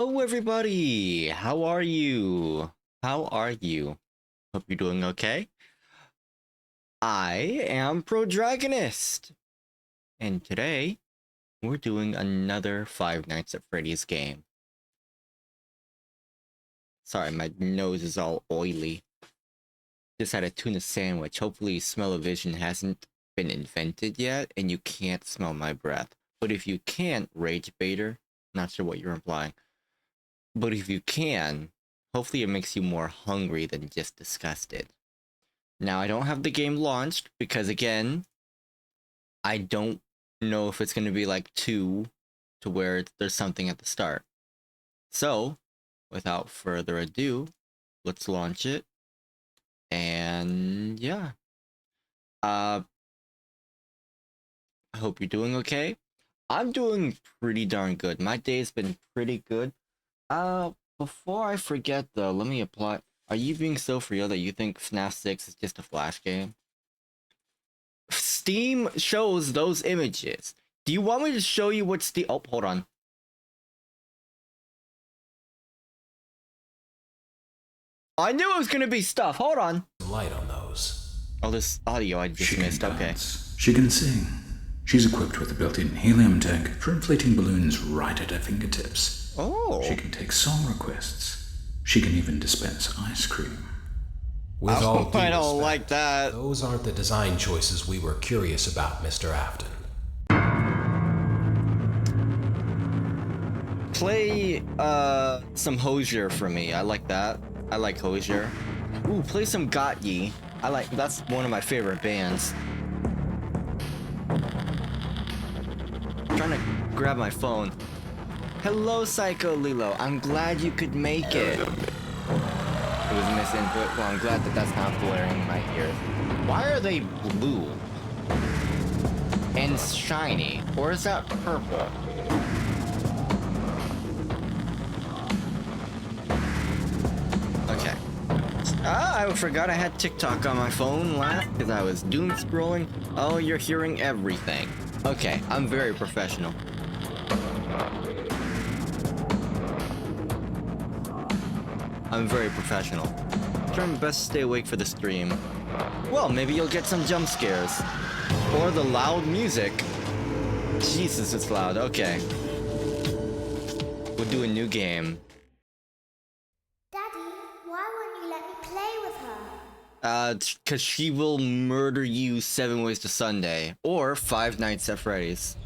Hello, everybody. How are you? How are you? Hope you're doing okay. I am Prodragonist, and today we're doing another Five Nights at Freddy's game. Sorry, my nose is all oily. Just had a tuna sandwich. Hopefully, smell-o-vision hasn't been invented yet, and you can't smell my breath. But if you can't, Rage Baiter, not sure what you're implying. But if you can, hopefully it makes you more hungry than just disgusted. Now, I don't have the game launched because, again, I don't know if it's going to be like 2 to where there's something at the start. So, without further ado, let's launch it. And yeah. I hope you're doing okay. I'm doing pretty darn good. My day's been pretty good. Before I forget though, let me apply. Are you being so for real that you think FNAF 6 is just a Flash game? Steam shows those images. Do you want me to show you what Steam... Oh, hold on. I knew it was gonna be stuff. Hold on. Light on those. Oh, this audio I just missed. Okay. She can sing. She's equipped with a built-in helium tank for inflating balloons right at her fingertips. Oh. She can take song requests. She can even dispense ice cream. With all due I don't respect, like that. Those aren't the design choices we were curious about, Mr. Afton. Play some Hosier for me. I like that. I like Hosier. Ooh, play some Got Ye. That's one of my favorite bands. I'm trying to grab my phone. Hello, Psycho Lilo. I'm glad you could make it. It was a misinput. Well, I'm glad that that's not blaring in my ears. Why are they blue and shiny? Or is that purple? Okay. I forgot I had TikTok on my phone last because I was doom scrolling. Oh, you're hearing everything. Okay, I'm very professional. I'm very professional. Trying my best to stay awake for the stream. Well, maybe you'll get some jump scares. Or the loud music. Jesus, it's loud. Okay. We'll do a new game. Daddy, why won't you let me play with her? Cause she will murder you 7 Ways to Sunday. Or 5 Nights at Freddy's.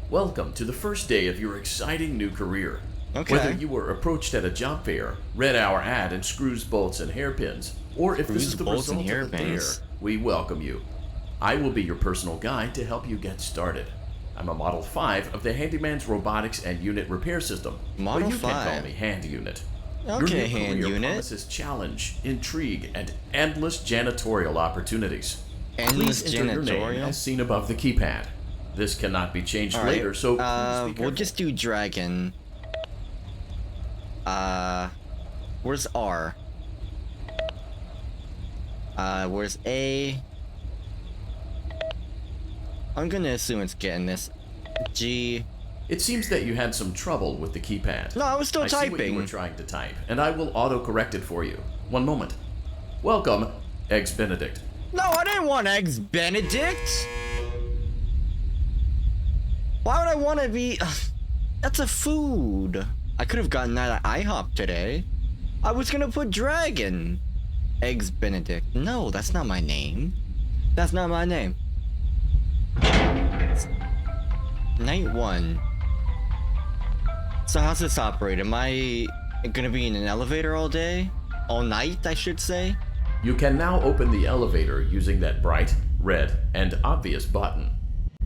Welcome to the first day of your exciting new career. Okay. Whether you were approached at a job fair, read our ad and screws, bolts, and hairpins, or if this is the result of a dare, we welcome you. I will be your personal guide to help you get started. I'm a Model 5 of the Handyman's Robotics and Unit Repair System. Model or you 5? can call me Hand Unit. Okay, Your new Hand career Unit. promises challenge, intrigue, and endless janitorial opportunities. Endless Please enter your name janitorial? as seen above the keypad. This cannot be changed All right. later, so please be careful. We'll just do Dragon. Where's R? Where's A? I'm gonna assume it's getting this. G. It seems that you had some trouble with the keypad. No, I was still I see what you typing. were trying to type, and I will auto-correct it for you. One moment. Welcome, Eggs Benedict. No, I didn't want Eggs Benedict! Why would I want to be... That's a food. I could have gotten that at IHOP today. I was gonna put Dragon. Eggs Benedict. No, that's not my name. That's not my name. Night 1. So how's this operate? Am I gonna be in an elevator all day? All night, I should say? You can now open the elevator using that bright, red, and obvious button.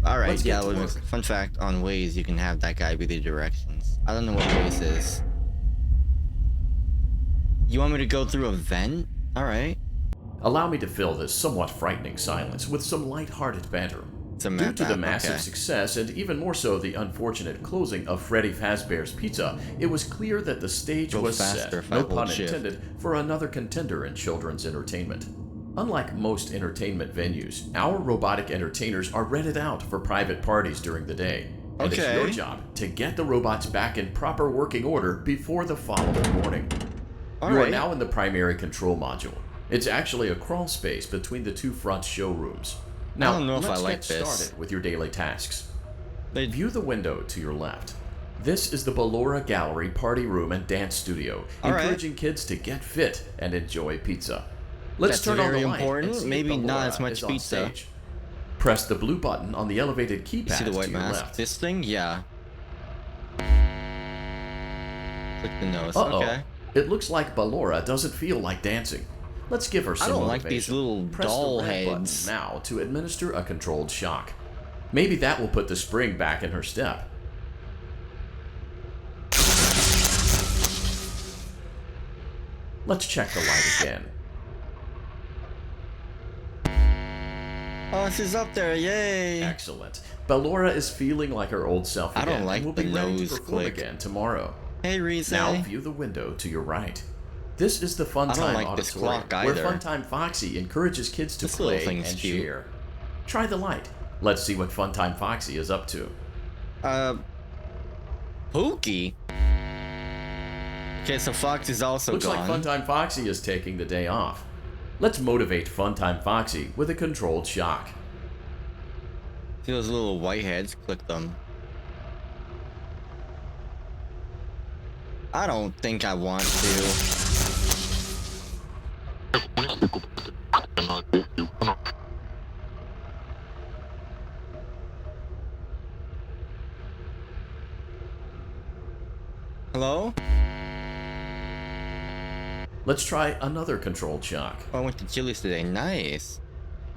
Alright, Let's yeah, get to work. fun fact on Waze, you can have that guy be the directions. I don't know what Waze is. You want me to go through a vent? Alright. Allow me to fill this somewhat frightening silence with some light-hearted banter. It's a Due map to the app, massive okay. success, and even more so the unfortunate closing of Freddy Fazbear's Pizza, it was clear that the stage Go was faster set, if I no hold pun shift. intended, for another contender in children's entertainment. Unlike most entertainment venues, our robotic entertainers are rented out for private parties during the day. And it's Okay. your job to get the robots back in proper working order before the following morning. You are now in the primary control module. It's actually a crawl space between the two front showrooms. Now, I don't know if let's I like get this. started with your daily tasks. View the window to your left. This is the Ballora Gallery party room and dance studio, encouraging kids to get fit and enjoy pizza. Let's That's turn on very the light important. and see if Maybe not Ballora as much is on pizza. stage. Press the blue button on the elevated keypad See the white to your mask? left. This thing? Yeah. Click the nose. Uh-oh. Okay. It looks like Ballora doesn't feel like dancing. Let's give her some I don't motivation. like these little Press doll the red heads. button now to administer a controlled shock. Maybe that will put the spring back in her step. Let's check the light again. Oh, she's up there. Yay. Excellent. Ballora is feeling like her old self again. I don't like and will the be ready to nose perform click. again tomorrow. Hey, Reese. Now view the window to your right. This is the Fun I don't Time like this Auditorium, clock where either. Funtime Foxy encourages kids to This little play and thing's cute. share. Try the light. Let's see what Funtime Foxy is up to. Pookie? Okay, so Fox is also Looks gone. like Funtime Foxy is taking the day off. Let's motivate Funtime Foxy with a controlled shock. See those little white heads? Click them. I don't think I want to. Hello? Let's try another controlled shock. Oh, I went to Chili's today. Nice.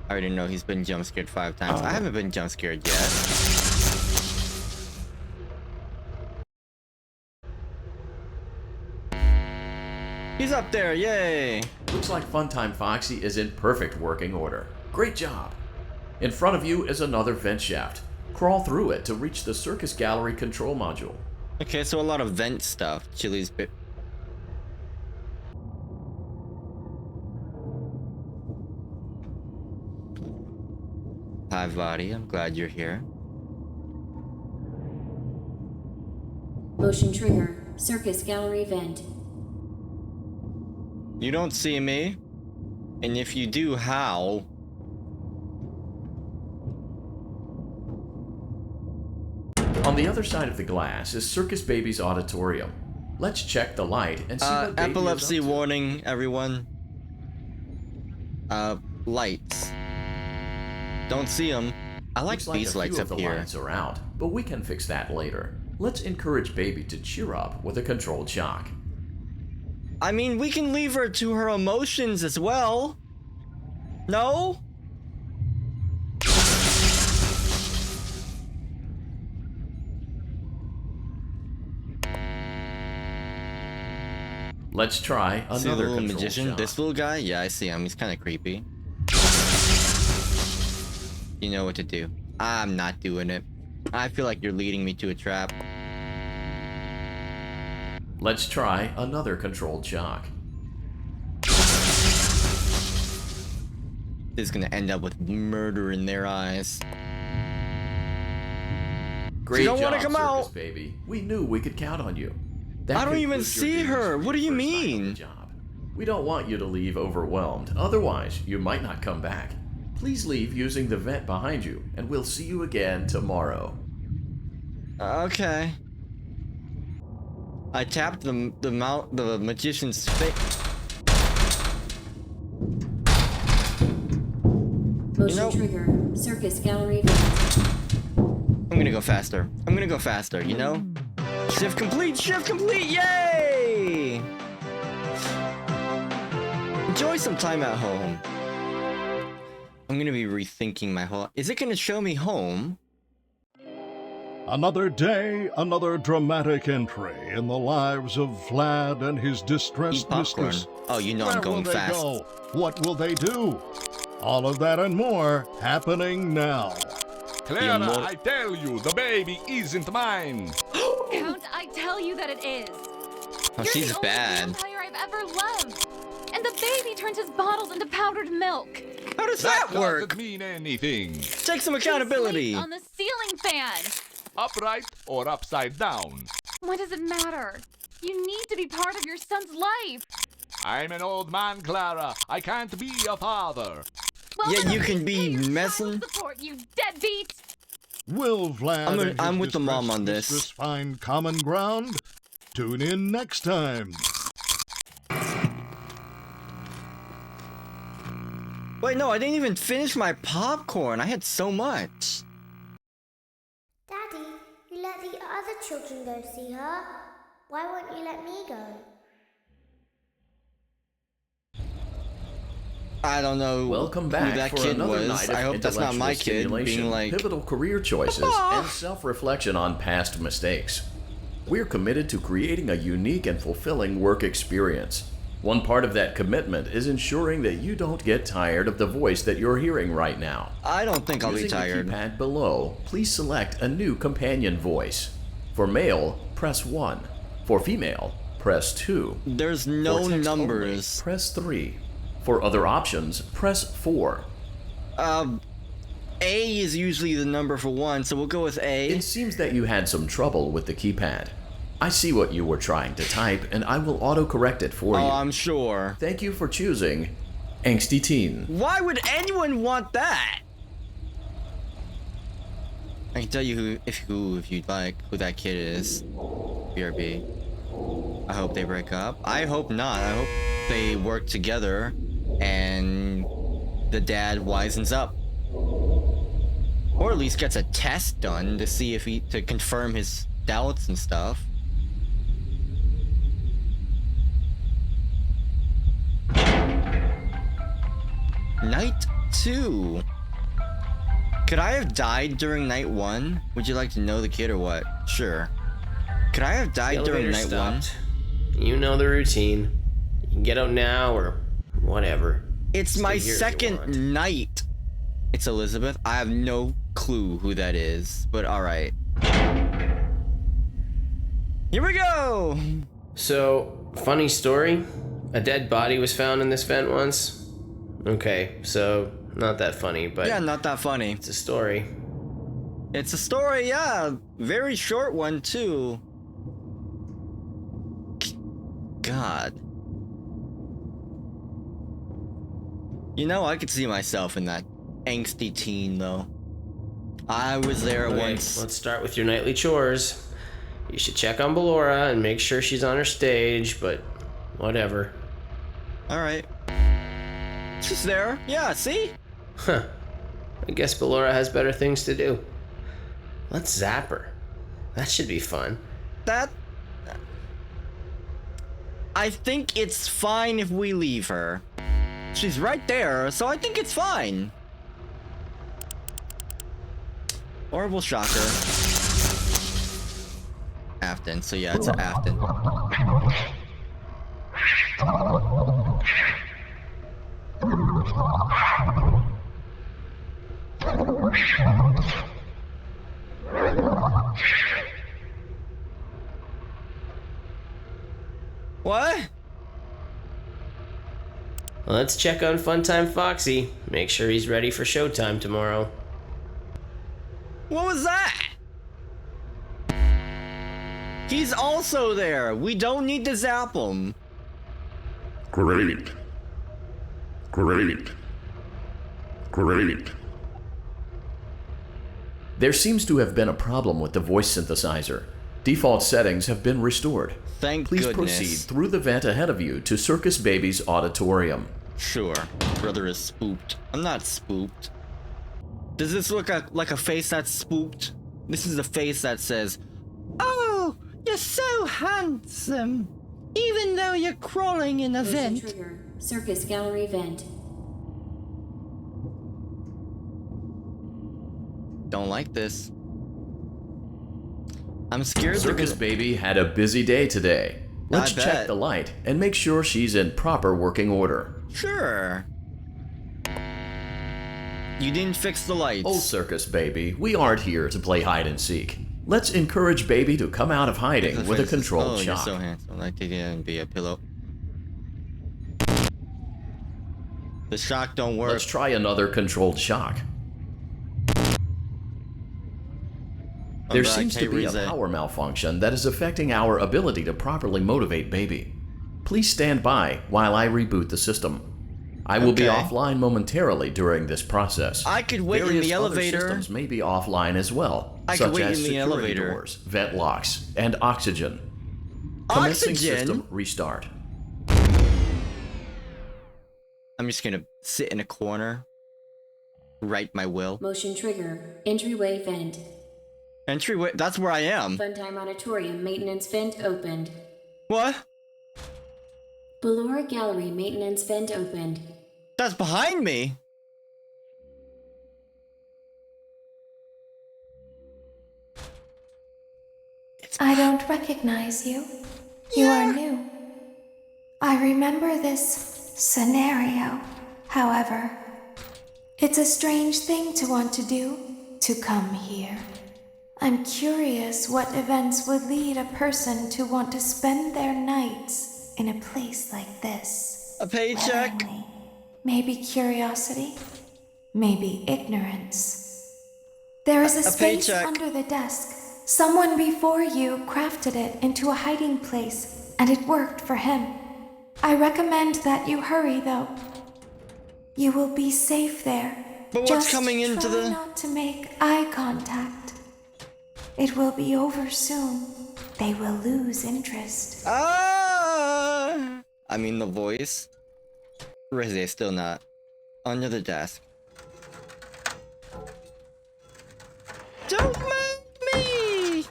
I already know he's been jump scared 5 times. I haven't been jump scared yet. He's up there, yay! Looks like Funtime Foxy is in perfect working order. Great job! In front of you is another vent shaft. Crawl through it to reach the Circus Gallery control module. Okay, so a lot of vent stuff. Chili's bit. Hi, Vadi. I'm glad you're here. Motion trigger. Circus gallery vent. You don't see me? And if you do, how? On the other side of the glass is Circus Baby's auditorium. Let's check the light and see what Baby Epilepsy is up to. warning, everyone. Lights. Don't see them. I like Looks like these a lights few up of the here. lights are out, but we can fix that later. Let's encourage Baby to cheer up with a controlled shock. I mean, we can leave her to her emotions as well. No? Let's try See the another little controlled magician? shock. This little guy? Yeah, I see him. He's kind of creepy. You know what to do. I'm not doing it. I feel like you're leading me to a trap. Let's try another controlled shock. This is gonna end up with murder in their eyes. Great don't job, wanna come Circus out. Baby. We knew we could count on you. That I don't even concludes your see duties her. for What do your you first night on the mean? job. We don't want you to leave overwhelmed. Otherwise, you might not come back. Please leave using the vent behind you, and we'll see you again tomorrow. Okay. I tapped the magician's face. Motion know- trigger. Circus gallery vent. I'm gonna go faster. I'm gonna go faster, you know? Shift complete! Shift complete! Yay! Enjoy some time at home. I'm gonna be rethinking my whole... Is it gonna show me home? Another day, another dramatic entry in the lives of Vlad and his distressed Eat popcorn. mistress. Oh, you know I'm Where going will they fast. go? What will they do? All of that and more happening now. Clara, more- I tell you, the baby isn't mine. Count, I tell you that it is. Oh, You're she's the only bad. vampire I've ever loved. And the baby turns his bottles into powdered milk. How does that work? Doesn't mean anything. Take some He accountability. sleeps on the ceiling fan. upright or upside down. What does it matter? You need to be part of your son's life. I'm an old man, Clara. I can't be a father. Well, Yeah, then you at can least be pay your child messing. support, you deadbeat. Will Vlad and I'm his with the mom distressed on this. mistress find common ground? Tune in next time. Wait, no, I didn't even finish my popcorn. I had so much. Daddy, you let the other children go see her. Why won't you let me go? I don't know Welcome who back that for kid another was. night of I hope that's not my intellectual kid stimulation, being like, pivotal career choices, Papa! and self-reflection on past mistakes. We're committed to creating a unique and fulfilling work experience. One part of that commitment is ensuring that you don't get tired of the voice that you're hearing right now. I don't think I'll be Using tired. the keypad below, please select a new companion voice. For male, press 1. For female, press 2. There's For no text numbers. only, press 3. For other options, press 4. A is usually the number for 1, so we'll go with A. It seems that you had some trouble with the keypad. I see what you were trying to type, and I will autocorrect it for you. Oh, I'm sure. Thank you for choosing Angsty Teen. Why would anyone want that? I can tell you if you'd like who that kid is. BRB. I hope they break up. I hope not. I hope they work together and the dad wisens up. Or at least gets a test done to see to confirm his doubts and stuff. Night 2. Could I have died during night 1? Would you like to know the kid or what? Sure. Could I have died during night 1? You know the routine. You can get out now or whatever. It's Stay my here if you second want. night. It's Elizabeth. I have no clue who that is, but alright. Here we go! So, funny story. A dead body was found in this vent once. Okay, so not that funny, but Yeah, not that funny. it's a story. It's a story, yeah. Very short one, too. God. You know, I could see myself in that angsty teen, though. I was there Okay, once. let's start with your nightly chores. You should check on Ballora and make sure she's on her stage, but whatever. Alright. She's there. Yeah, see? Huh. I guess Ballora has better things to do. Let's zap her. That should be fun. That... I think it's fine if we leave her. She's right there, so I think it's fine. Or we'll shock her. Afton, so yeah, it's a Afton. What? Let's check on Funtime Foxy. Make sure he's ready for showtime tomorrow. What was that? He's also there. We don't need to zap him. Great. Great. Great. There seems to have been a problem with the voice synthesizer. Default settings have been restored. Thank Please goodness. proceed through the vent ahead of you to Circus Baby's auditorium. Sure. Brother is spooked. I'm not spooked. Does this look like a face that's spooked? This is a face that says, "Oh, you're so handsome, even though you're crawling in a Motion vent." trigger. Circus gallery vent. Don't like this. I'm scared they're Circus gonna... Baby had a busy day today. Let's bet. check the light and make sure she's in proper working order. Sure. You didn't fix the lights. Oh, Circus Baby, we aren't here to play hide and seek. Let's encourage Baby to come out of hiding with a controlled oh, shock. You're so handsome. Like they didn't be a pillow. The shock don't work. Let's try another controlled shock. There seems to be a power malfunction that is affecting our ability to properly motivate baby. Please stand by while I reboot the system. I will be offline momentarily during this process. I could wait in the elevator. Other systems may be offline as well, I could such wait as in the security elevator. doors, vent locks, and oxygen. Commencing system restart. I'm just gonna sit in a corner, write my will. Motion trigger. Entryway vent. Entryway, that's where I am. Funtime Auditorium maintenance vent opened. What? Ballora Gallery maintenance vent opened. That's behind me. I don't recognize you. You are new. I remember this scenario. However, it's a strange thing to want to do, to come here. I'm curious what events would lead a person to want to spend their nights in a place like this. A paycheck? Willingly. Maybe curiosity, maybe ignorance. There is a space paycheck. under the desk. Someone before you crafted it into a hiding place, and it worked for him. I recommend that you hurry, though. You will be safe there. But what's Just coming into try the... not to make eye contact. It will be over soon. They will lose interest. Ah! I mean the voice. Or is it still not? Under the desk. Don't mind me!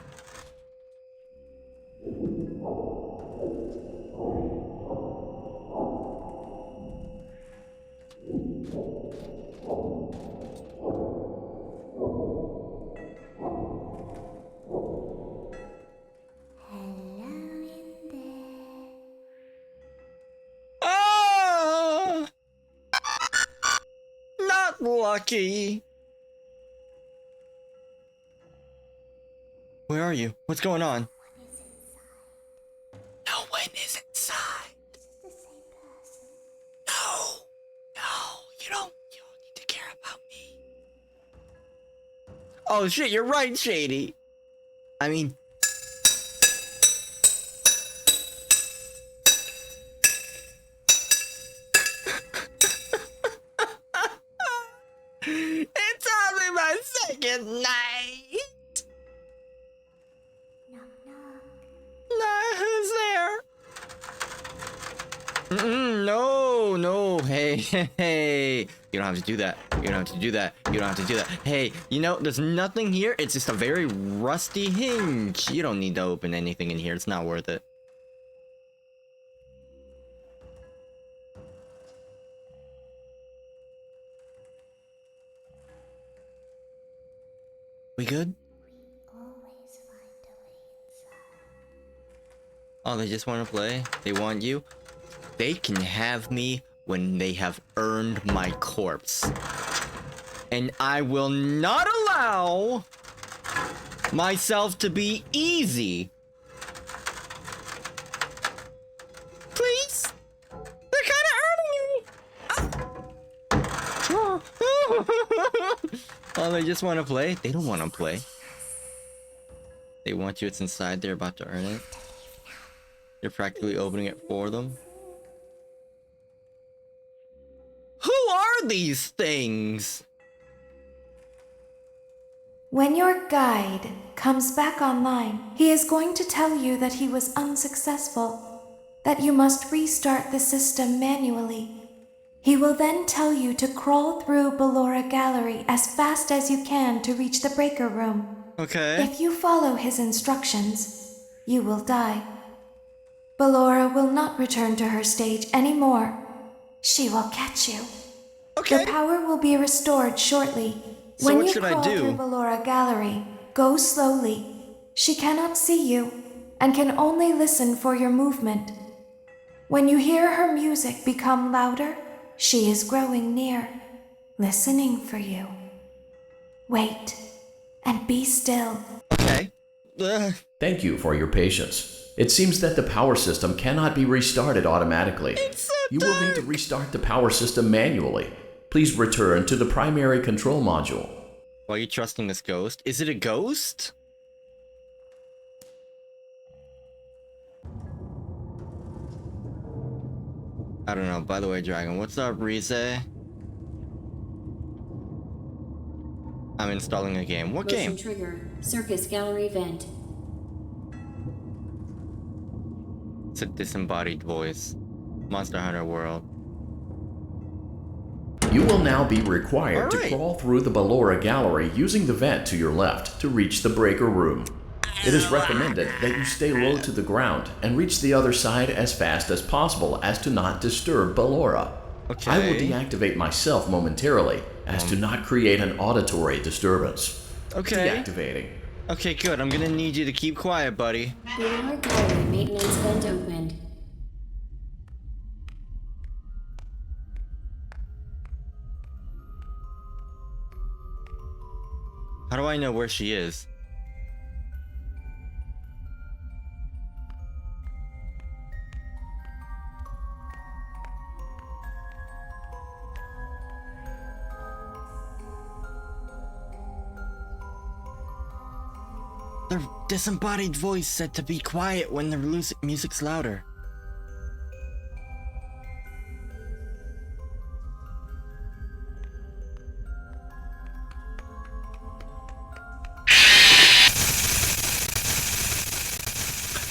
Ah! Not lucky. Where are you? What's going on? No one is inside. No, you don't need to care about me. Oh shit, you're right, Shady. I mean, it's only my second night. Nah, who's there? No, hey. You don't have to do that. You don't have to do that. You don't have to do that. Hey, you know, there's nothing here. It's just a very rusty hinge. You don't need to open anything in here. It's not worth it. We good? Oh, they just want to play? They want you? They can have me when they have earned my corpse. And I will not allow myself to be easy. Please? They're kind of earning me. Oh, they just want to play? They don't want to play. They want you. It's inside. They're about to earn it. You're practically opening it for them. Who are these things? When your guide comes back online, he is going to tell you that he was unsuccessful, that you must restart the system manually. He will then tell you to crawl through Ballora Gallery as fast as you can to reach the breaker room. Okay. If you follow his instructions, you will die. Ballora will not return to her stage anymore. She will catch you. Okay. The power will be restored shortly. So When what you should I crawl do? through Ballora Gallery, go slowly. She cannot see you and can only listen for your movement. When you hear her music become louder, she is growing near, listening for you. Wait and be still. Okay. Thank you for your patience. It seems that the power system cannot be restarted automatically. It's so You will need to restart the power system manually. Please return to the primary control module. Why are you trusting this ghost? Is it a ghost? I don't know. By the way, Dragon, what's up, Rize? I'm installing a game. What Motion game? trigger. Circus gallery vent. It's a disembodied voice. Monster Hunter World. You will now be required Alright. to crawl through the Ballora gallery using the vent to your left to reach the breaker room. It is recommended that you stay low to the ground and reach the other side as fast as possible as to not disturb Ballora. Okay. I will deactivate myself momentarily as to not create an auditory disturbance. Okay. Deactivating. Okay, good. I'm gonna need you to keep quiet, buddy. Ballora gallery maintenance vent opened. How do I know where she is? The disembodied voice said to be quiet when the music's louder.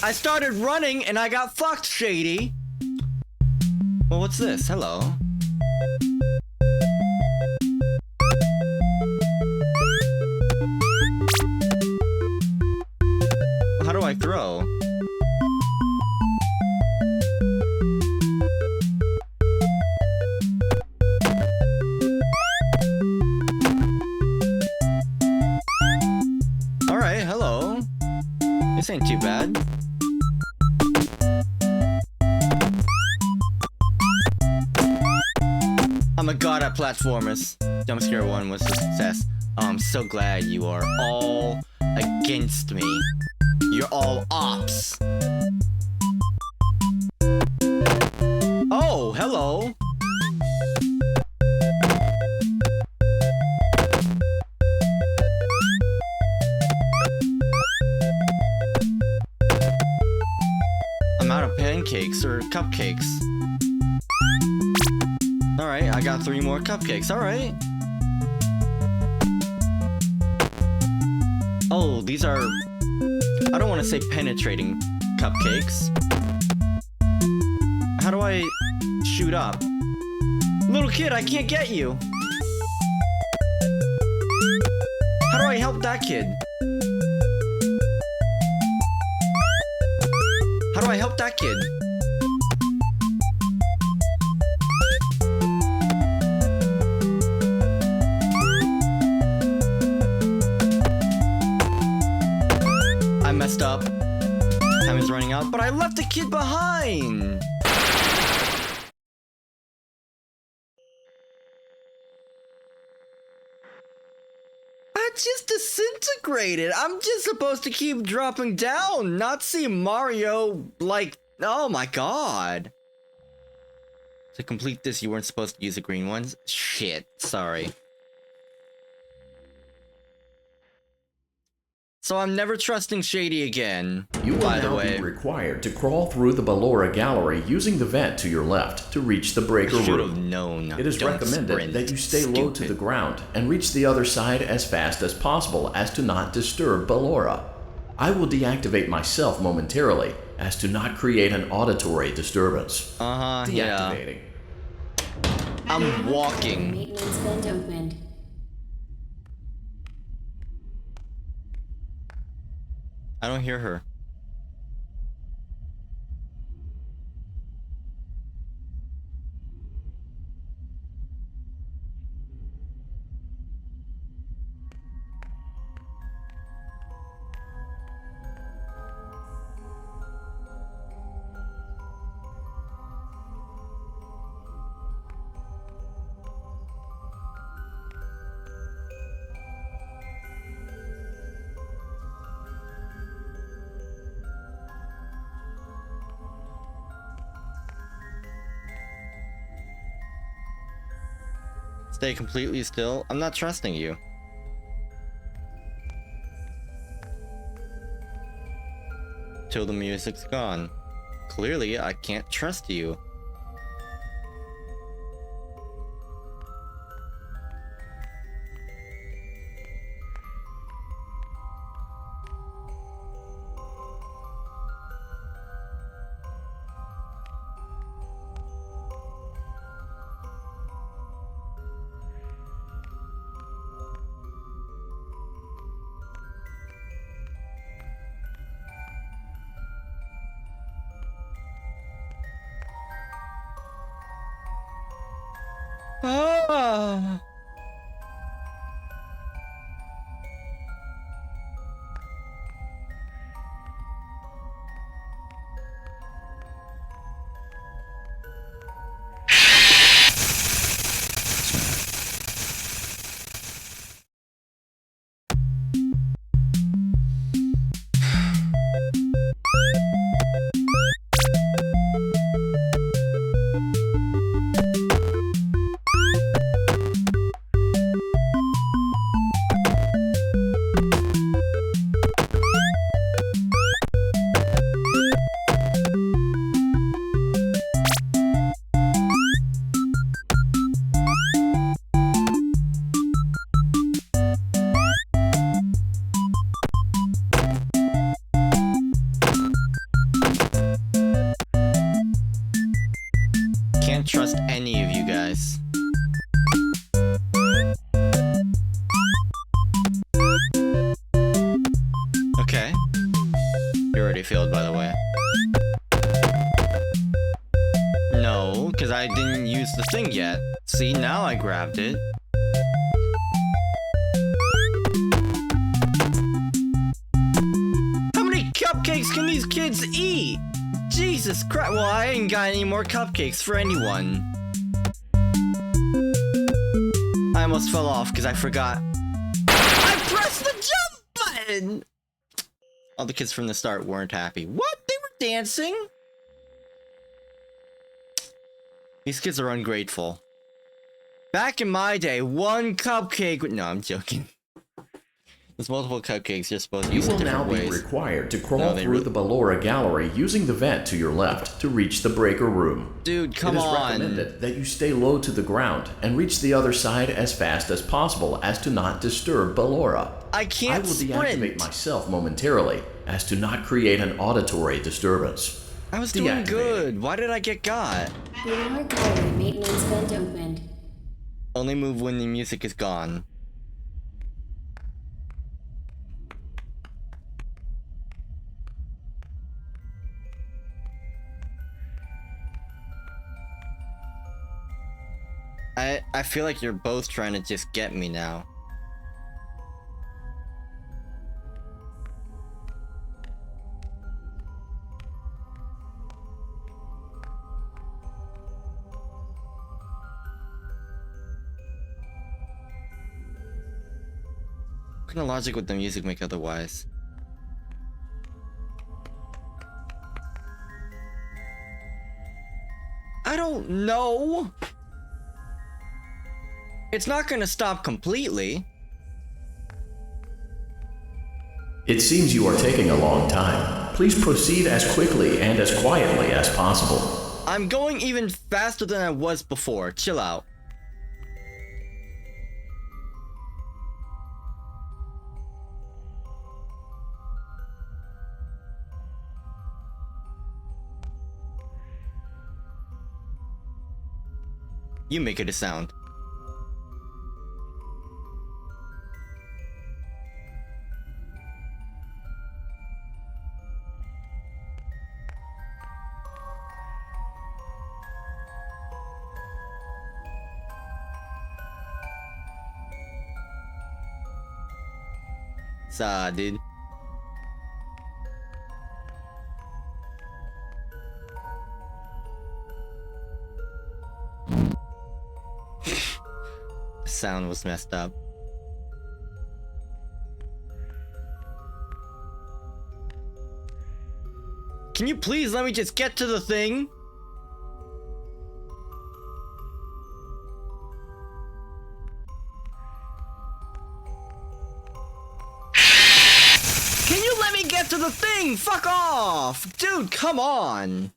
I started running and I got fucked, Shady. Well, what's this? Hello. How do I throw? Alright, hello. This ain't too bad. I'm a god at platformers. Jump Scare 1 was a success. Oh, I'm so glad you are all against me. You're all ops. Oh, hello. I'm out of pancakes or cupcakes. Alright, I got 3 more cupcakes. Alright. Oh, these are... I don't want to say penetrating cupcakes. How do I shoot up? Little kid, I can't get you. How do I help that kid? How do I help that kid? I messed up. Time is running out, but I left the kid behind. I just disintegrated. I'm just supposed to keep dropping down, not see Mario like, oh my god. To complete this, you weren't supposed to use the green ones? Shit, sorry. So I'm never trusting Shady again, You will by the now way. be required to crawl through the Ballora gallery using the vent to your left to reach the breaker Should room. have known. It is Don't recommended sprint, that you stay low to stupid. the ground and reach the other side as fast as possible as to not disturb Ballora. I will deactivate myself momentarily as to not create an auditory disturbance. Yeah. Deactivating. I'm walking. Maintenance vent opened. I don't hear her. Stay completely still. I'm not trusting you. Till the music's gone. Clearly, I can't trust you. Ah. Can't trust any of you guys. Okay. You already failed, by the way. No, because I didn't use the thing yet. See, now I grabbed it. How many cupcakes can these kids eat? Jesus Christ. Well, I ain't got any more cupcakes for anyone. I almost fell off because I forgot. I pressed the jump button! All the kids from the start weren't happy. What? They were dancing? These kids are ungrateful. Back in my day, one cupcake would... No, I'm joking. There's multiple cupcakes you're supposed to use in different ways. You will now be required to crawl through the Ballora gallery using the vent to your left to reach the breaker room. Dude, come on. It is recommended that you stay low to the ground and reach the other side as fast as possible as to not disturb Ballora. I can't sprint. I will deactivate myself momentarily as to not create an auditory disturbance. I was doing good. Why did I get got? Ballora gallery maintenance vent opened. Only move when the music is gone. I feel like you're both trying to just get me now. What kind of logic would the music make otherwise? I don't know. It's not gonna stop completely. It seems you are taking a long time. Please proceed as quickly and as quietly as possible. I'm going even faster than I was before. Chill out. You make it a sound. Dude. The sound was messed up. Can you please let me just get to the thing? Can you let me get to the thing? Fuck off! Dude, come on!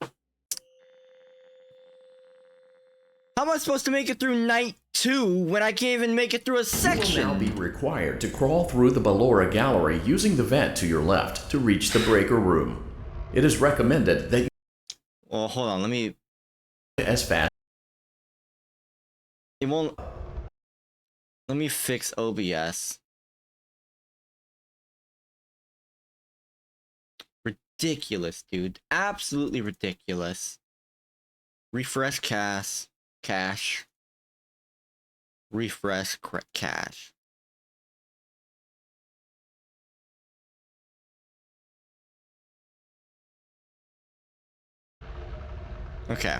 How am I supposed to make it through night 2 when I can't even make it through a section? You will now be required to crawl through the Ballora gallery using the vent to your left to reach the breaker room. It is recommended that you... Well, hold on, let me... as fast... It won't... Let me fix OBS. Ridiculous, dude. Absolutely ridiculous. Refresh cache. Refresh cache. Okay.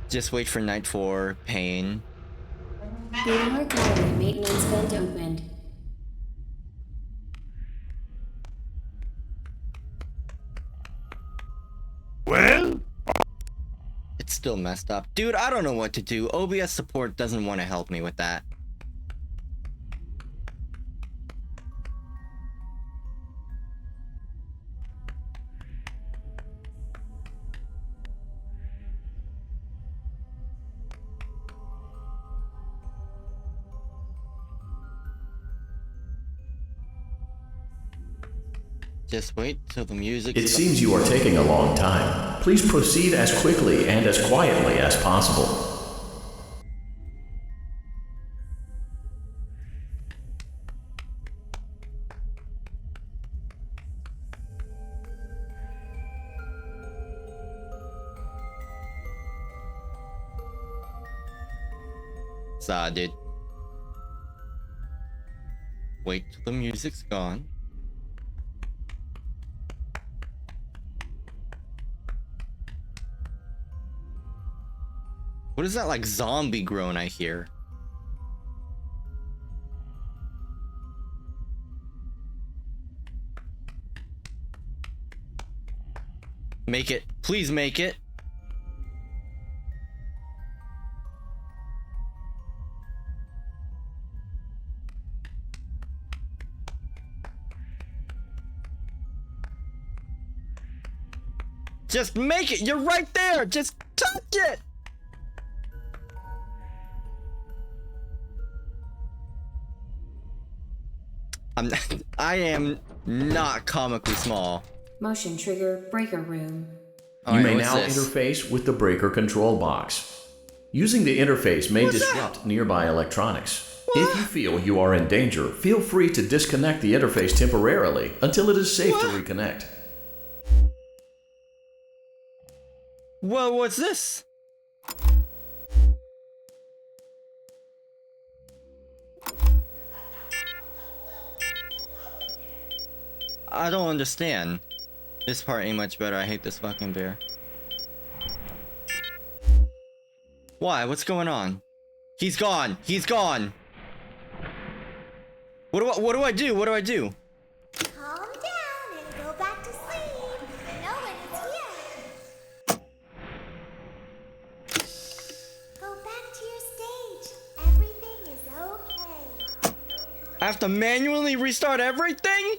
Just wait for night 4. Pain. BR Gallery maintenance vent opened. Well? It's still messed up. Dude, I don't know what to do. OBS support doesn't want to help me with that. Just wait till the music. It seems you are taking a long time. Please proceed as quickly and as quietly as possible. Saw, dude. Wait till the music's gone. What is that, like, zombie groan I hear? Make it. Please make it. Just make it. You're right there. Just touch it. I am not comically small. Motion trigger breaker room. You may now interface with the breaker control box. Using the interface may disrupt nearby electronics. If you feel you are in danger, feel free to disconnect the interface temporarily until it is safe to reconnect. Well, what's this? I don't understand. This part ain't much better. I hate this fucking bear. Why? What's going on? He's gone. He's gone. What do I do? What do I do? Calm down and go back to sleep. No one is here. Go back to your stage. Everything is okay. I have to manually restart everything?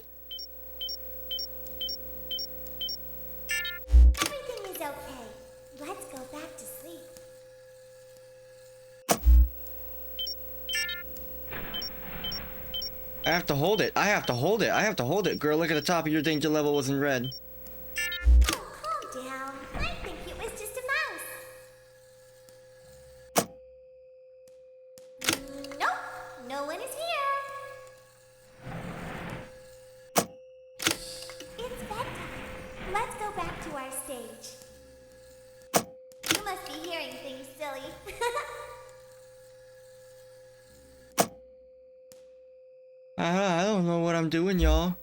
Everything is okay. Let's go back to sleep. I have to hold it. I have to hold it. I have to hold it. Girl, look at the top of your danger level was in red. Oh, calm down. I think it was just a mouse. Nope, no one is here. It's bedtime. Let's go back to our stage. You must be hearing things, silly. I don't know what I'm doing, y'all.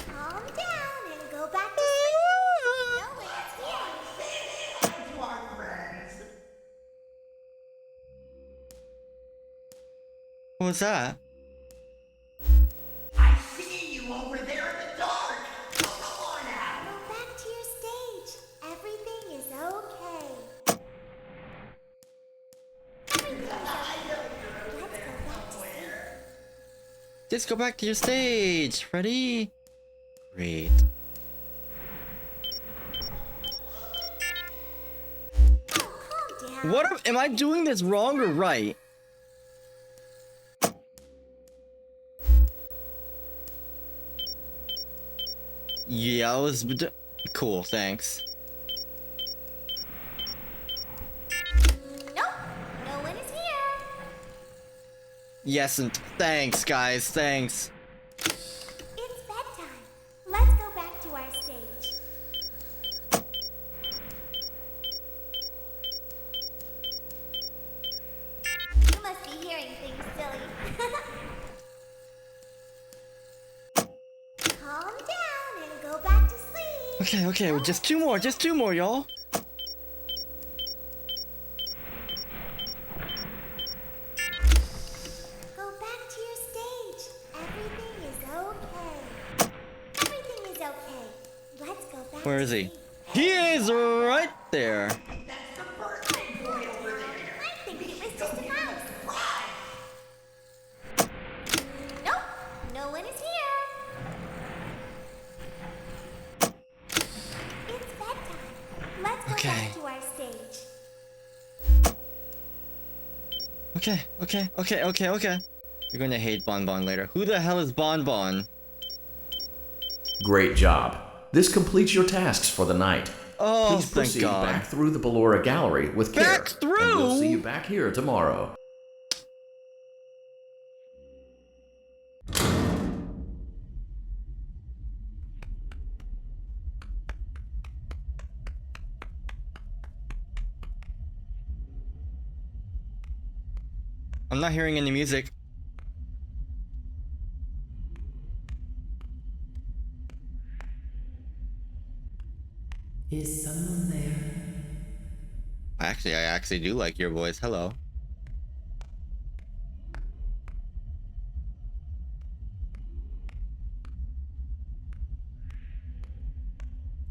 Calm down and go back to sleep. No one is here. What was that? I see you over there in the dark. Come on out. Go back to your stage. Everything is okay. Everything is okay. Let's go back to sleep. Just go back to your stage, Freddy. Great. Oh, calm down. What am I doing this wrong or right? Yeah, it was cool, thanks. Nope, no one is here. Yes, and thanks, guys, thanks. It's bedtime. Let's go back to our Okay, well, just two more, y'all. Go back to your stage. Everything is okay. Everything is okay. Let's go back. Where is he? He is right there. That's the birthday boy over there. I think it was just a mouse. Nope, no one is here. It's bedtime. Let's go back to our stage. Okay. You're gonna hate Bonbon later. Who the hell is Bonbon? Great job. This completes your tasks for the night. Oh, Please thank proceed God. back through the Ballora Gallery with care. Back through? And we'll see you back here tomorrow. I'm not hearing any music. Is someone there? I actually do like your voice. Hello.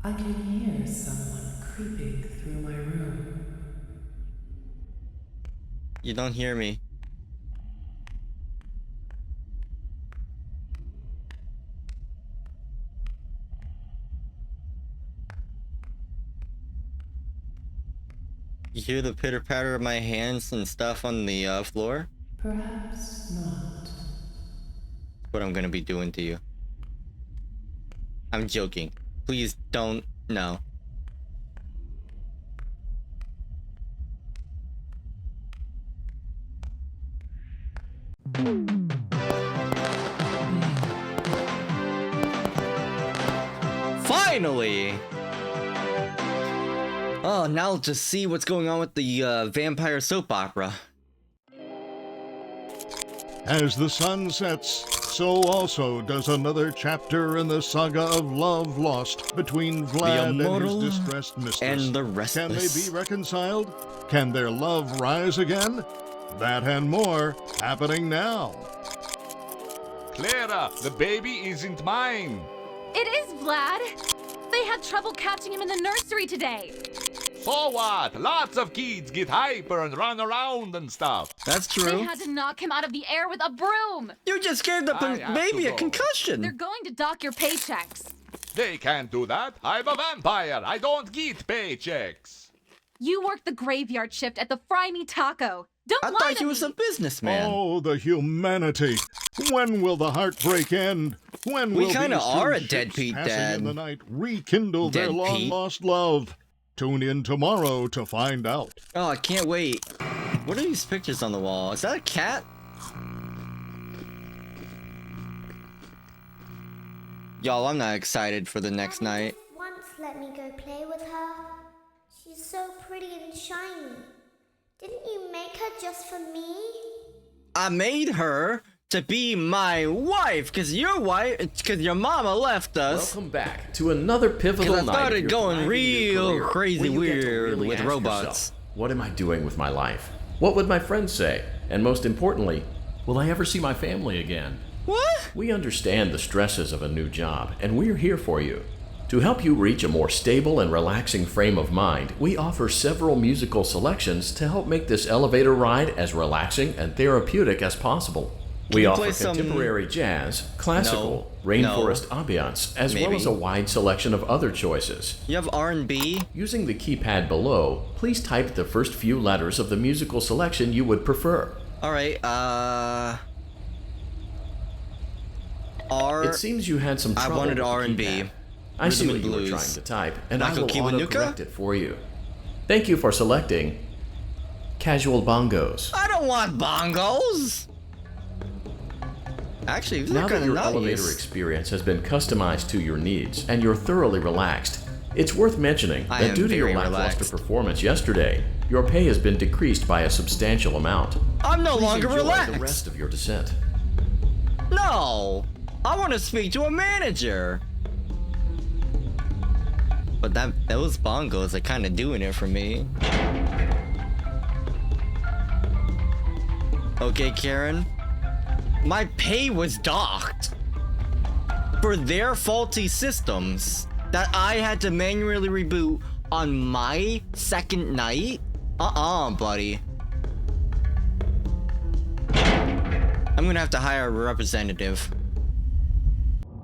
I can hear someone creeping through my room. You don't hear me. You hear the pitter patter of my hands and stuff on the floor? Perhaps not. What I'm gonna be doing to you. I'm joking. Please don't. No. Finally! Oh, now I'll just see what's going on with the vampire soap opera. As the sun sets, so also does another chapter in the saga of love lost between Vlad and his distressed mistress. And the restless. Can they be reconciled? Can their love rise again? That and more happening now. Clara, the baby isn't mine. It is Vlad. They had trouble catching him in the nursery today. So what? Lots of kids get hyper and run around and stuff. That's true. They had to knock him out of the air with a broom. You just gave the baby a concussion. They're going to dock your paychecks. They can't do that. I'm a vampire. I don't get paychecks. You work the graveyard shift at the Fry Me Taco. Don't I lie thought to he was me. a businessman. Oh, the humanity! When will the heartbreak end? When will We kinda these two are a ships deadbeat passing dad. in the night rekindle their Deadbeat. long-lost love? Tune in tomorrow to find out. Oh, I can't wait. What are these pictures on the wall? Is that a cat? Y'all, I'm not excited for the next night. Once let me go play with her. She's so pretty and shiny. Didn't you make her just for me? I made her to be my wife, cause your mama left us. Welcome back to another pivotal Cause I night. started of your going thriving new real career, crazy where you get to weird really with ask robots. yourself, what am I doing with my life? What would my friends say? And most importantly, will I ever see my family again? What? We understand the stresses of a new job, and we're here for you. To help you reach a more stable and relaxing frame of mind, we offer several musical selections to help make this elevator ride as relaxing and therapeutic as possible. We you offer play some- contemporary jazz, classical, No. rainforest ambiance, as well Maybe. as a wide selection of other choices. You have R&B? Using the keypad below, please type the first few letters of the musical selection you would prefer. Alright, R... It seems you had some I trouble wanted with the R&B. keypad. I see Rhythm what and you were blues. trying to type, and Michael I will Kiwanuka? autocorrect it for you. Thank you for selecting Casual Bongos. I don't want bongos! Actually, these Now are that kind your of elevator nice. experience has been customized to your needs and you're thoroughly relaxed, it's worth mentioning I that am due to your very lackluster relaxed. performance yesterday, your pay has been decreased by a substantial amount. I'm no Please longer enjoy relaxed. the rest of your descent. No! I want to speak to a manager! But those bongos are kind of doing it for me. Okay, Karen. My pay was docked for their faulty systems that I had to manually reboot on my second night? Buddy. I'm gonna have to hire a representative.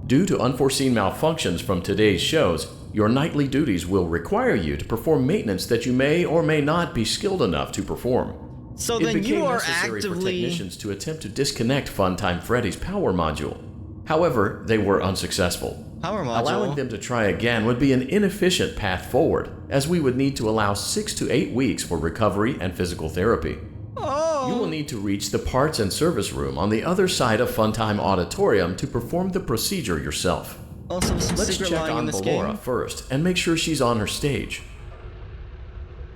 Due to unforeseen malfunctions from today's shows, your nightly duties will require you to perform maintenance that you may or may not be skilled enough to perform. So it then became you are necessary for actively... technicians to attempt to disconnect Funtime Freddy's power module. However, they were unsuccessful. Power module? Allowing them to try again would be an inefficient path forward, as we would need to allow 6 to 8 weeks for recovery and physical therapy. You will need to reach the parts and service room on the other side of Funtime Auditorium to perform the procedure yourself. Also, some Let's secret check lying in on this Ballora game. first and make sure she's on her stage.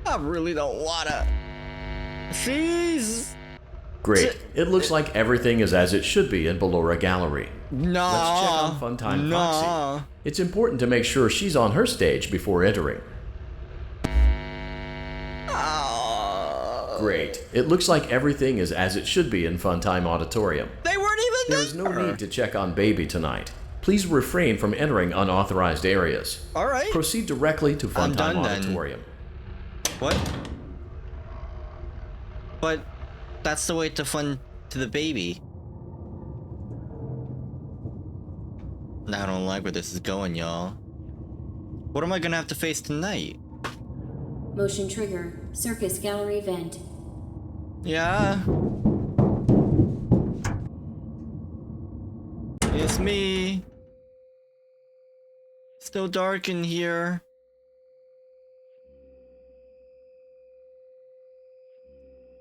I really don't wanna. Jeez. Great. It looks like everything is as it should be in Ballora Gallery. Nah. Let's check on Funtime Foxy. It's important to make sure she's on her stage before entering. Great. It looks like everything is as it should be in Funtime Auditorium. They weren't even there! There is no need to check on Baby tonight. Please refrain from entering unauthorized areas. Alright. Proceed directly to Funtime Auditorium. What? But that's the way to the baby. I don't like where this is going, y'all. What am I gonna have to face tonight? Motion trigger. Circus gallery vent. Yeah. It's me. Still dark in here.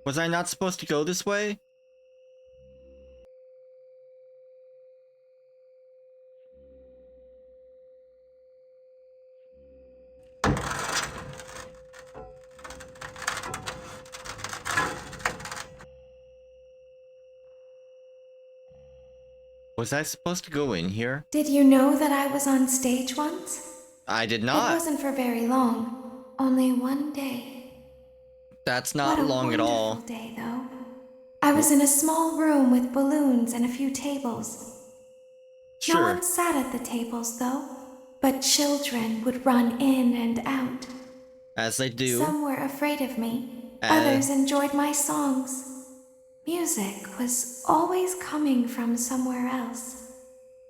Was I not supposed to go this way? Was I supposed to go in here? Did you know that I was on stage once? I did It not. wasn't for very long. Only one day. That's not long at all. What a wonderful day, though. I was in a small room with balloons and a few tables. Sure. No one sat at the tables, though, but children would run in and out. As they do. Some were afraid of me. Others enjoyed my songs. Music was always coming from somewhere else,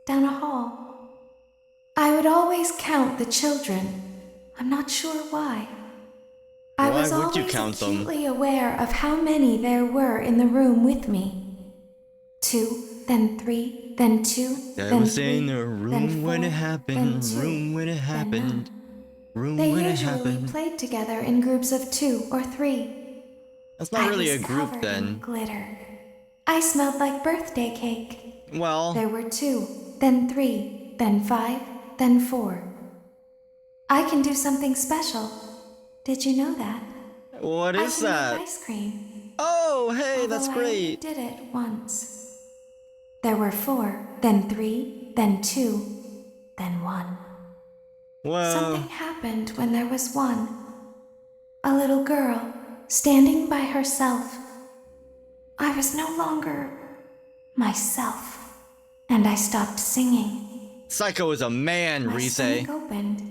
down a hall. I would always count the children. I'm not sure why. I was always acutely aware of how many there were in the room with me. 2, then 3, then 2, I then was 3, in a room then 4, when it happened, then 2, room when it happened, room They when it usually happened. played together in groups of 2 or 3. That's not really I a was group covered in then. glitter. I smelled like birthday cake. Well, There were 2, then 3, then 5, then 4. I can do something special. Did you know that? what is I can that? make ice cream. Oh, hey, that's Although I only great. did it once. There were 4, then 3, then 2, then 1. Well, Something happened when there was 1. A little girl standing by herself. I was no longer myself, and I stopped singing. Psycho is a man, My Rise. stomach opened,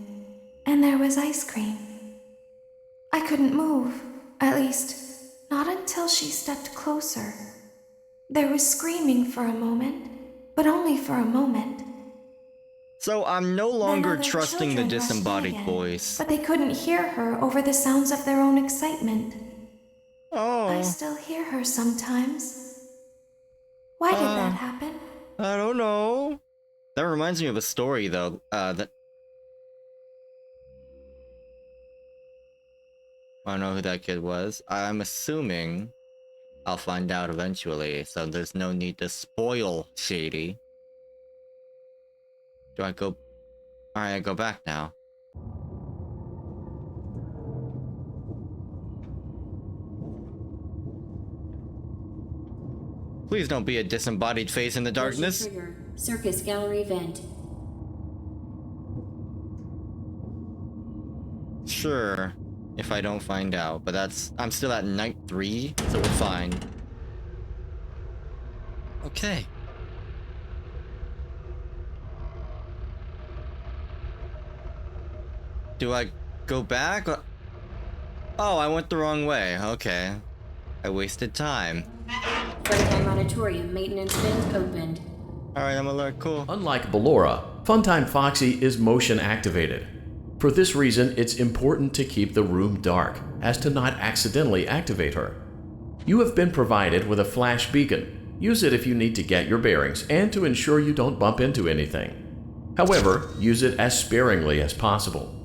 and there was ice cream. I couldn't move, at least, not until she stepped closer. There was screaming for a moment, but only for a moment. So I'm no Then longer other trusting the children rushed in disembodied again, voice. But they couldn't hear her over the sounds of their own excitement. I Oh, still hear her sometimes. Why did that happen? I don't know. That reminds me of a story, though. That I don't know who that kid was. I'm assuming I'll find out eventually, so there's no need to spoil Shady. Do I go? Alright, I go back now. Please don't be a disembodied face in the darkness. Motion trigger. Circus gallery vent. sure if I don't find out, but I'm still at night 3, so we're fine. Okay. Do I go back? Oh, I went the wrong way. Okay. I wasted time. Freddy Auditorium maintenance vent opened. Alright, I'm alert. Cool. Unlike Ballora, Funtime Foxy is motion activated. For this reason, it's important to keep the room dark, as to not accidentally activate her. You have been provided with a flash beacon. Use it if you need to get your bearings and to ensure you don't bump into anything. However, use it as sparingly as possible.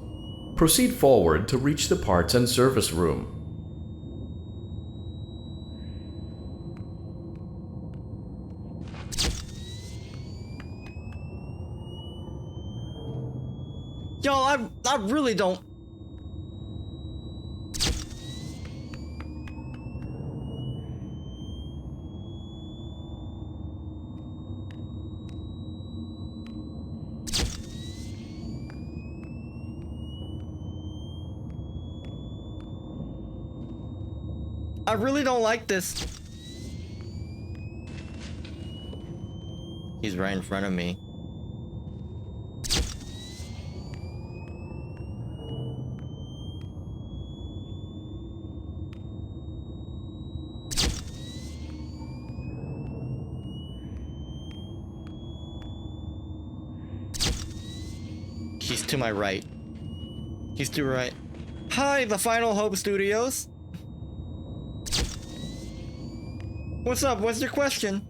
Proceed forward to reach the parts and service room. Yo, I really don't... I really don't like this. He's right in front of me. He's to my right. He's to right. Hi, the Final Hope Studios. What's up? What's your question?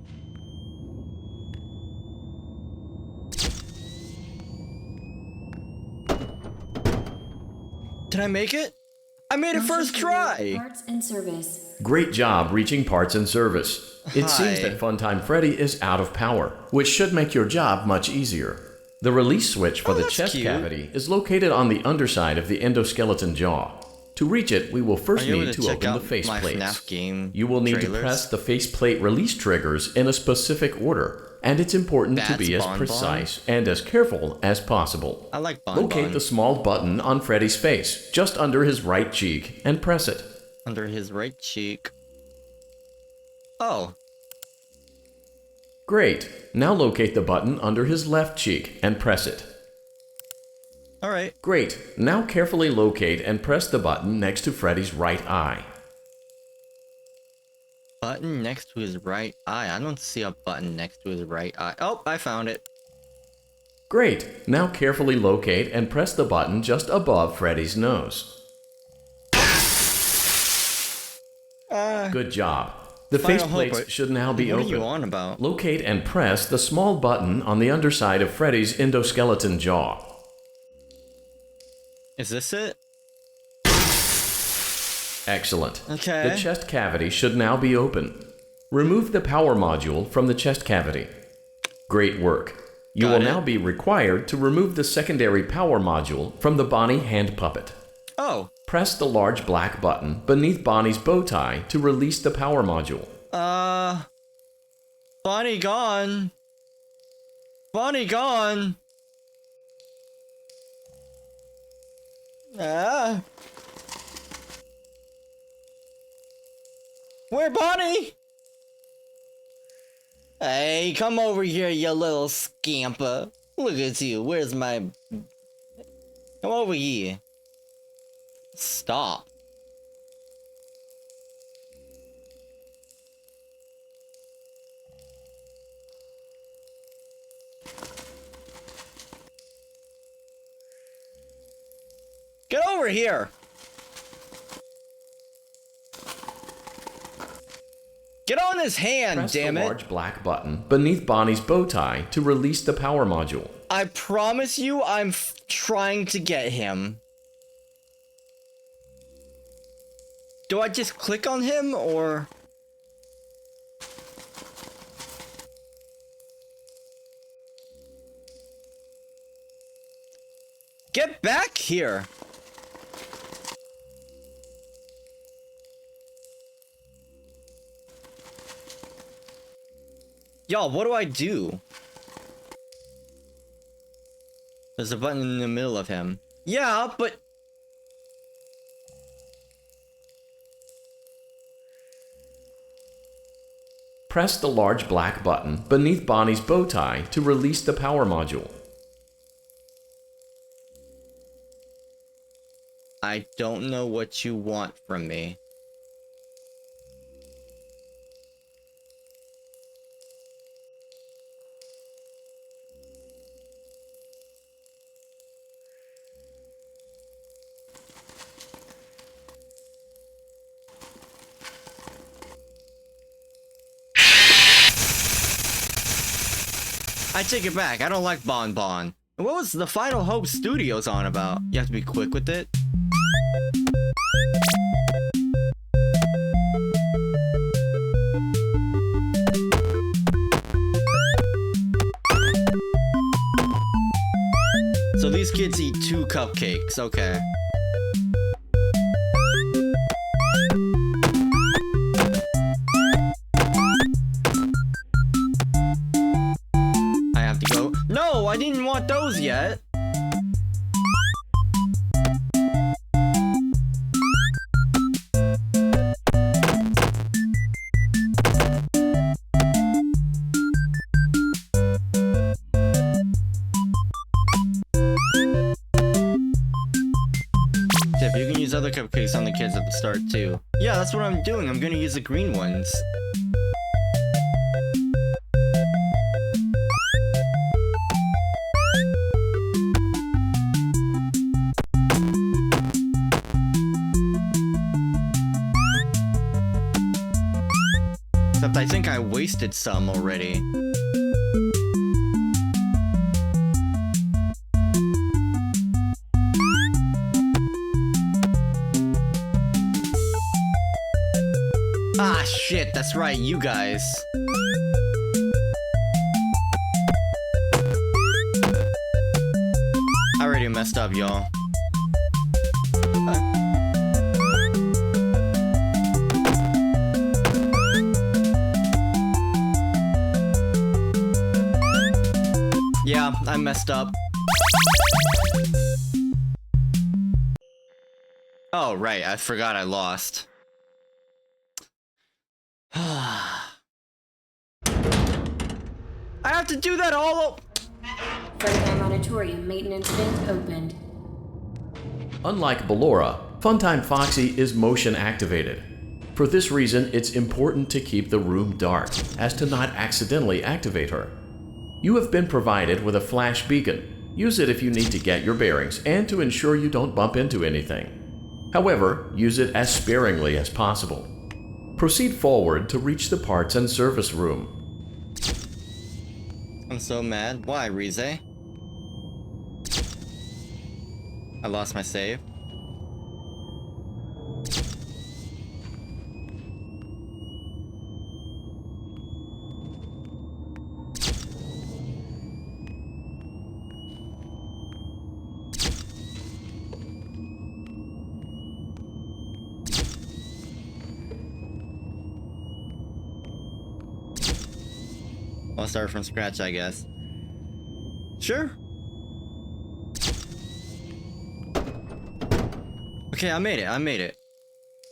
Did I make it? I made it first try! Parts and service. Great job reaching parts and service. It seems that Funtime Freddy is out of power, which should make your job much easier. The release switch for the chest cavity is located on the underside of the endoskeleton jaw. To reach it, we will first need to open the faceplates. You will need to press the faceplate release triggers in a specific order, and it's important to be as precise and as careful as possible. I like Locate the small button on Freddy's face, just under his right cheek, and press it. Under his right cheek. Oh. Great. Now locate the button under his left cheek and press it. Alright. Great. Now carefully locate and press the button next to Freddy's right eye. Button next to his right eye? I don't see a button next to his right eye. Oh, I found it. Great. Now carefully locate and press the button just above Freddy's nose. Good job. The faceplates should now be open. What are you on about? Locate and press the small button on the underside of Freddy's endoskeleton jaw. Is this it? Excellent. Okay. The chest cavity should now be open. Remove the power module from the chest cavity. Great work. You will now be required to remove the secondary power module from the Bonnie hand puppet. Oh. Press the large black button beneath Bonnie's bow tie to release the power module. Bonnie gone. Bonnie gone. Where Bonnie? Hey, come over here, you little scamper. Look at you. Where's my... Come over here. Stop. Get over here. Get on his hand, damn it. Press the large black button beneath Bonnie's bow tie to release the power module. I promise you I'm trying to get him. Do I just click on him, or... Get back here! Y'all, what do I do? There's a button in the middle of him. Yeah, but... Press the large black button beneath Bonnie's bow tie to release the power module. I don't know what you want from me. I take it back. I don't like Bon Bon. What was the Final Hope Studios on about? You have to be quick with it. So these kids eat 2 cupcakes. Okay. No, I didn't want those yet. Tiff, you can use other cupcakes on the kids at the start too. Yeah, that's what I'm doing. I'm gonna use the green ones. Except I think I wasted some already. Ah, shit, that's right, you guys. I already messed up, y'all. Yeah, I messed up. Oh, right, I forgot I lost. I have to do that all Freddy Auditorium maintenance vent opened. Unlike Ballora, Funtime Foxy is motion activated. For this reason, it's important to keep the room dark, as to not accidentally activate her. You have been provided with a flash beacon. Use it if you need to get your bearings and to ensure you don't bump into anything. However, use it as sparingly as possible. Proceed forward to reach the parts and service room. I'm so mad. Why, Rize? I lost my save. I'll start from scratch, I guess. Sure. Okay, I made it.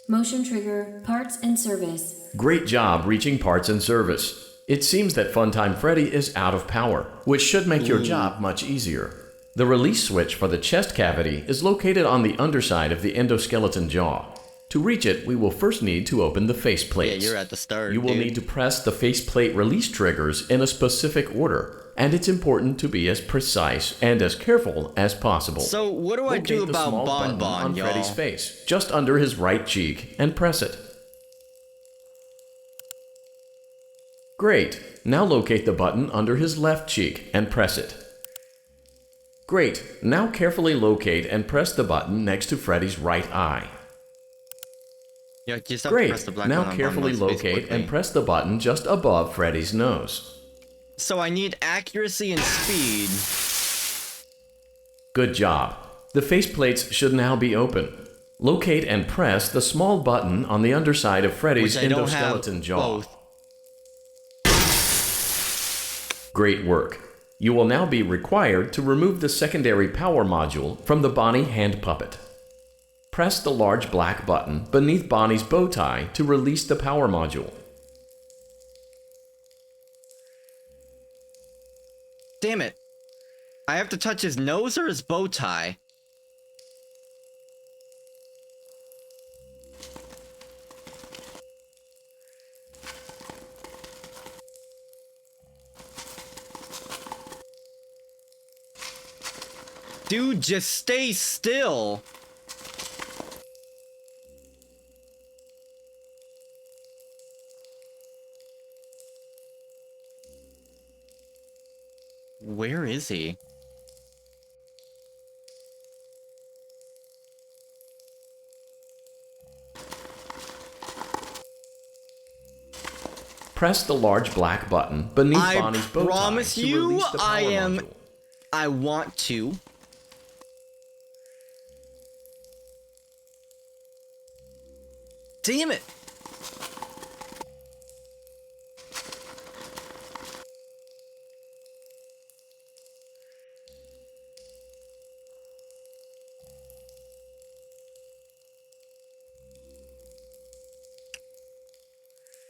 Motion trigger, parts and service. Great job reaching parts and service. It seems that Funtime Freddy is out of power, which should make your job much easier. The release switch for the chest cavity is located on the underside of the endoskeleton jaw. To reach it, we will first need to open the faceplates. Yeah, you're at the start, You will need to press the faceplate release triggers in a specific order, and it's important to be as precise and as careful as possible. So what do I do about Bon Bon, on y'all? Freddy's face, just under his right cheek, and press it. Great. Now locate the button under his left cheek and press it. Great. Now carefully locate and press the button next to Freddy's right eye. Yeah, just have to Great. press the black Now button on carefully Bon Bon's face locate quickly. and press the button just above Freddy's nose. So I need accuracy and speed. Good job. The faceplates should now be open. Locate and press the small button on the underside of Freddy's Which I don't have endoskeleton jaw. both. Great work. You will now be required to remove the secondary power module from the Bonnie hand puppet. Press the large black button beneath Bonnie's bow tie to release the power module. Damn it. I have to touch his nose or his bow tie? Dude, just stay still. Where is he? Press the large black button beneath Bonnie's bow tie promise to you, release the power module. I want to. Damn it!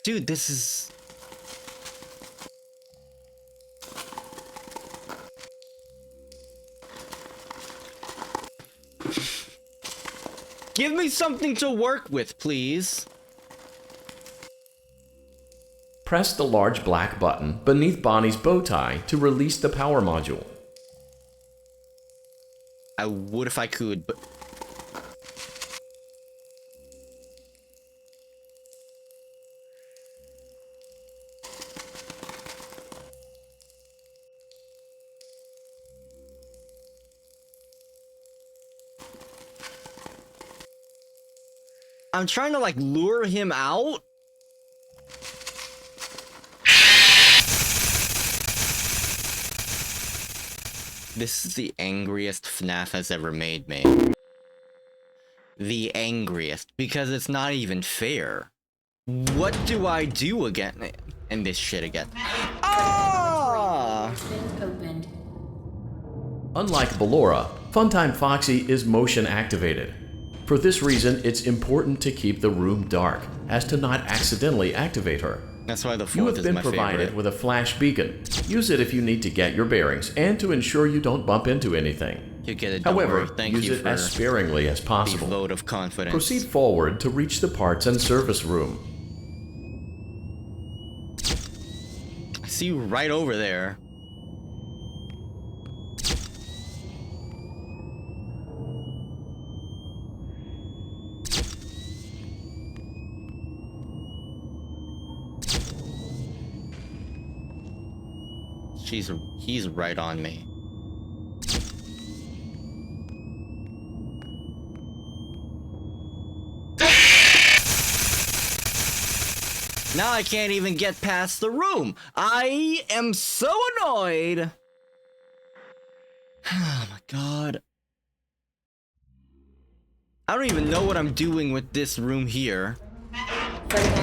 Dude, this is... Give me something to work with, please. Press the large black button beneath Bonnie's bow tie to release the power module. I would if I could, but... I'm trying to, like, lure him out. This is the angriest FNAF has ever made me. The angriest, because it's not even fair. What do I do again? And this shit again. Ah! Opened. Unlike Ballora, Funtime Foxy is motion activated. For this reason, it's important to keep the room dark, as to not accidentally activate her. That's why the You fourth have is been my provided favorite. with a flash beacon. Use it if you need to get your bearings and to ensure you don't bump into anything. You get it, don't However, worry. Thank use you it for as sparingly as the possible. vote of confidence. Proceed forward to reach the parts and service room. I see you right over there. He's right on me. Now I can't even get past the room. I am so annoyed. Oh my god. I don't even know what I'm doing with this room here.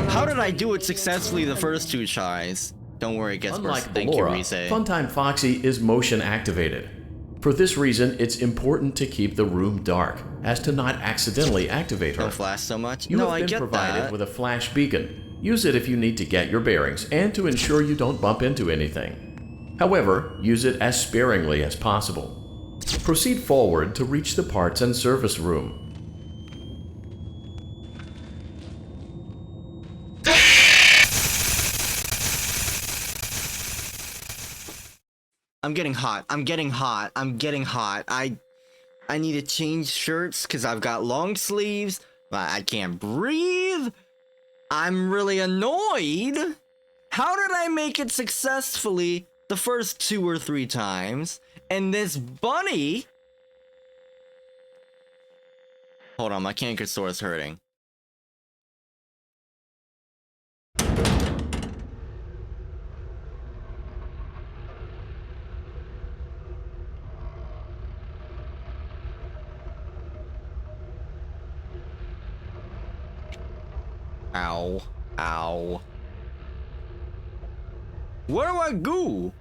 How did I do it successfully the first two tries? Don't worry, it gets worse. Unlike Thank you, Ballora, Rise. Funtime Foxy is motion activated. For this reason, it's important to keep the room dark, as to not accidentally activate her. Don't flash so much. You No, have I been get provided that. with a flash beacon. Use it if you need to get your bearings and to ensure you don't bump into anything. However, use it as sparingly as possible. Proceed forward to reach the parts and service room. I'm getting hot. I'm getting hot. I'm getting hot. I need to change shirts because I've got long sleeves. I can't breathe. I'm really annoyed. How did I make it successfully the first 2 or 3 times? And this bunny... Hold on, my canker sore is hurting. Ow. Ow. Where do I go?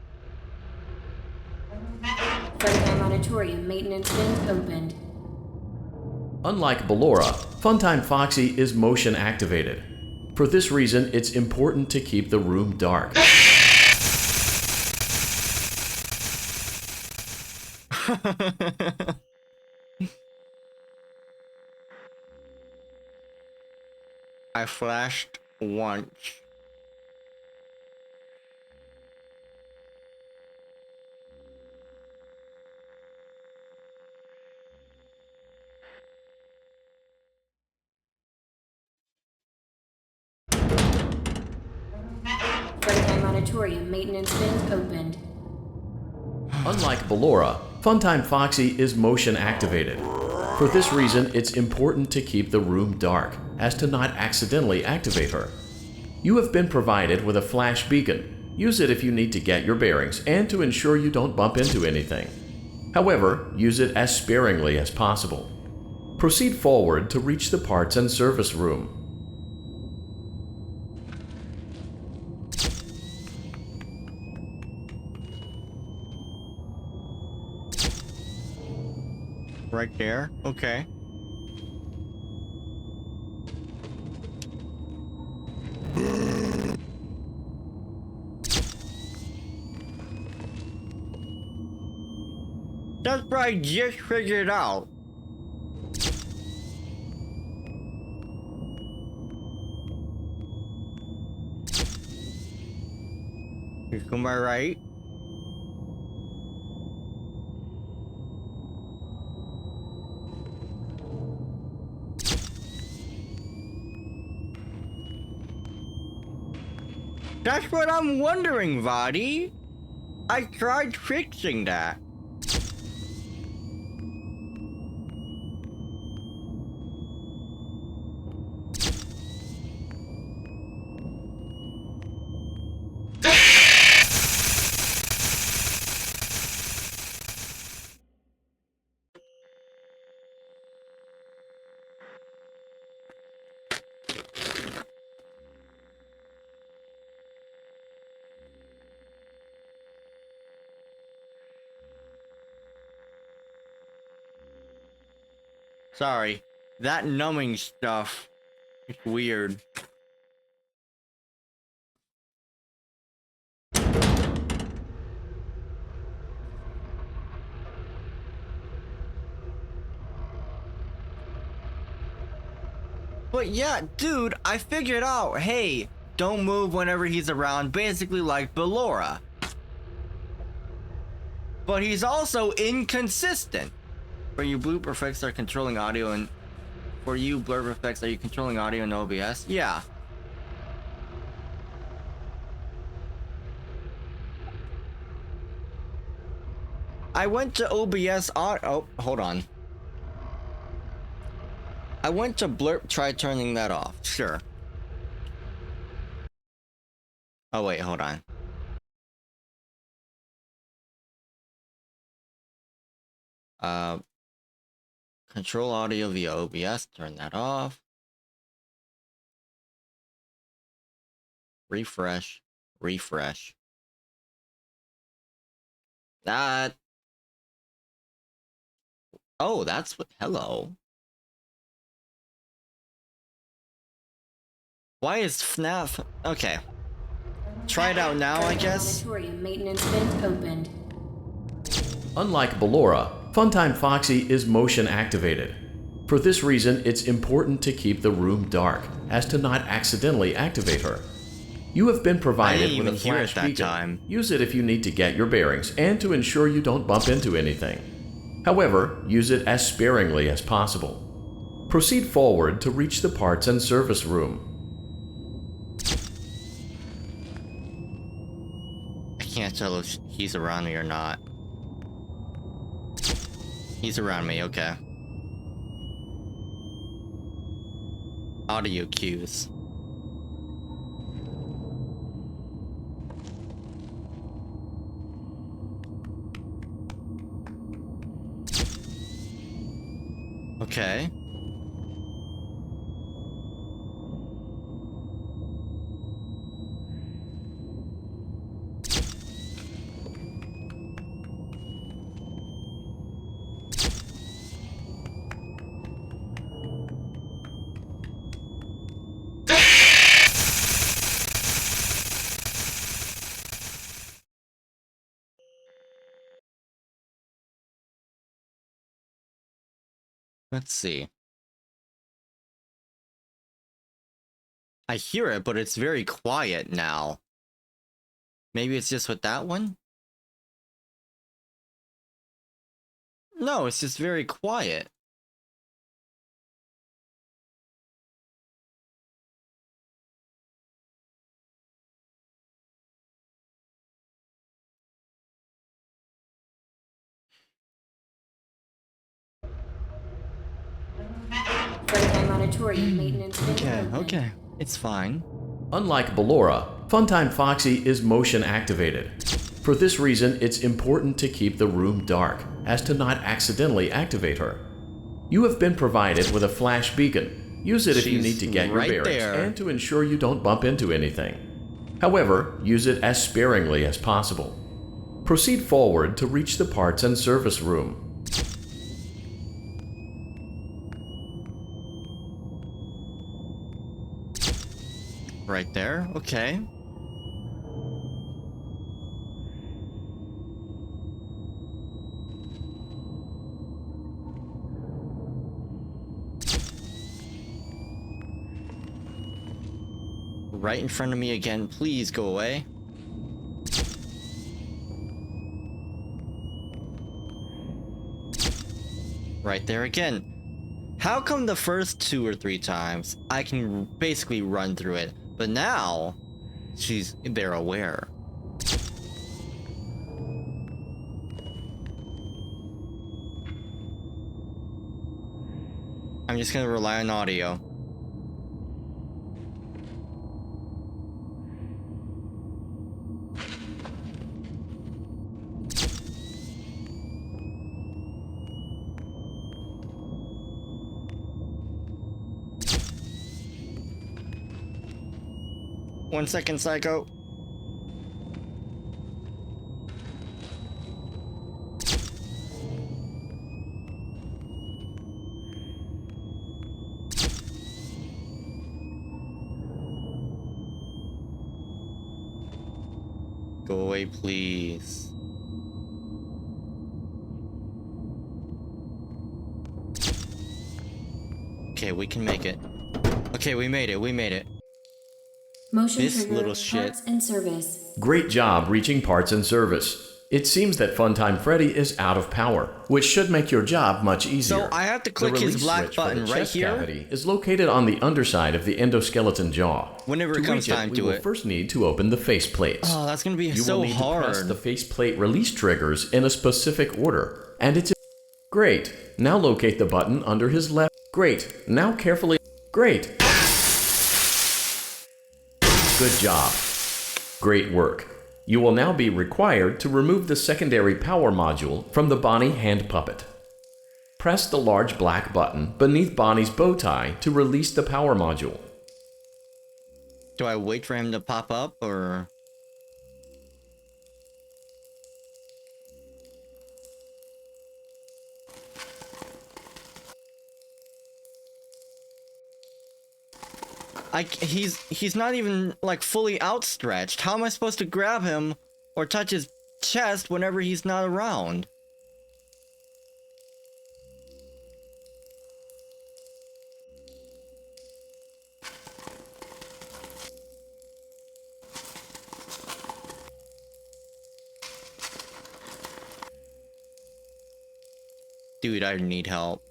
Funtime Auditorium maintenance bin opened. Unlike Ballora, Funtime Foxy is motion activated. For this reason, it's important to keep the room dark. I flashed once. Freddy Monitorium maintenance vent opened. Unlike Ballora, Funtime Foxy is motion activated. For this reason, it's important to keep the room dark, as to not accidentally activate her. You have been provided with a flash beacon. Use it if you need to get your bearings and to ensure you don't bump into anything. However, use it as sparingly as possible. Proceed forward to reach the parts and service room. Right there? Okay. That's what I just figured out. Here come my right. That's what I'm wondering, Vadi. I tried fixing that. Sorry, that numbing stuff is weird. But yeah, dude, I figured out, hey, don't move whenever he's around, basically like Ballora. But he's also inconsistent. For you blurb effects are controlling audio and for you blurb effects, are you controlling audio in OBS? Yeah. I went to OBS on oh, hold on. I went to blurb, try turning that off. Sure. Oh wait, hold on. Control audio via OBS, turn that off. Refresh, refresh. That. Oh, that's what, hello. Why is FNAF? Okay. Try it out now, I guess. Monitorium maintenance vent opened. Unlike Ballora, Funtime Foxy is motion activated. For this reason, it's important to keep the room dark, as to not accidentally activate her. You have been provided with a flash beacon. Use it if you need to get your bearings and to ensure you don't bump into anything. However, use it as sparingly as possible. Proceed forward to reach the parts and service room. I can't tell if he's around me or not. He's around me, okay. Audio cues. Okay. Let's see. I hear it, but it's very quiet now. Maybe it's just with that one? No, it's just very quiet. Freddy Monitorium maintenance bin Okay, open. okay. It's fine. Unlike Ballora, Funtime Foxy is motion activated. For this reason, it's important to keep the room dark, as to not accidentally activate her. You have been provided with a flash beacon. Use it if you need to get your right bearings there. and to ensure you don't bump into anything. However, use it as sparingly as possible. Proceed forward to reach the parts and service room. Right there, okay. Right in front of me again, please go away. Right there again. How come the first 2 or 3 times I can basically run through it, but now they're aware. I'm just gonna rely on audio. One second, Psycho. Go away, please. Okay, we can make it. Okay, we made it, we made it. Motion This trigger, little shit. parts and service. Great job reaching parts and service. It seems that Funtime Freddy is out of power, which should make your job much easier. So I have to click The his release black switch for the button right chest here? cavity is located on the underside of the endoskeleton jaw. Whenever To it comes reach time we to will it. first need to open the faceplates. Oh, that's gonna be You so will need to press hard. the faceplate release triggers in a specific order, and it's great. Now locate the button under his left. Great. Now carefully. Great. Good job. Great work. You will now be required to remove the secondary power module from the Bonnie hand puppet. Press the large black button beneath Bonnie's bow tie to release the power module. Do I wait for him to pop up, or...? He's not even, like, fully outstretched. How am I supposed to grab him or touch his chest whenever he's not around? Dude, I need help.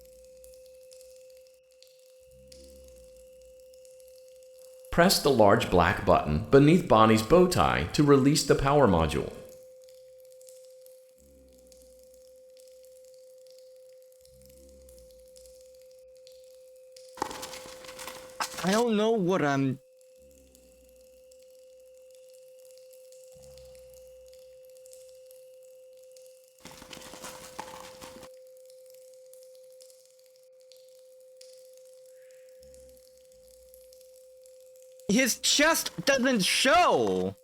Press the large black button beneath Bonnie's bow tie to release the power module. I don't know what I'm... His chest doesn't show!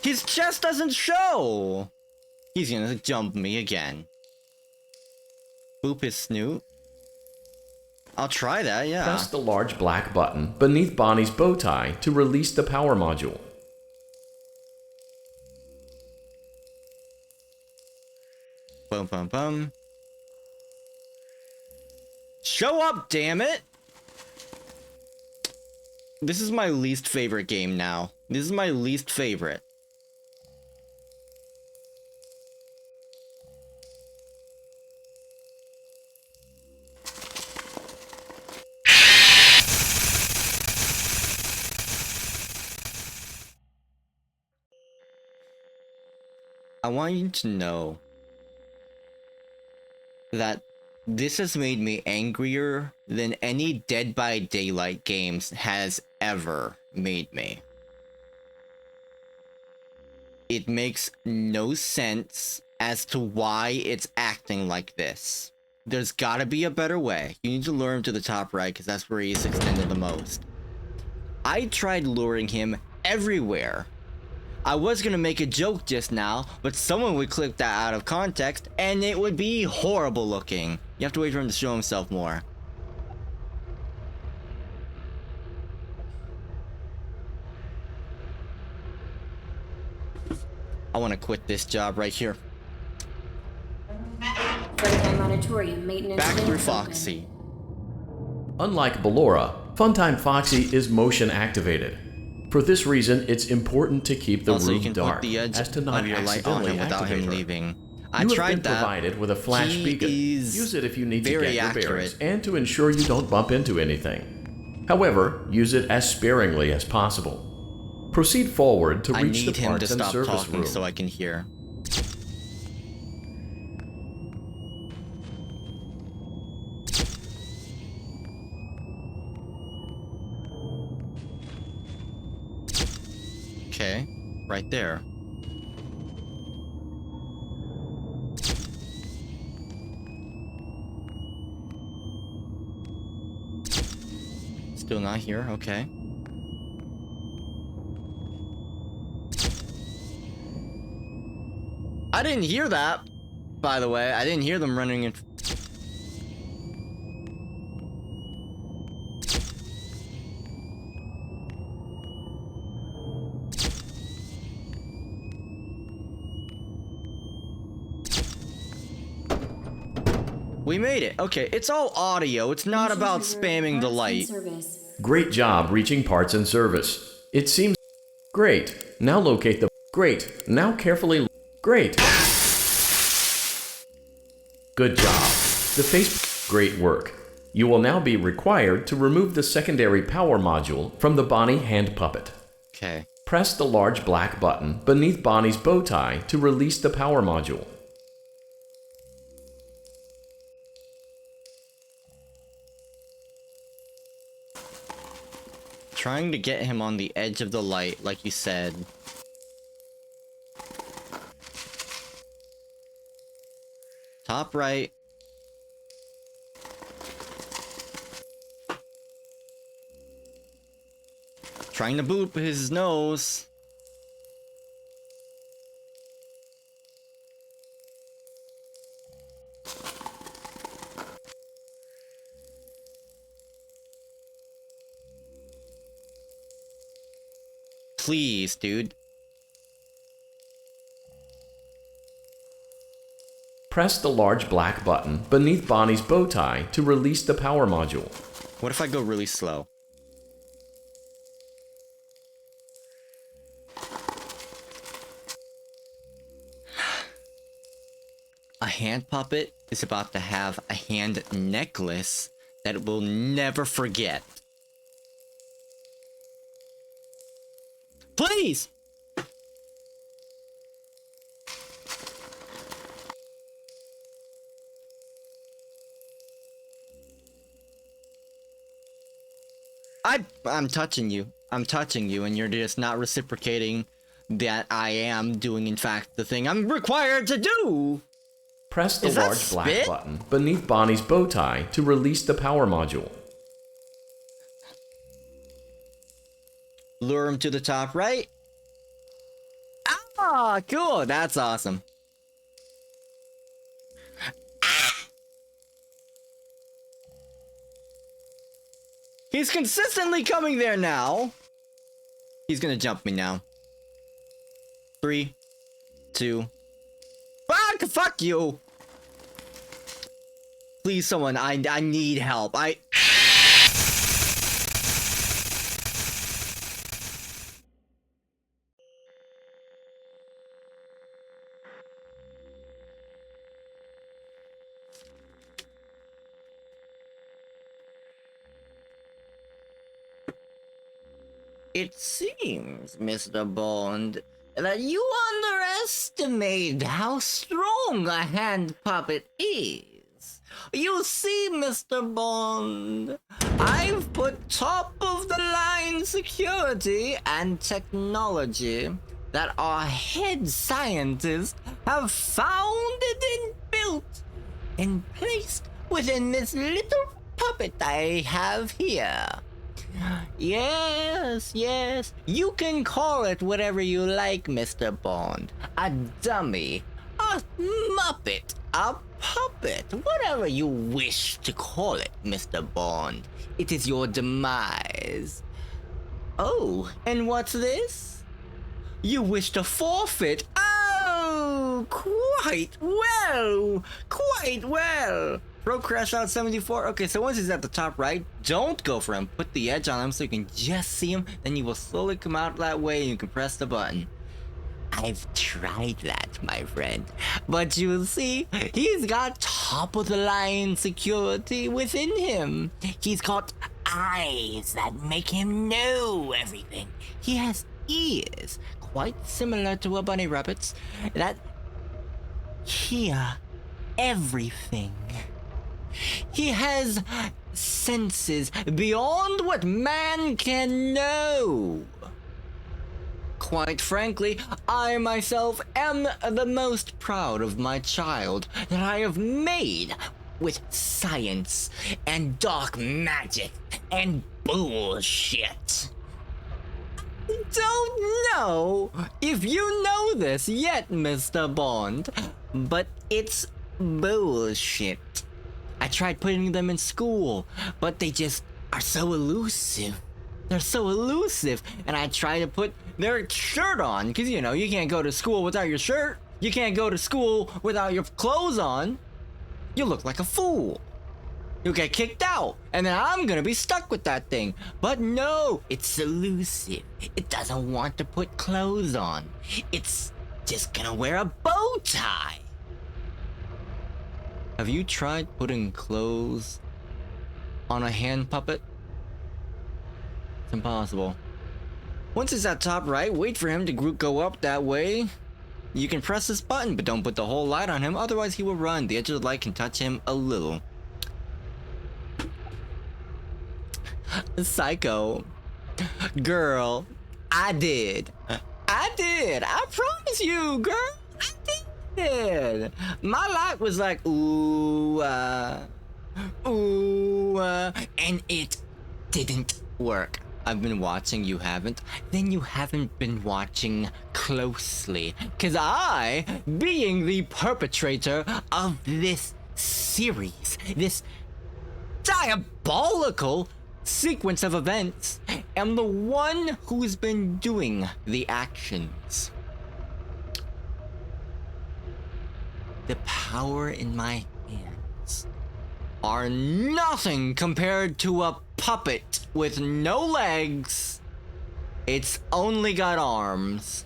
His chest doesn't show! He's gonna jump me again. Boop his snoot. I'll try that, yeah. Press the large black button beneath Bonnie's bow tie to release the power module. Bum bum bum. Show up, damn it! This is my least favorite game now. This is my least favorite. I want you to know that this has made me angrier than any Dead by Daylight games has ever made me. It makes no sense as to why it's acting like this. There's gotta be a better way. You need to lure him to the top right, because that's where he's extended the most. I tried luring him everywhere. I was gonna make a joke just now, but someone would clip that out of context, and it would be horrible looking. You have to wait for him to show himself more. I want to quit this job right here. Freddy Monitorium maintenance. Back through Foxy. Unlike Ballora, Funtime Foxy is motion activated. For this reason, it's important to keep the Also, room you can dark, put the edge as to not of your light on accidentally him without activate him her. leaving. I You have tried been that. provided with a flash He beacon. is Use it if you need to very get your accurate. bearings and to ensure you don't bump into anything. However, use it as sparingly as possible. Proceed forward to I reach the need him to parts and stop service talking room. so I can hear. Okay, right there. Still not here, okay. I didn't hear that, by the way. I didn't hear them running in. We made it. Okay, it's all audio. It's not about spamming the light. Great job reaching parts and service. It seems great. Now locate the great. Now carefully great. Good job. The face great work. You will now be required to remove the secondary power module from the Bonnie hand puppet. Okay. Press the large black button beneath Bonnie's bow tie to release the power module. Trying to get him on the edge of the light, like you said. Top right. Trying to boop his nose. Please, dude. Press the large black button beneath Bonnie's bow tie to release the power module. What if I go really slow? A hand puppet is about to have a hand necklace that it will never forget. Please! I'm touching you. I'm touching you, and you're just not reciprocating that I am doing, in fact, the thing I'm required to do! Press the Is that large black spit? button beneath Bonnie's bow tie to release the power module. Lure him to the top right. Ah, cool. That's awesome. He's consistently coming there now. He's gonna jump me now. 3, 2. Fuck you. Please, someone, I need help. It seems, Mr. Bond, that you underestimate how strong a hand puppet is. You see, Mr. Bond, I've put top-of-the-line security and technology that our head scientists have founded and built and placed within this little puppet I have here. Yes, you can call it whatever you like, Mr. Bond. A dummy, a muppet, a puppet, whatever you wish to call it, Mr. Bond. It is your demise. Oh, and what's this? You wish to forfeit? Oh, quite well. Throw Crash Out 74. Okay, so once he's at the top right, don't go for him. Put the edge on him so you can just see him. Then you will slowly come out that way and you can press the button. I've tried that, my friend. But you see, he's got top-of-the-line security within him. He's got eyes that make him know everything. He has ears, quite similar to a bunny rabbit's, that hear everything. He has senses beyond what man can know. Quite frankly, I myself am the most proud of my child that I have made with science and dark magic and bullshit. Don't know if you know this yet, Mr. Bond, but it's bullshit. I tried putting them in school, but they just are so elusive. They're so elusive, and I try to put their shirt on, because, you know, you can't go to school without your shirt. You can't go to school without your clothes on. You look like a fool. You'll get kicked out, and then I'm gonna be stuck with that thing. But no, it's elusive. It doesn't want to put clothes on. It's just gonna wear a bow tie. Have you tried putting clothes on a hand puppet? It's impossible. Once it's at top right, wait for him to go up that way. You can press this button, but don't put the whole light on him, otherwise he will run. The edge of the light can touch him a little. Psycho. Girl, I did. I promise you, girl. I did. My light was like, ooh, and it didn't work. I've been watching, you haven't? Then you haven't been watching closely. 'Cause I, being the perpetrator of this series, this diabolical sequence of events, am the one who's been doing the actions. The power in my hands are nothing compared to a puppet with no legs. It's only got arms.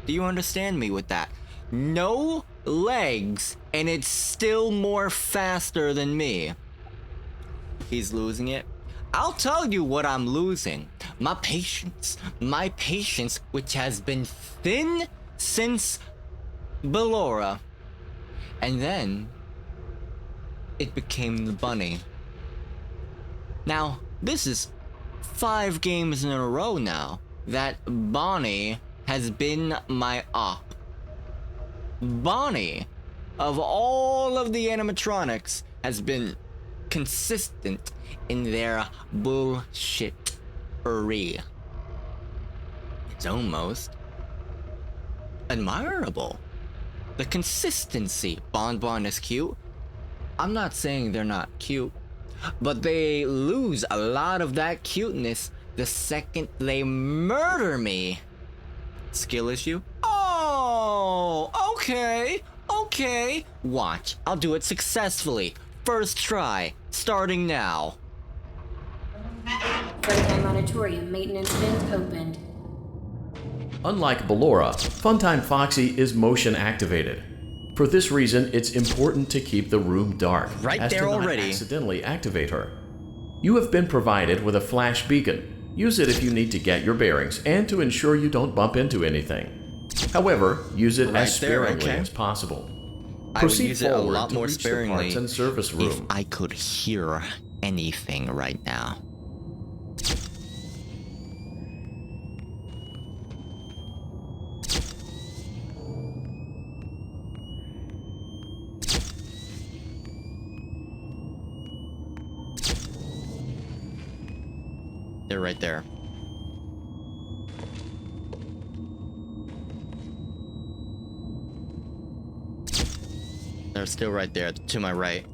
Do you understand me with that? No legs, and it's still more faster than me. He's losing it. I'll tell you what I'm losing. My patience, which has been thin since Ballora. And then it became the bunny. Now, this is 5 games in a row now that Bonnie has been my op. Bonnie, of all of the animatronics, has been consistent in their bullshittery. It's almost admirable. The consistency. Bon is cute. I'm not saying they're not cute, but they lose a lot of that cuteness the second they murder me. Skill issue? Oh, okay. Watch, I'll do it successfully. First try, starting now. Funtime Auditorium maintenance vent opened. Unlike Ballora, Funtime Foxy is motion activated. For this reason, it's important to keep the room dark, Right as there to not already. accidentally activate her. You have been provided with a flash beacon. Use it if you need to get your bearings and to ensure you don't bump into anything. However, use it Right as there, sparingly okay. as possible. I would Proceed use it a forward lot to more reach the sparingly parts and service room. if I could hear anything right now. They're right there. They're still right there, to my right.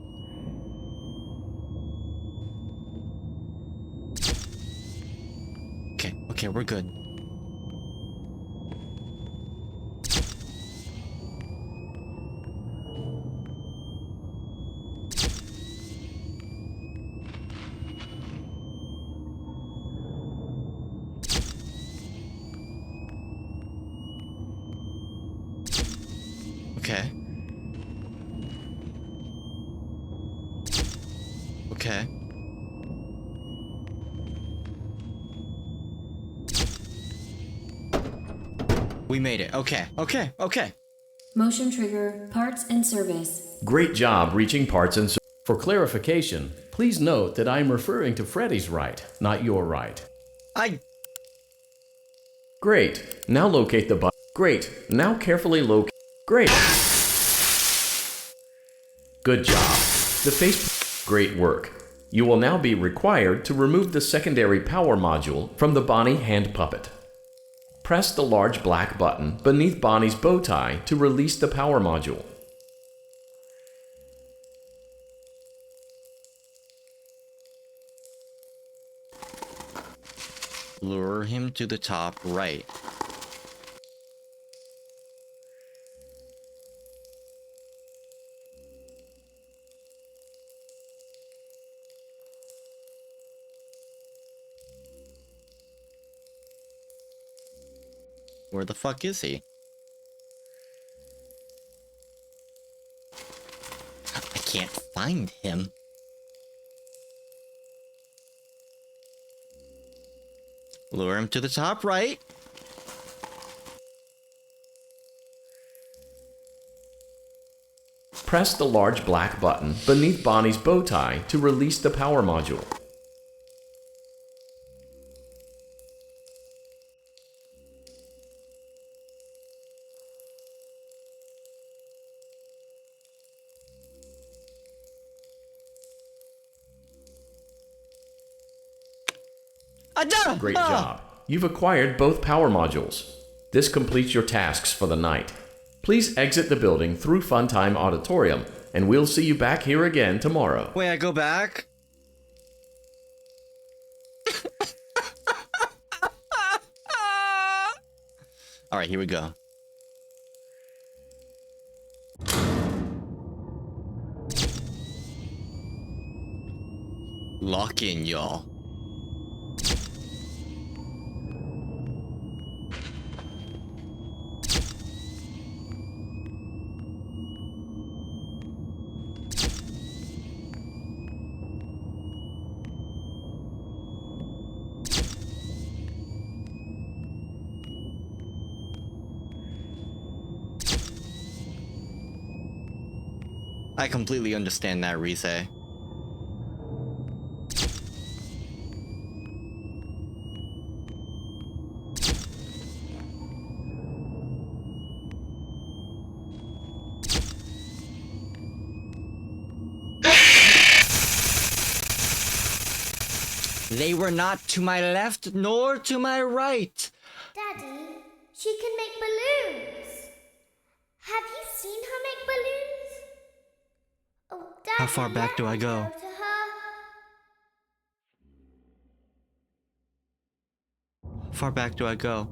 Okay, we're good. Okay. Okay. We made it. Okay. Motion trigger, parts and service. Great job reaching parts and service. For clarification, please note that I'm referring to Freddy's right, not your right. Great. Now locate the button. Great. Now carefully locate. Great. Good job. The face. Great work. You will now be required to remove the secondary power module from the Bonnie hand puppet. Press the large black button beneath Bonnie's bow tie to release the power module. Lure him to the top right. Where the fuck is he? I can't find him. Lure him to the top right. Press the large black button beneath Bonnie's bow tie to release the power module. Great job. You've acquired both power modules. This completes your tasks for the night. Please exit the building through Funtime Auditorium, and we'll see you back here again tomorrow. Wait, I go back? Alright, here we go. Lock in, y'all. I completely understand that, Rise. They were not to my left nor to my right. Daddy, she can make balloons. Have you seen her make balloons? Oh, Daddy, How far back do I go? go to her. How far back do I go?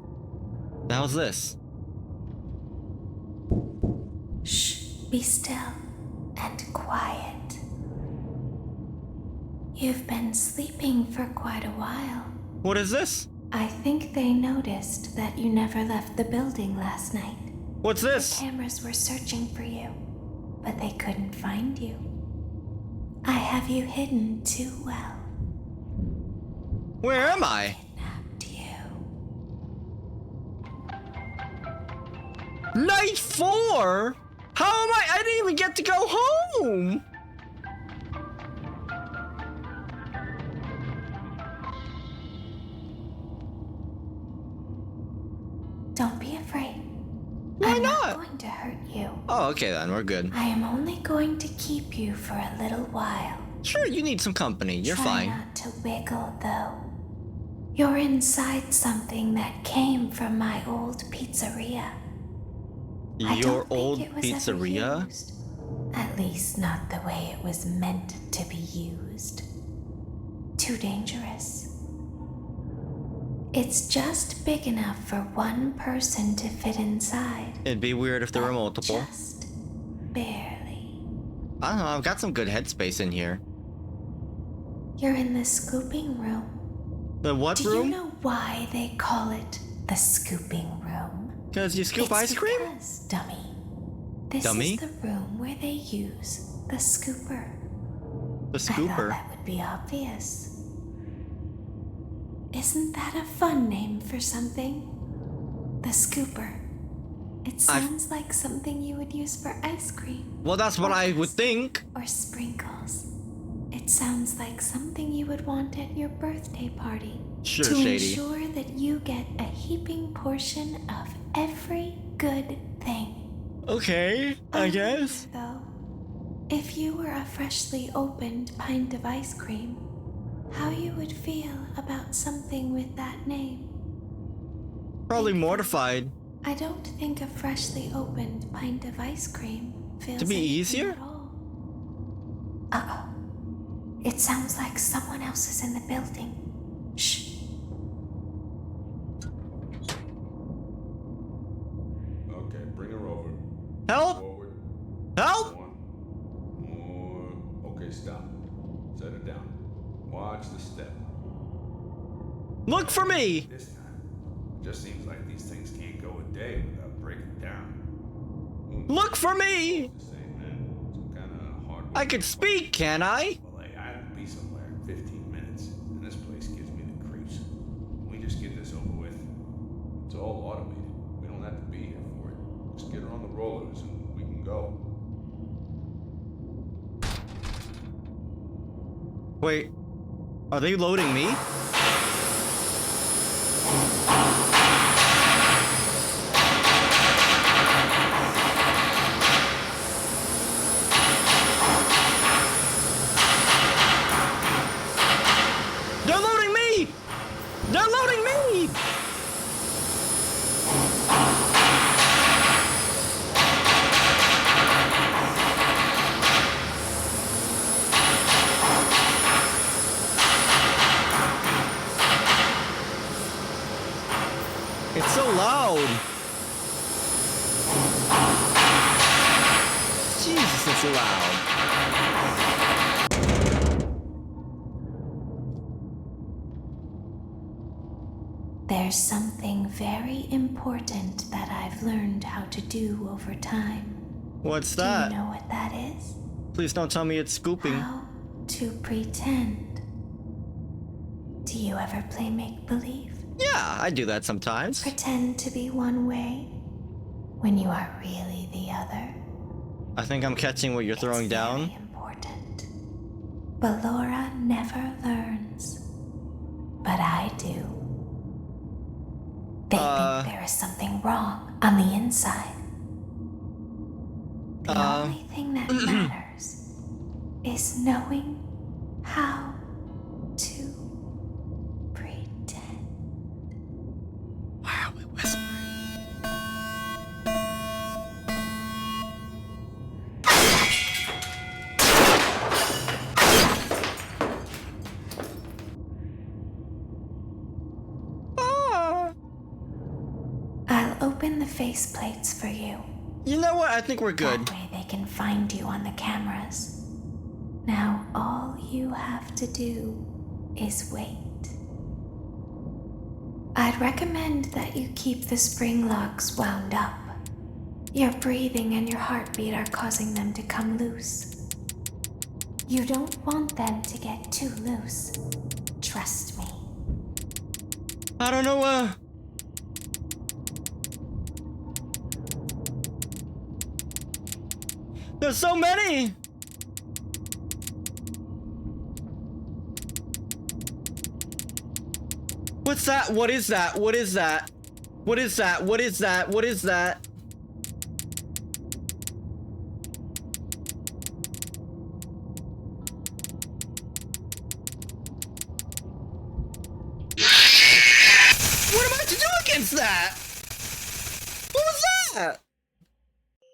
How's this? Shh, be still and quiet. You've been sleeping for quite a while. What is this? I think they noticed that you never left the building last night. What's this? The cameras were searching for you, but they couldn't find you. I have you hidden too well. Where am I? Kidnapped you. Night 4? How am I didn't even get to go home! Don't be afraid. Why I'm not? going to hurt you. Oh, okay then, we're good. I am only going to keep you for a little while. Sure, you need some company. You're Try fine. not to wiggle, though. You're inside something that came from my old pizzeria. I Your don't think old it was ever pizzeria? used. At least not the way it was meant to be used. Too dangerous. It's just big enough for one person to fit inside. It'd be weird if there were but multiple. Just barely. I don't know, I've got some good headspace in here. You're in the scooping room. The what Do room? you know why they call it the scooping room? Because you scoop ice cream? Because, dummy. This Dummy? is the room where they use the scooper. The I thought scooper. that would be obvious. Isn't that a fun name for something? The scooper. It sounds like something you would use for ice cream. Well, that's what I would think. Or sprinkles. It sounds like something you would want at your birthday party. Sure, to Shady. ensure that you get a heaping portion of every good thing. Okay, I guess. Though, if you were a freshly opened pint of ice cream, how you would feel about something with that name? Probably mortified. I don't think a freshly opened pint of ice cream feels To be anything easier? at all. Uh-oh. It sounds like someone else is in the building. Shh. Okay, bring her over. Help! Forward. Help! More. Okay, stop. Set her down. Watch the step. Look for me! This time. It just seems like these things can't go a day without breaking down. Look for me! Say, man, some kind of hard. I could speak, can I? Well, hey, I have to be somewhere in 15 minutes, and this place gives me the creeps. Can we just get this over with? It's all automated. We don't have to be here for it. Just get her on the rollers and we can go. Wait, are they loading me? They're loading me! They're loading me! It's so loud. Jesus, it's loud. There's something very important that I've learned how to do over time. What's that? Do you know what that is? Please don't tell me it's scooping. How to pretend. Do you ever play make-believe? Yeah, I do that sometimes. Pretend to be one way when you are really the other. I think I'm catching what you're throwing down. Very important. But Laura never learns. But I do. They think there is something wrong on the inside. The only thing that matters is knowing how to pretend. Why are we whispering? I'll open the faceplates for you. You know what? I think we're good. That way they can find you on the cameras. Now all you have to do is wait. I'd recommend that you keep the spring locks wound up. Your breathing and your heartbeat are causing them to come loose. You don't want them to get too loose. Trust me. I don't know, there's so many! What's that? What is that? What is that? What is that? What is that? What is that? What am I to do against that? What was that?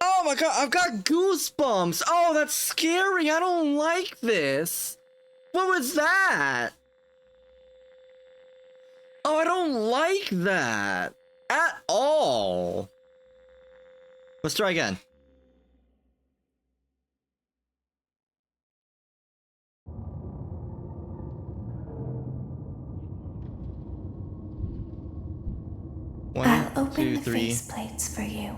Oh my god, I've got goosebumps. Oh, that's scary. I don't like this. What was that? Oh, I don't like that at all. Let's try again. I'll open the faceplates for you.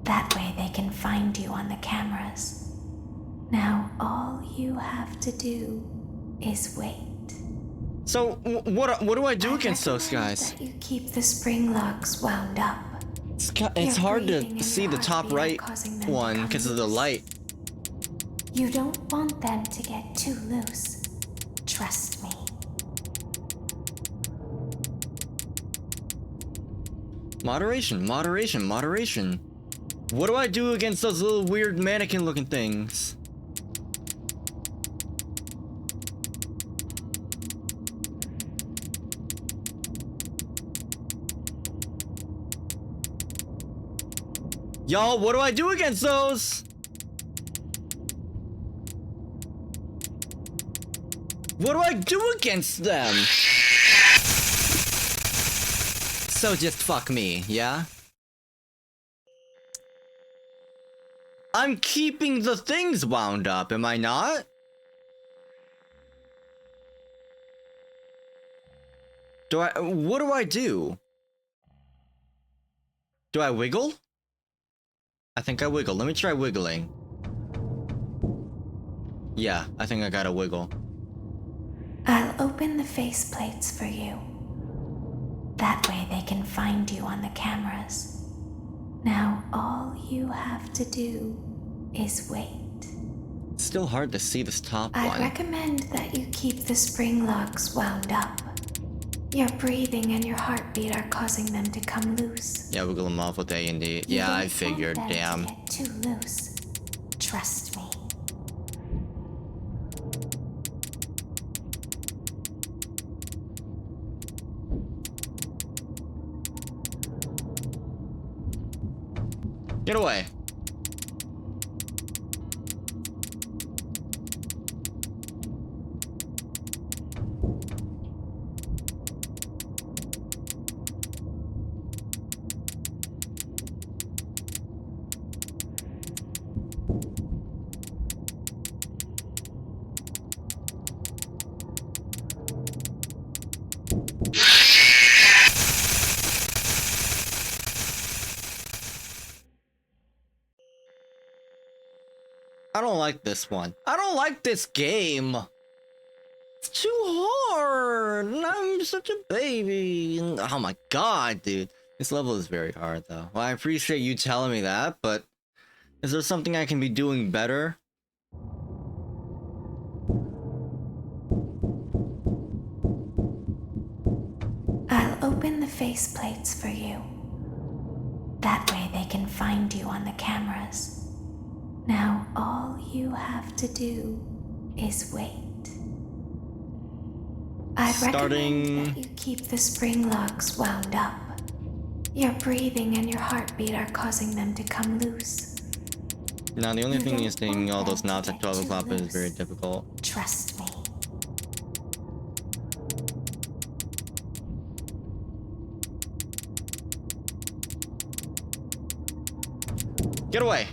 That way they can find you on the cameras. Now all you have to do is wait. So what do I do against those guys? That you keep the spring locks wound up. It's hard to see the top right one because of the light. You don't want them to get too loose. Trust me. Moderation, moderation, moderation. What do I do against those little weird mannequin looking things? Y'all, what do I do against those? What do I do against them? So just fuck me, yeah? I'm keeping the things wound up, am I not? What do I do? Do I wiggle? I think I wiggle. Let me try wiggling. Yeah, I think I gotta wiggle. I'll open the faceplates for you. That way they can find you on the cameras. Now all you have to do is wait. It's still hard to see this top I'd one. recommend that you keep the spring locks wound up. Your breathing and your heartbeat are causing them to come loose. Yeah, wiggle them off with A&D. Yeah, I figured, damn. Get too loose. Trust me. Get away. I don't like this one. I don't like this game. It's too hard. I'm such a baby. Oh my god, dude. This level is very hard, though. Well, I appreciate you telling me that, but is there something I can be doing better? I'll open the faceplates for you. That way they can find you on the cameras. Now all you have to do is wait. I'd recommend that you keep the spring locks wound up. Your breathing and your heartbeat are causing them to come loose. Now the only thing is taking all those knots at 12 o'clock is very difficult. Trust me. Get away.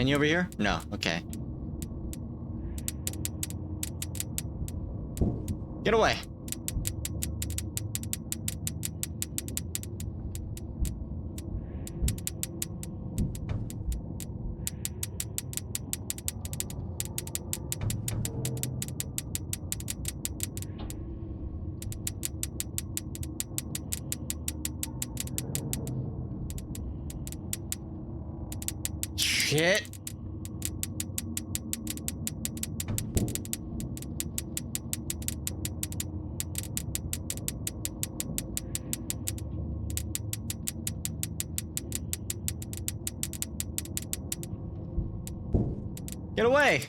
Any over here? No. Okay. Get away. Shit. Get away!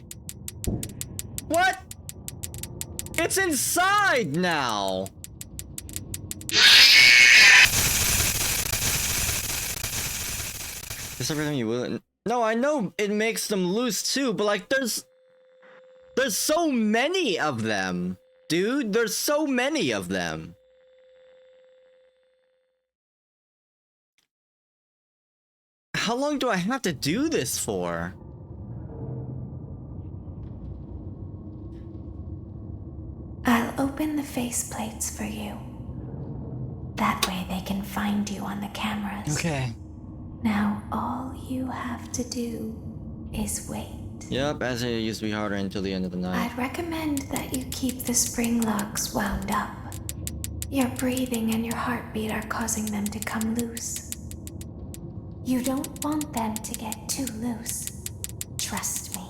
What? It's inside now! Is everything you will? No, I know it makes them loose too, but like there's so many of them. Dude, there's so many of them. How long do I have to do this for? I'll open the faceplates for you. That way they can find you on the cameras. Okay. Now all you have to do is wait. Yep, as it used to be harder until the end of the night. I'd recommend that you keep the spring locks wound up. Your breathing and your heartbeat are causing them to come loose. You don't want them to get too loose. Trust me.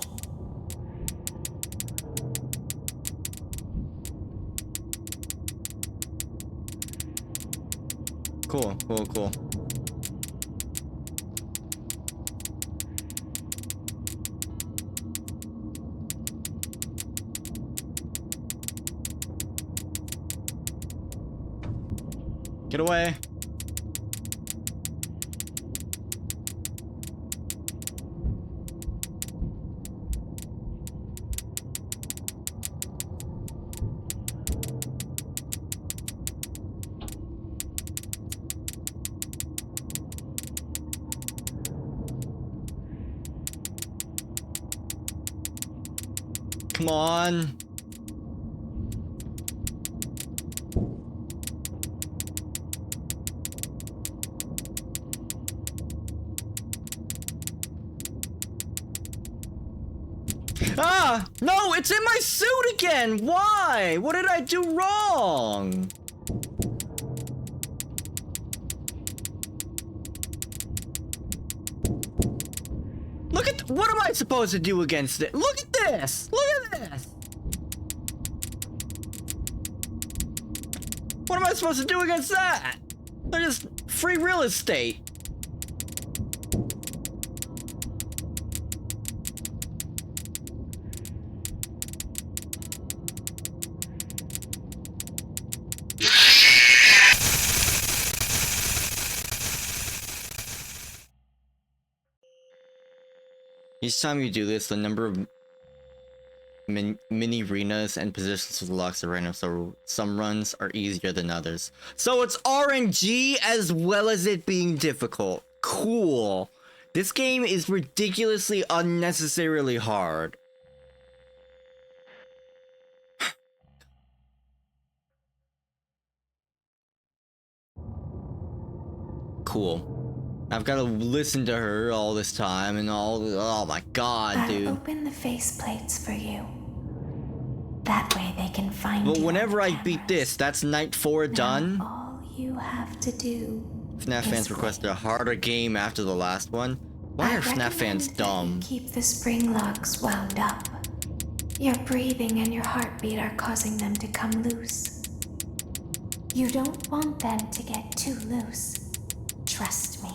Cool, cool, cool. Get away. Come on. Ah! No, it's in my suit again! Why? What did I do wrong? Look at... What am I supposed to do against it? Look at this! Look at this! What am I supposed to do against that? They're just free real estate. Each time you do this, the number of mini arenas and positions with locks are random, so some runs are easier than others. So it's RNG as well as it being difficult. Cool. This game is ridiculously unnecessarily hard. Cool. I've got to listen to her all this time and all. Oh my god, dude. I'll open the faceplates for you. That way they can find you. But whenever I beat this, that's night 4 done. All you have to do. FNAF fans requested a harder game after the last one. Why are FNAF fans dumb? Keep the spring locks wound up. Your breathing and your heartbeat are causing them to come loose. You don't want them to get too loose. Trust me.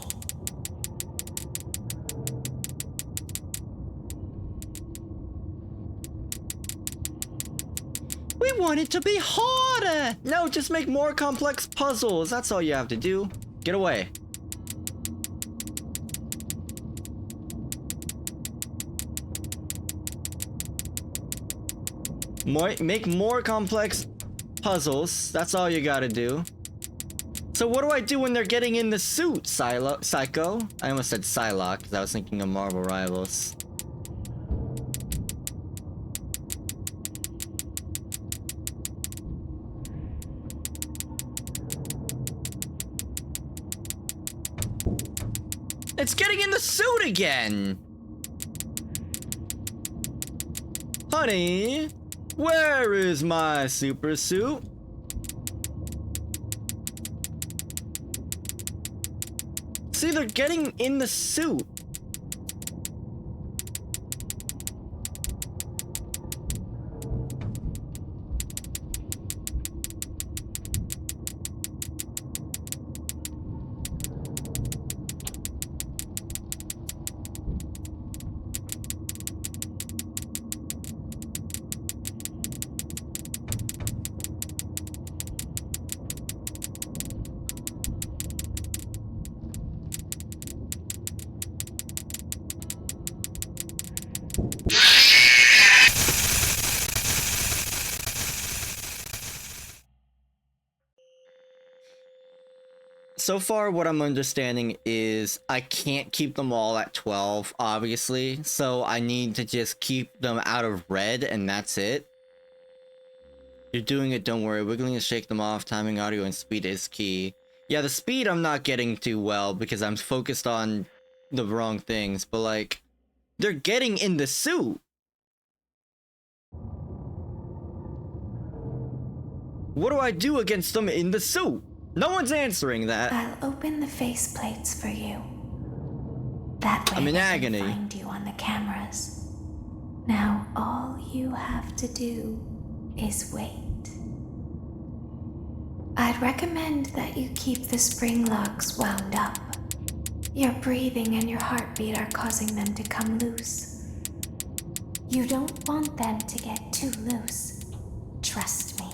We want it to be harder! No, just make more complex puzzles. That's all you have to do. Get away. Make more complex puzzles. That's all you gotta do. So what do I do when they're getting in the suit, Psycho? I almost said Psylocke, because I was thinking of Marvel Rivals. It's getting in the suit again! Honey, where is my super suit? See, they're getting in the suit. So far, what I'm understanding is I can't keep them all at 12, obviously, so I need to just keep them out of red, and that's it. You're doing it, don't worry. Wiggling to shake them off, timing, audio, and speed is key. Yeah, the speed I'm not getting too well because I'm focused on the wrong things, but like, they're getting in the suit. What do I do against them in the suit? No one's answering that. I'll open the faceplates for you. That way I'm in they agony. can find you on the cameras. Now all you have to do is wait. I'd recommend that you keep the spring locks wound up. Your breathing and your heartbeat are causing them to come loose. You don't want them to get too loose. Trust me.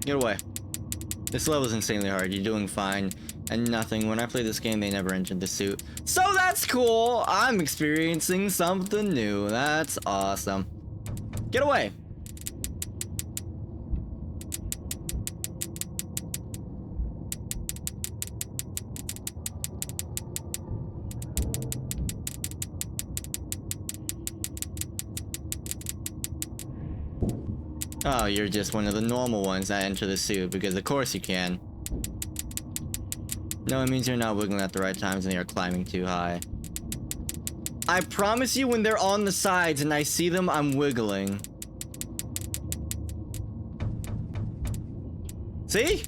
Get away. This level's insanely hard. You're doing fine. And nothing. When I play this game, they never entered the suit. So that's cool. I'm experiencing something new. That's awesome. Get away. Oh, you're just one of the normal ones that enter the suit, because of course you can. No, it means you're not wiggling at the right times and you're climbing too high. I promise you, when they're on the sides and I see them, I'm wiggling. See?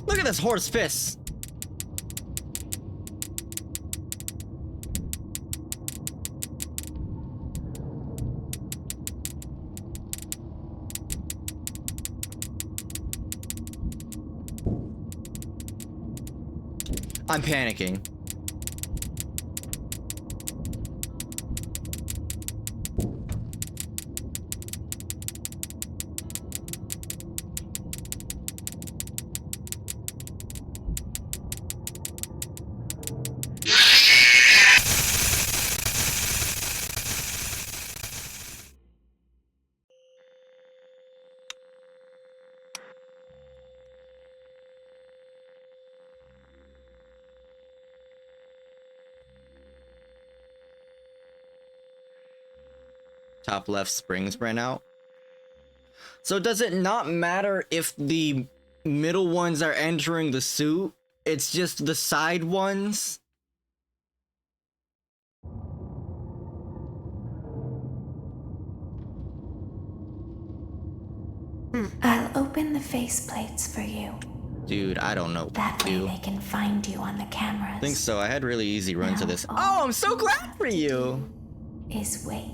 Look at this horse piss. I'm panicking. Top left springs ran out. So does it not matter if the middle ones are entering the suit? It's just the side ones? I'll open the faceplates for you. Dude, I don't know. That way they can find you on the cameras. I think so. I had really easy runs of this. Oh, I'm so glad for you! Is wait.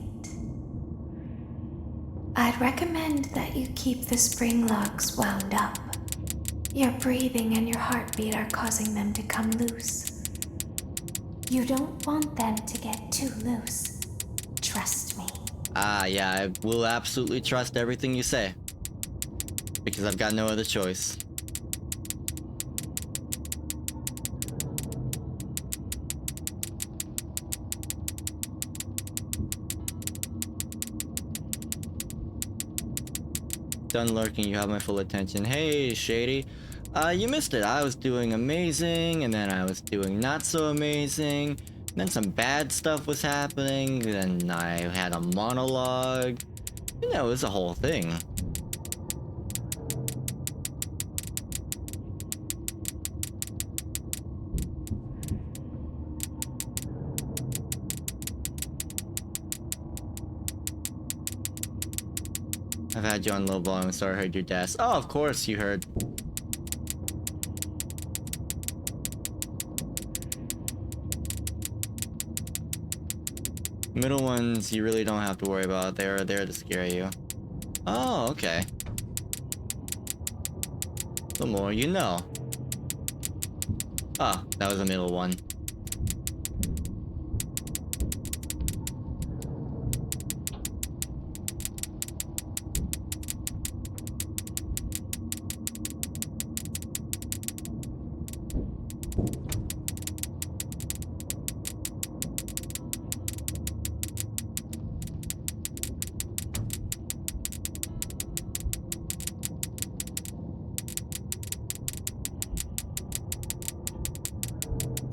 I'd recommend that you keep the spring locks wound up. Your breathing and your heartbeat are causing them to come loose. You don't want them to get too loose. Trust me. Ah, yeah, I will absolutely trust everything you say. Because I've got no other choice. Done lurking, you have my full attention. Hey, Shady. You missed it. I was doing amazing, and then I was doing not so amazing. Then some bad stuff was happening, then I had a monologue. You know, it was a whole thing. I've had you on low volume, so I heard your desk. Oh, of course you heard. Middle ones, you really don't have to worry about. They're there to scare you. Oh, okay. The more you know. Oh, that was a middle one.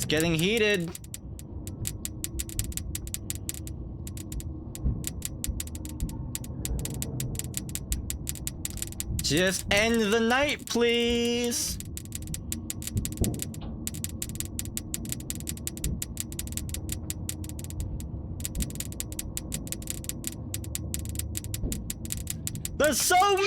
Getting heated. Just end the night, please. There's so many.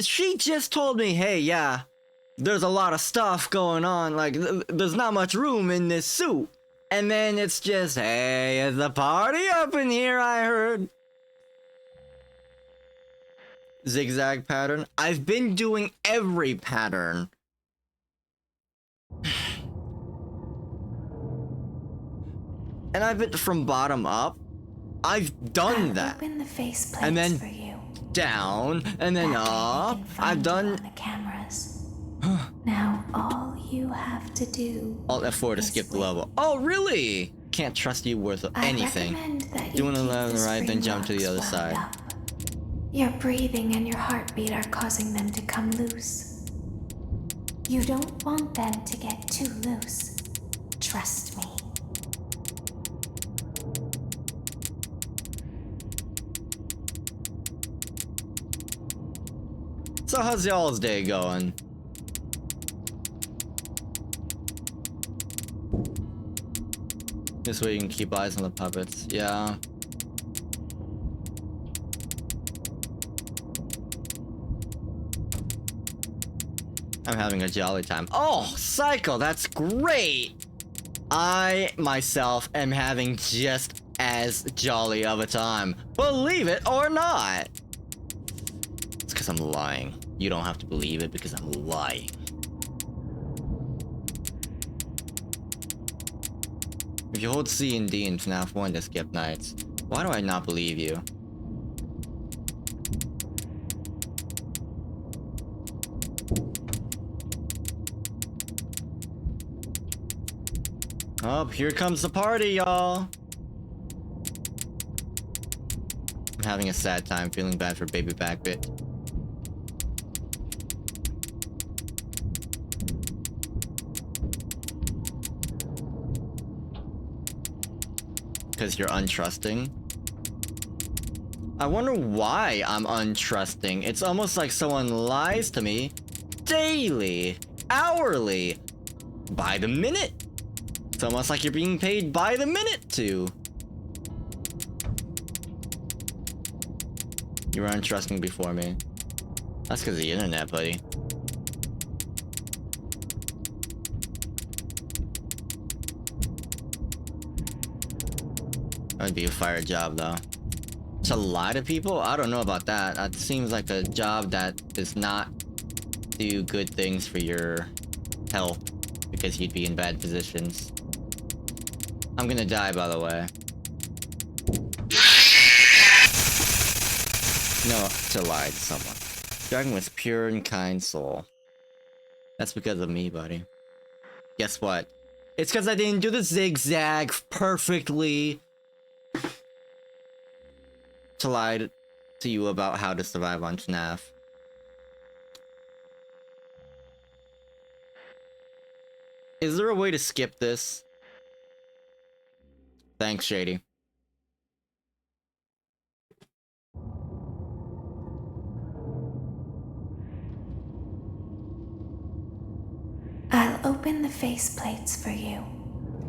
She just told me, hey, yeah, there's a lot of stuff going on, like, there's not much room in this suit. And then it's just, hey, is the party up in here, I heard. Zigzag pattern. I've been doing every pattern. And I've been from bottom up. I've done that. Open the faceplates and then for you. Down and then up. I've done on the cameras. Now all you have to do. Alt F4 to skip the level. Oh, really? Can't trust you worth anything. Doing the left and right, then jump to the other side. Up. Your breathing and your heartbeat are causing them to come loose. You don't want them to get too loose. Trust me. So how's y'all's day going? This way you can keep eyes on the puppets. Yeah. I'm having a jolly time. Oh, Psycho, that's great! I, myself, am having just as jolly of a time. Believe it or not! It's because I'm lying. You don't have to believe it because I'm lying. If you hold C and D in FNAF 1 to skip nights, why do I not believe you? Oh, here comes the party, y'all! I'm having a sad time, feeling bad for Baby Backbit. Because you're untrusting. I wonder why I'm untrusting. It's almost like someone lies to me daily, hourly, by the minute. It's almost like you're being paid by the minute to. You were untrusting before me. That's because of the internet, buddy. That would be a fire job, though. To lie to people? I don't know about that. That seems like a job that does not do good things for your help because you'd be in bad positions. I'm gonna die, by the way. No, to lie to someone. Dragon was pure and kind soul. That's because of me, buddy. Guess what? It's because I didn't do the zigzag perfectly to lie to you about how to survive on FNAF. Is there a way to skip this? Thanks, Shady. I'll open the faceplates for you.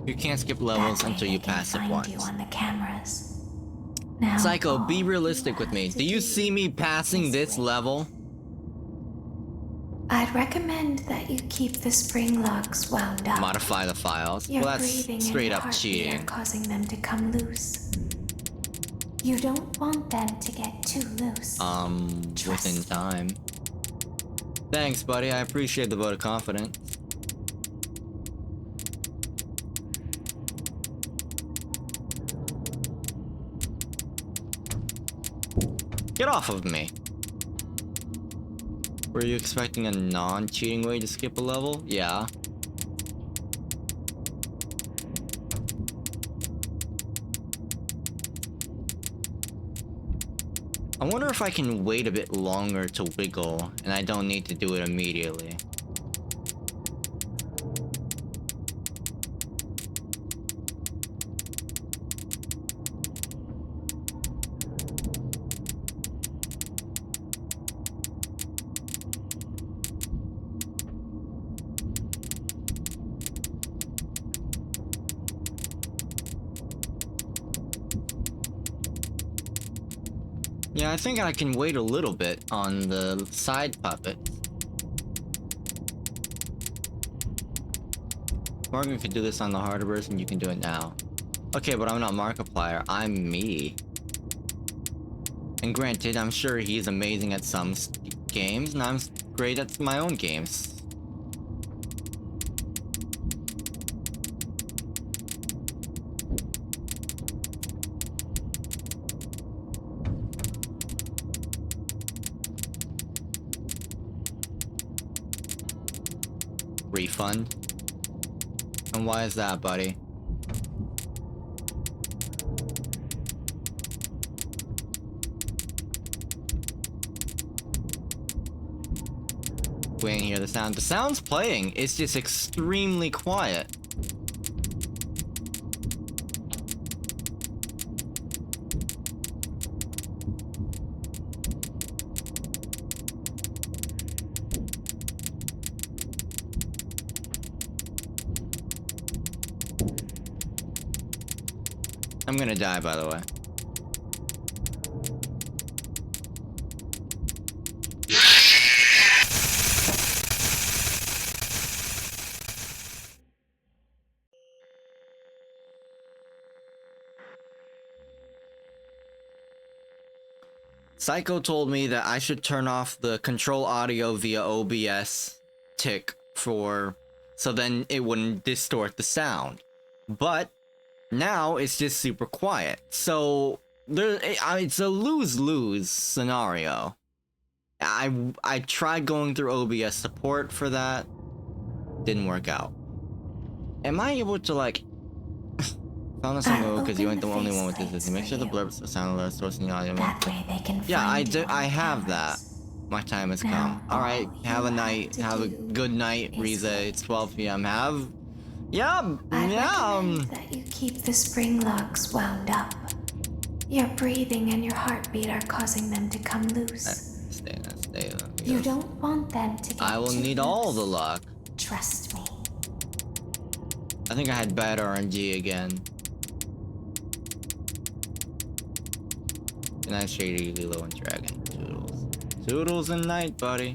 You can't skip levels until you pass it once. You on the cameras. Now, Psycho, be realistic with me. Do you see me passing this level? I'd recommend that you keep the spring locks wound up. Modify the files. Your Well, that's breathing straight and up heartbeat cheating. are causing them to come loose. You don't want them to get too loose. Within time. Thanks, buddy. I appreciate the vote of confidence. Get off of me. Were you expecting a non-cheating way to skip a level? Yeah. I wonder if I can wait a bit longer to wiggle, and I don't need to do it immediately. Yeah, I think I can wait a little bit on the side puppet. Morgan could do this on the harder version, you can do it now. Okay, but I'm not Markiplier, I'm me. And granted, I'm sure he's amazing at some games, and I'm great at my own games. Refund? And why is that, buddy? We ain't hear the sound. The sound's playing, it's just extremely quiet. I'm gonna die, by the way. Psycho told me that I should turn off the control audio via OBS tick so then it wouldn't distort the sound. But now it's just super quiet. So it's a lose-lose scenario. I tried going through OBS support for that. Didn't work out. Am I able to like found us a because you ain't the only one with this. Make sure the blurbs sound alert sourcing audio. That way they can Yeah, I find do. you on I the have cameras. that. My time has Now, come. All right. all Have a you night. have to Have a do good night, is Riza. wait. It's 12 p.m. Have. Yeah. I Yeah. recommend that you keep the spring locks wound up. Your breathing and your heartbeat are causing them to come loose. Stay. You don't want them to get I will too need all the loose. luck. Trust me. I think I had bad RNG again. Good night, Shady, Lilo, and Dragon. Toodles. Toodles and night, buddy.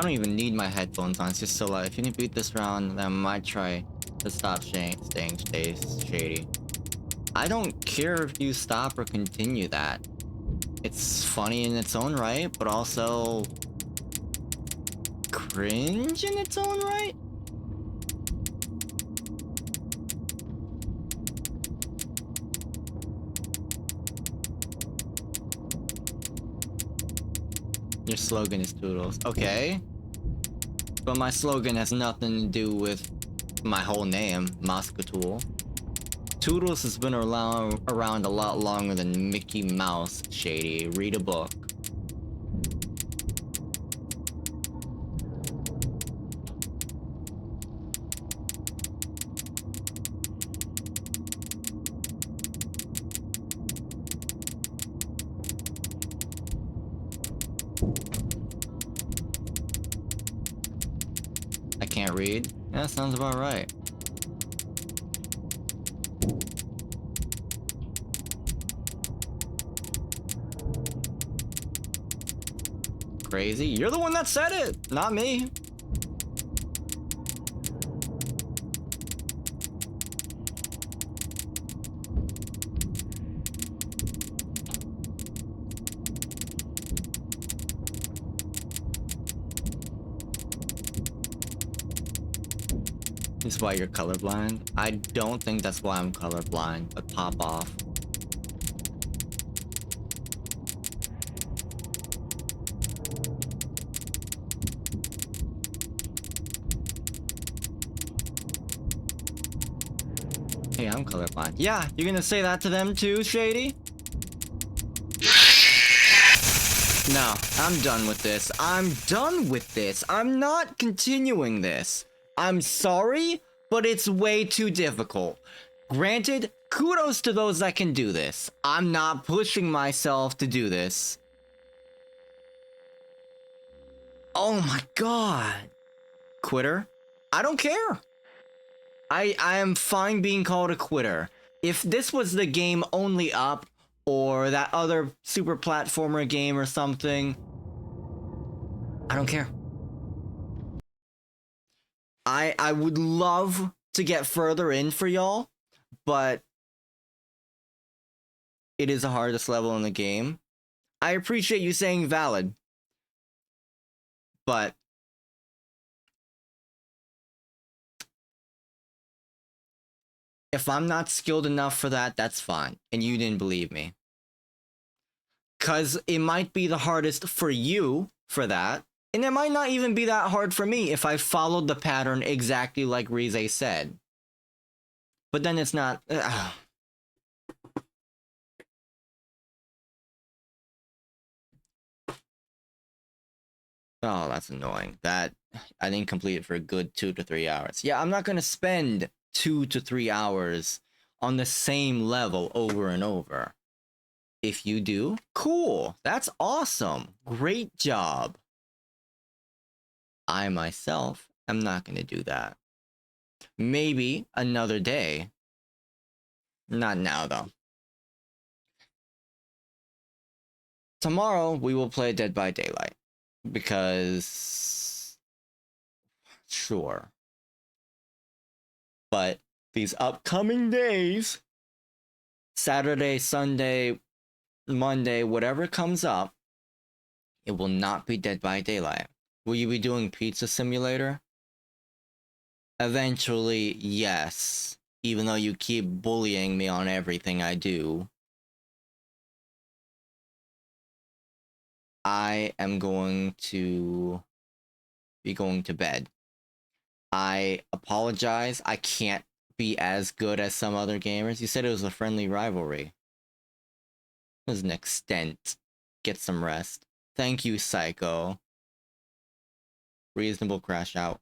I don't even need my headphones on. It's just so loud. If you can beat this round, then I might try to stop staying shady. I don't care if you stop or continue that. It's funny in its own right, but also cringe in its own right? Your slogan is Toodles. Okay. But my slogan has nothing to do with my whole name, Moscatool. Toodles has been around a lot longer than Mickey Mouse, Shady. Read a book. I can't read? Yeah, that sounds about right. Crazy. You're the one that said it, not me. This is why you're colorblind? I don't think that's why I'm colorblind, but pop off. Hey, I'm colorblind. Yeah, you're gonna say that to them too, Shady? No, I'm done with this. I'm done with this. I'm not continuing this. I'm sorry, but it's way too difficult. Granted, kudos to those that can do this. I'm not pushing myself to do this. Oh my god. Quitter? I don't care. I am fine being called a quitter. If this was the game only up, or that other super platformer game or something, I don't care. I would love to get further in for y'all, but it is the hardest level in the game. I appreciate you saying valid, but if I'm not skilled enough for that, that's fine. And you didn't believe me. Cause it might be the hardest for you for that, and it might not even be that hard for me if I followed the pattern exactly like Rize said. But then it's not... Oh, that's annoying. That, I didn't complete it for a good 2 to 3 hours. Yeah, I'm not gonna spend 2 to 3 hours on the same level over and over. If you do, cool. That's awesome. Great job. I myself am not gonna do that. Maybe another day. Not now, though. Tomorrow, we will play Dead by Daylight. Because... Sure. But these upcoming days, Saturday, Sunday, Monday, whatever comes up, it will not be Dead by Daylight. Will you be doing Pizza Simulator? Eventually, yes. Even though you keep bullying me on everything I do. I am going to be going to bed. I apologize. I can't be as good as some other gamers. You said it was a friendly rivalry. There's an extent. Get some rest. Thank you, Psycho. Reasonable crash out.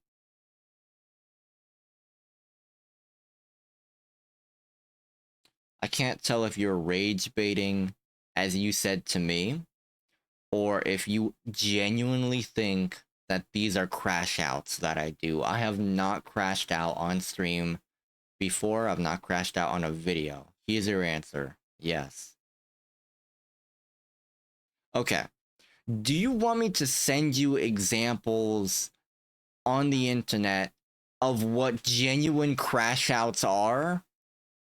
I can't tell if you're rage baiting, as you said to me, or if you genuinely think that these are crash outs that I do. I have not crashed out on stream before. I've not crashed out on a video. Here's your answer. Yes. Okay. Do you want me to send you examples on the internet of what genuine crash outs are?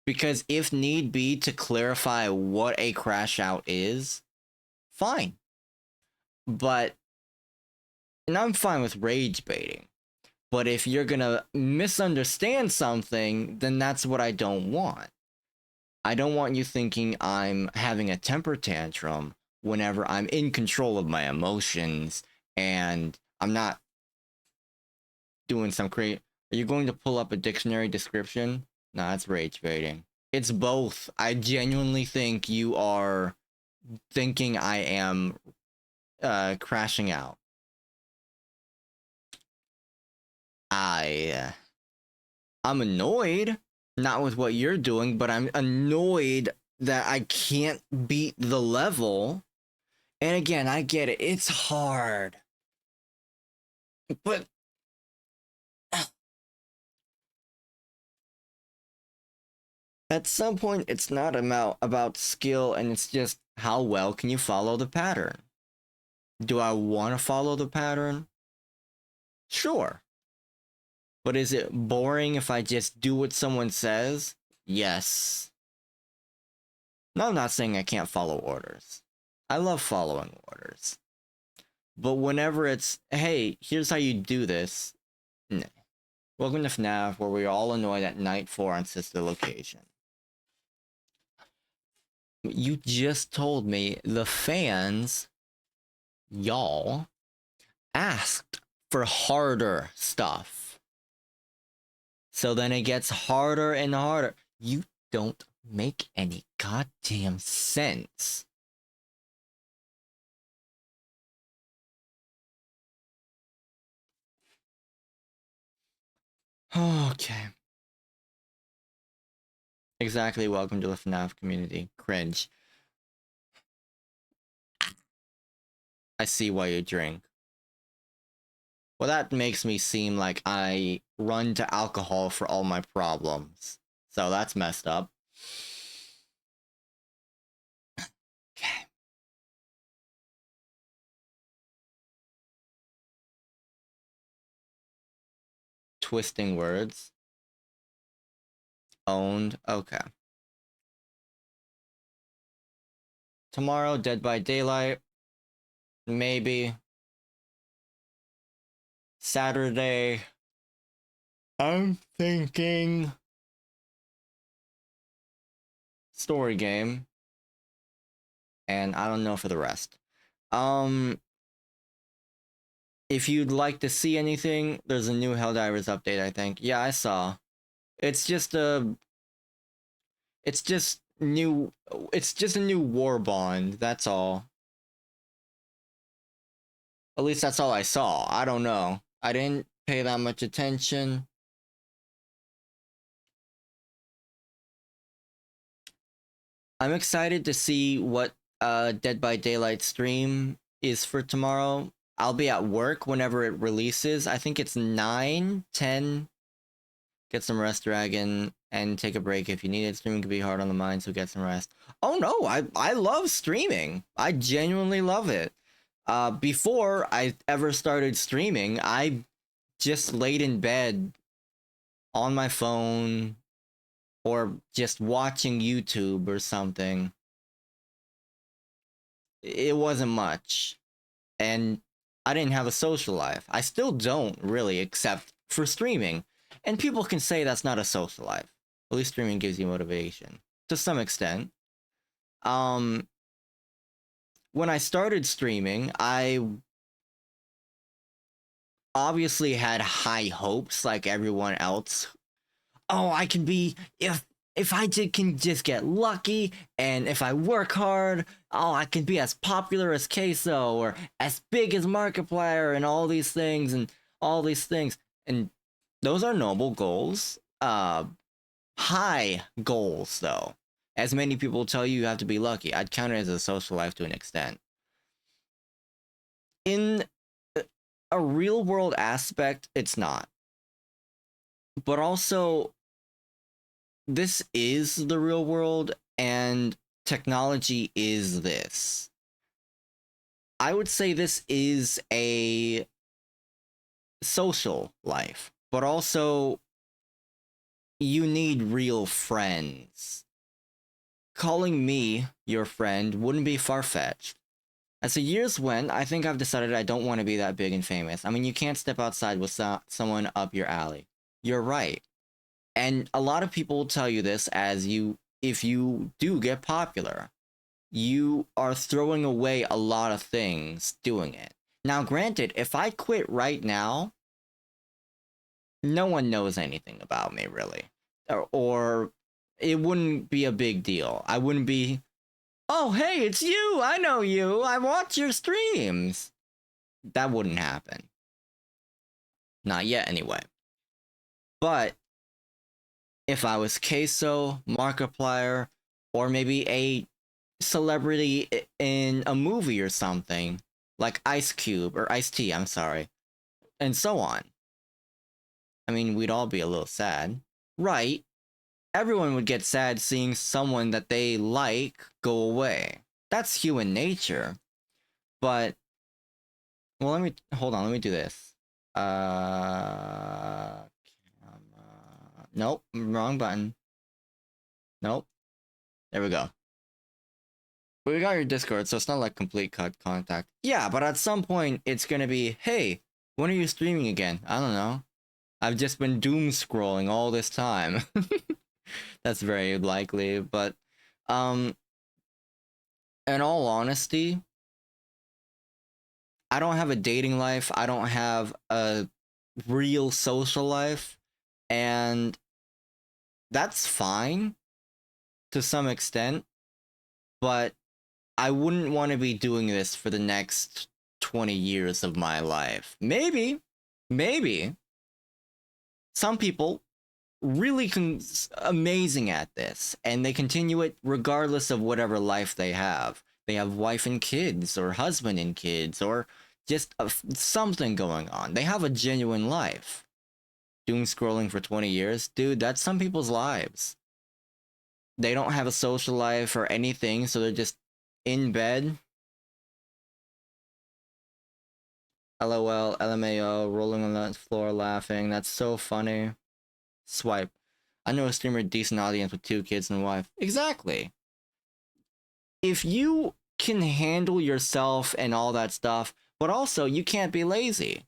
Because if need be to clarify what a crash out is, fine. But, and I'm fine with rage baiting. But if you're gonna misunderstand something, then that's what I don't want. I don't want you thinking I'm having a temper tantrum whenever I'm in control of my emotions and I'm not doing some Are you going to pull up a dictionary description? No, that's rage baiting. It's both. I genuinely think you are thinking I am crashing out. I'm annoyed, not with what you're doing, but I'm annoyed that I can't beat the level. And again, I get it. It's hard. But at some point, it's not about skill, and it's just how well can you follow the pattern. Do I want to follow the pattern? Sure. But is it boring if I just do what someone says? Yes. No, I'm not saying I can't follow orders. I love following orders. But whenever it's, hey, here's how you do this. Nah. Welcome to FNAF, where we're all annoyed at night 4 on sister location. You just told me the fans, y'all, asked for harder stuff. So then it gets harder and harder. You don't make any goddamn sense. Okay. Exactly, welcome to the FNAF community. Cringe. I see why you drink. Well, that makes me seem like I run to alcohol for all my problems. So that's messed up. Okay. Twisting words. Owned. Okay. Tomorrow, Dead by Daylight. Maybe. Saturday. I'm thinking story game. And I don't know for the rest. If you'd like to see anything, there's a new Helldivers update, I think. Yeah, I saw. It's just a new war bond, that's all. At least that's all I saw. I don't know. I didn't pay that much attention. I'm excited to see what Dead by Daylight stream is for tomorrow. I'll be at work whenever it releases. I think it's 9, 10. Get some rest, Dragon, and take a break if you need it. Streaming can be hard on the mind, so get some rest. Oh no, I love streaming. I genuinely love it. Before I ever started streaming, I just laid in bed on my phone or just watching YouTube or something. It wasn't much. And I didn't have a social life. I still don't, really, except for streaming. And people can say that's not a social life. At least streaming gives you motivation. To some extent. When I started streaming, I obviously had high hopes like everyone else. Oh, I can be, if I can just get lucky, and if I work hard, oh, I can be as popular as Queso, or as big as Markiplier, and all these things. And those are noble goals. High goals, though. As many people tell you, you have to be lucky. I'd count it as a social life to an extent. In a real world aspect, it's not. But also, this is the real world, and technology is this. I would say this is a social life, but also you need real friends. Calling me your friend wouldn't be far-fetched. As the years went, I think I've decided I don't want to be that big and famous. I mean, you can't step outside with someone up your alley. You're right. And a lot of people will tell you this if you do get popular, you are throwing away a lot of things doing it. Now, granted, if I quit right now, no one knows anything about me, really. Or it wouldn't be a big deal. I wouldn't be, oh, hey, it's you! I know you! I watch your streams! That wouldn't happen. Not yet, anyway. But if I was Queso, Markiplier, or maybe a celebrity in a movie or something, like Ice Cube, or Ice-T, I'm sorry, and so on. I mean, we'd all be a little sad. Right? Everyone would get sad seeing someone that they like go away. That's human nature. But, well, hold on, let me do this. Nope, wrong button. Nope. There we go. But we got your Discord, so it's not like complete cut contact. Yeah, but at some point, it's gonna be, hey, when are you streaming again? I don't know. I've just been doom scrolling all this time. That's very likely, but, in all honesty, I don't have a dating life, I don't have a real social life, and that's fine to some extent, but I wouldn't want to be doing this for the next 20 years of my life. Maybe. Some people really amazing at this, and they continue it regardless of whatever life they have. They have wife and kids, or husband and kids, or just something going on. They have a genuine life. Doom scrolling for 20 years, dude, that's some people's lives. They don't have a social life or anything, so they're just in bed. LOL, LMAO, rolling on the floor laughing. That's so funny. Swipe. I know a streamer, decent audience with 2 kids and a wife. Exactly. If you can handle yourself and all that stuff, but also you can't be lazy.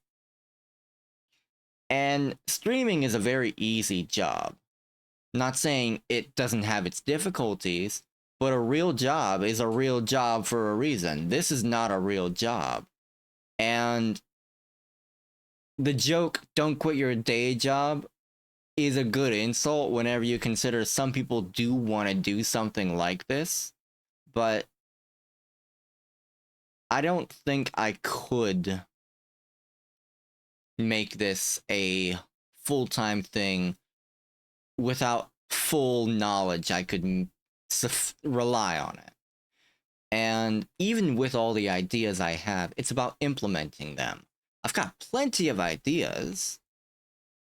And streaming is a very easy job. Not saying it doesn't have its difficulties, but a real job is a real job for a reason. This is not a real job. And the joke, don't quit your day job, is a good insult whenever you consider some people do want to do something like this. But I don't think I could make this a full-time thing without full knowledge. I could rely on it. And even with all the ideas I have, it's about implementing them. I've got plenty of ideas,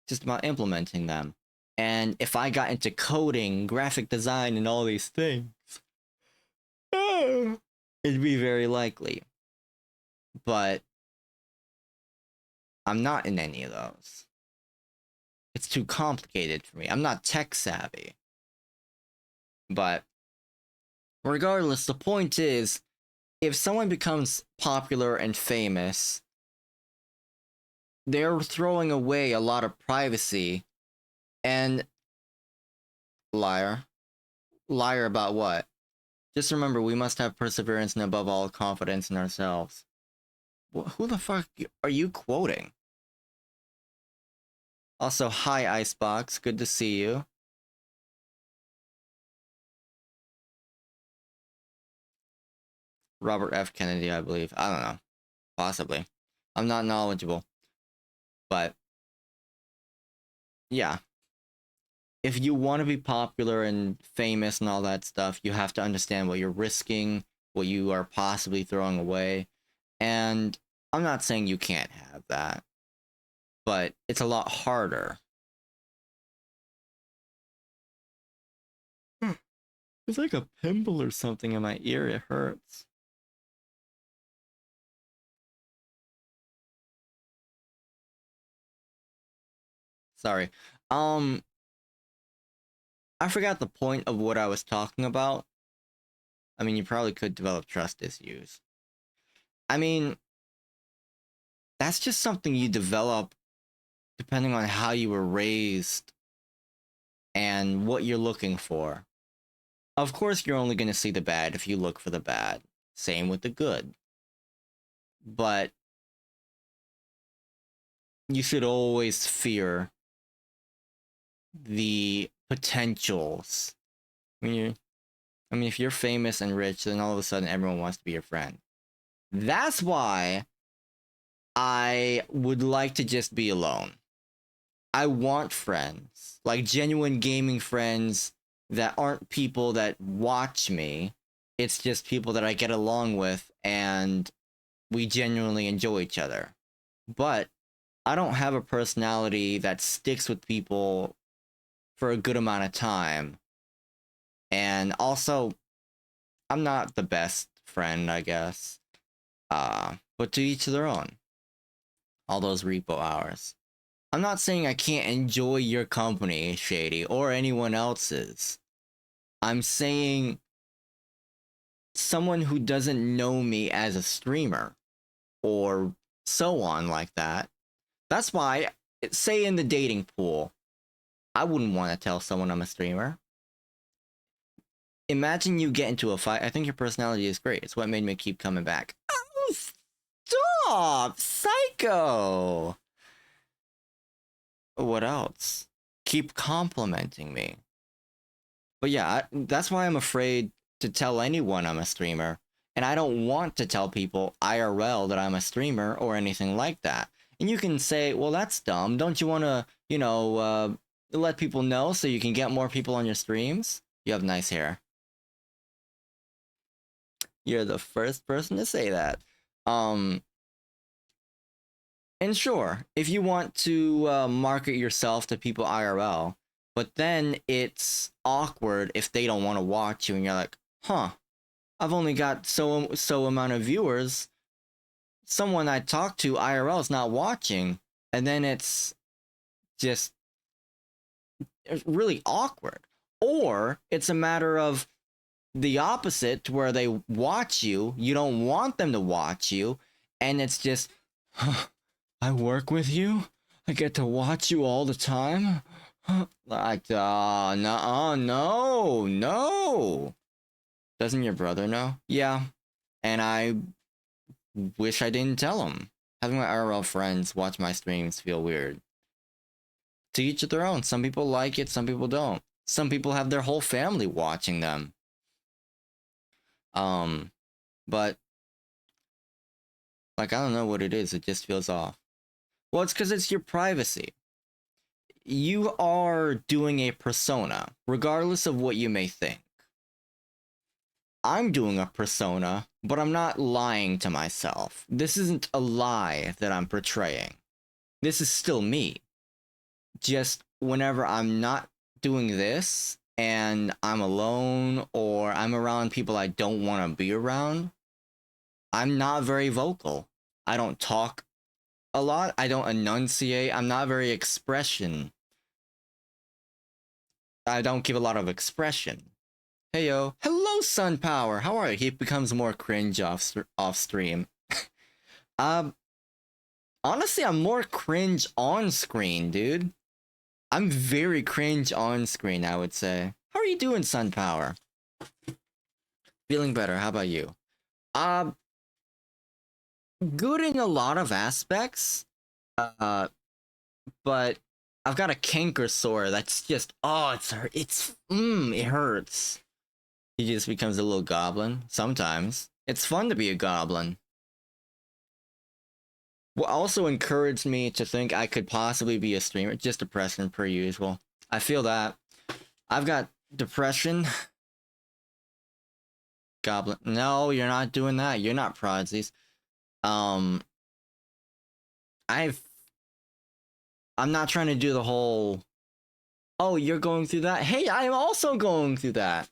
just about implementing them. And if I got into coding, graphic design, and all these things, it'd be very likely. But I'm not in any of those. It's too complicated for me. I'm not tech savvy. But regardless, the point is, if someone becomes popular and famous, they're throwing away a lot of privacy. And liar about what? Just remember, we must have perseverance and above all, confidence in ourselves. Who the fuck are you quoting? Also, hi Icebox, good to see you. Robert F. Kennedy, I believe. I don't know. Possibly. I'm not knowledgeable. But yeah. If you want to be popular and famous and all that stuff, you have to understand what you're risking, what you are possibly throwing away. And I'm not saying you can't have that, but it's a lot harder. There's like a pimple or something in my ear, it hurts. Sorry. I forgot the point of what I was talking about. I mean, you probably could develop trust issues. I mean, that's just something you develop depending on how you were raised and what you're looking for. Of course, you're only going to see the bad if you look for the bad. Same with the good. But you should always fear the potentials. I mean, if you're famous and rich, then all of a sudden everyone wants to be your friend. That's why I would like to just be alone. I want friends, like genuine gaming friends that aren't people that watch me. It's just people that I get along with and we genuinely enjoy each other. But I don't have a personality that sticks with people for a good amount of time. And also, I'm not the best friend, I guess. But to each their own. All those repo hours. I'm not saying I can't enjoy your company, Shady, or anyone else's. I'm saying someone who doesn't know me as a streamer, or so on like that. That's why, say in the dating pool, I wouldn't want to tell someone I'm a streamer. Imagine you get into a fight. I think your personality is great. It's what made me keep coming back. Oh, stop! Psycho! What else? Keep complimenting me. But yeah, that's why I'm afraid to tell anyone I'm a streamer. And I don't want to tell people IRL that I'm a streamer or anything like that. And you can say, well, that's dumb. Don't you want to, let people know so you can get more people on your streams? You have nice hair. You're the first person to say that. And sure, if you want to market yourself to people IRL, but then it's awkward if they don't want to watch you and you're like, huh, I've only got so amount of viewers. Someone I talk to IRL is not watching. And then it's just really awkward. Or it's a matter of the opposite, to where they watch you, you don't want them to watch you, and it's just, huh, I work with you? I get to watch you all the time? Like, no. Doesn't your brother know? Yeah. And I wish I didn't tell him. Having my IRL friends watch my streams feel weird. To each of their own. Some people like it, some people don't. Some people have their whole family watching them. But like, I don't know what it is. It just feels off. Well, it's because it's your privacy. You are doing a persona, regardless of what you may think. I'm doing a persona, but I'm not lying to myself. This isn't a lie that I'm portraying. This is still me. Just whenever I'm not doing this, and I'm alone, or I'm around people I don't want to be around, I'm not very vocal. I don't talk a lot. I don't enunciate. I'm not very expression. I don't give a lot of expression. Hey yo. Hello, Sun Power. How are you? He becomes more cringe off stream. Honestly, I'm more cringe on screen, dude. I'm very cringe on screen, I would say. How are you doing, Sun Power? Feeling better. How about you? Good in a lot of aspects. But I've got a canker sore that's just, it hurts. He just becomes a little goblin. Sometimes. It's fun to be a goblin. What also encouraged me to think I could possibly be a streamer. Just depression per usual. I feel that. I've got depression. Goblin. No, you're not doing that. You're not Prodsies. I'm not trying to do the whole, oh, you're going through that? Hey, I'm also going through that.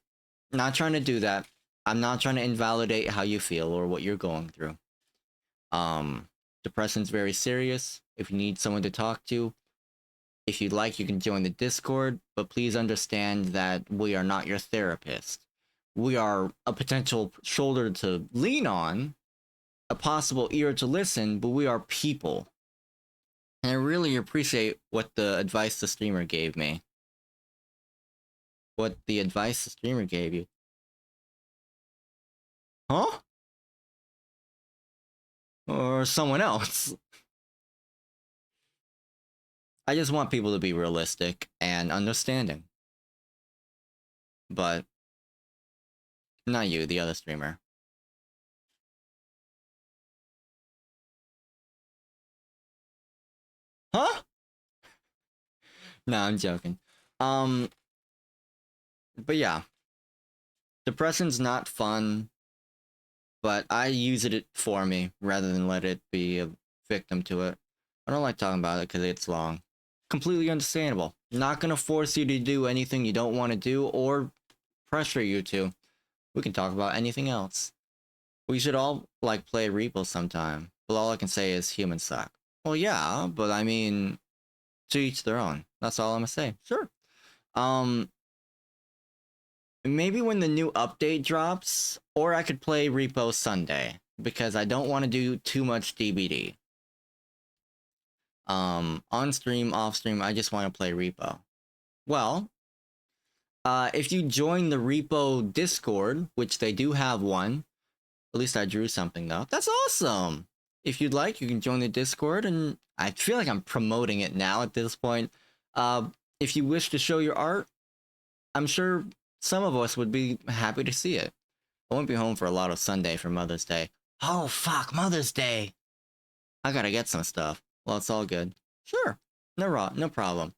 Not trying to do that. I'm not trying to invalidate how you feel or what you're going through. Depression's very serious. If you need someone to talk to, If you'd like, you can join the Discord, but please understand that we are not your therapist. We are a potential shoulder to lean on, a possible ear to listen, but we are people. And I really appreciate what the advice the streamer gave me. What the advice the streamer gave you. Huh? Or someone else. I just want people to be realistic and understanding. But not you, the other streamer. Huh? No, I'm joking. But yeah. Depression's not fun, but I use it for me rather than let it be a victim to it. I don't like talking about it because it's long. Completely understandable. Not gonna force you to do anything you don't want to do or pressure you to. We can talk about anything else. We should all, like, play Repo sometime. But all I can say is humans suck. Well, yeah, but I mean, to each their own. That's all I'm gonna say. Sure. Maybe when the new update drops, or I could play Repo Sunday, because I don't want to do too much DBD. On stream, off stream, I just want to play Repo. Well, if you join the Repo Discord, which they do have one, at least I drew something though. That's awesome! If you'd like, you can join the Discord, and I feel like I'm promoting it now at this point. If you wish to show your art, I'm sure some of us would be happy to see it. I won't be home for a lot of Sunday for Mother's Day. Oh fuck, Mother's Day! I gotta get some stuff. Well, it's all good. Sure. No problem.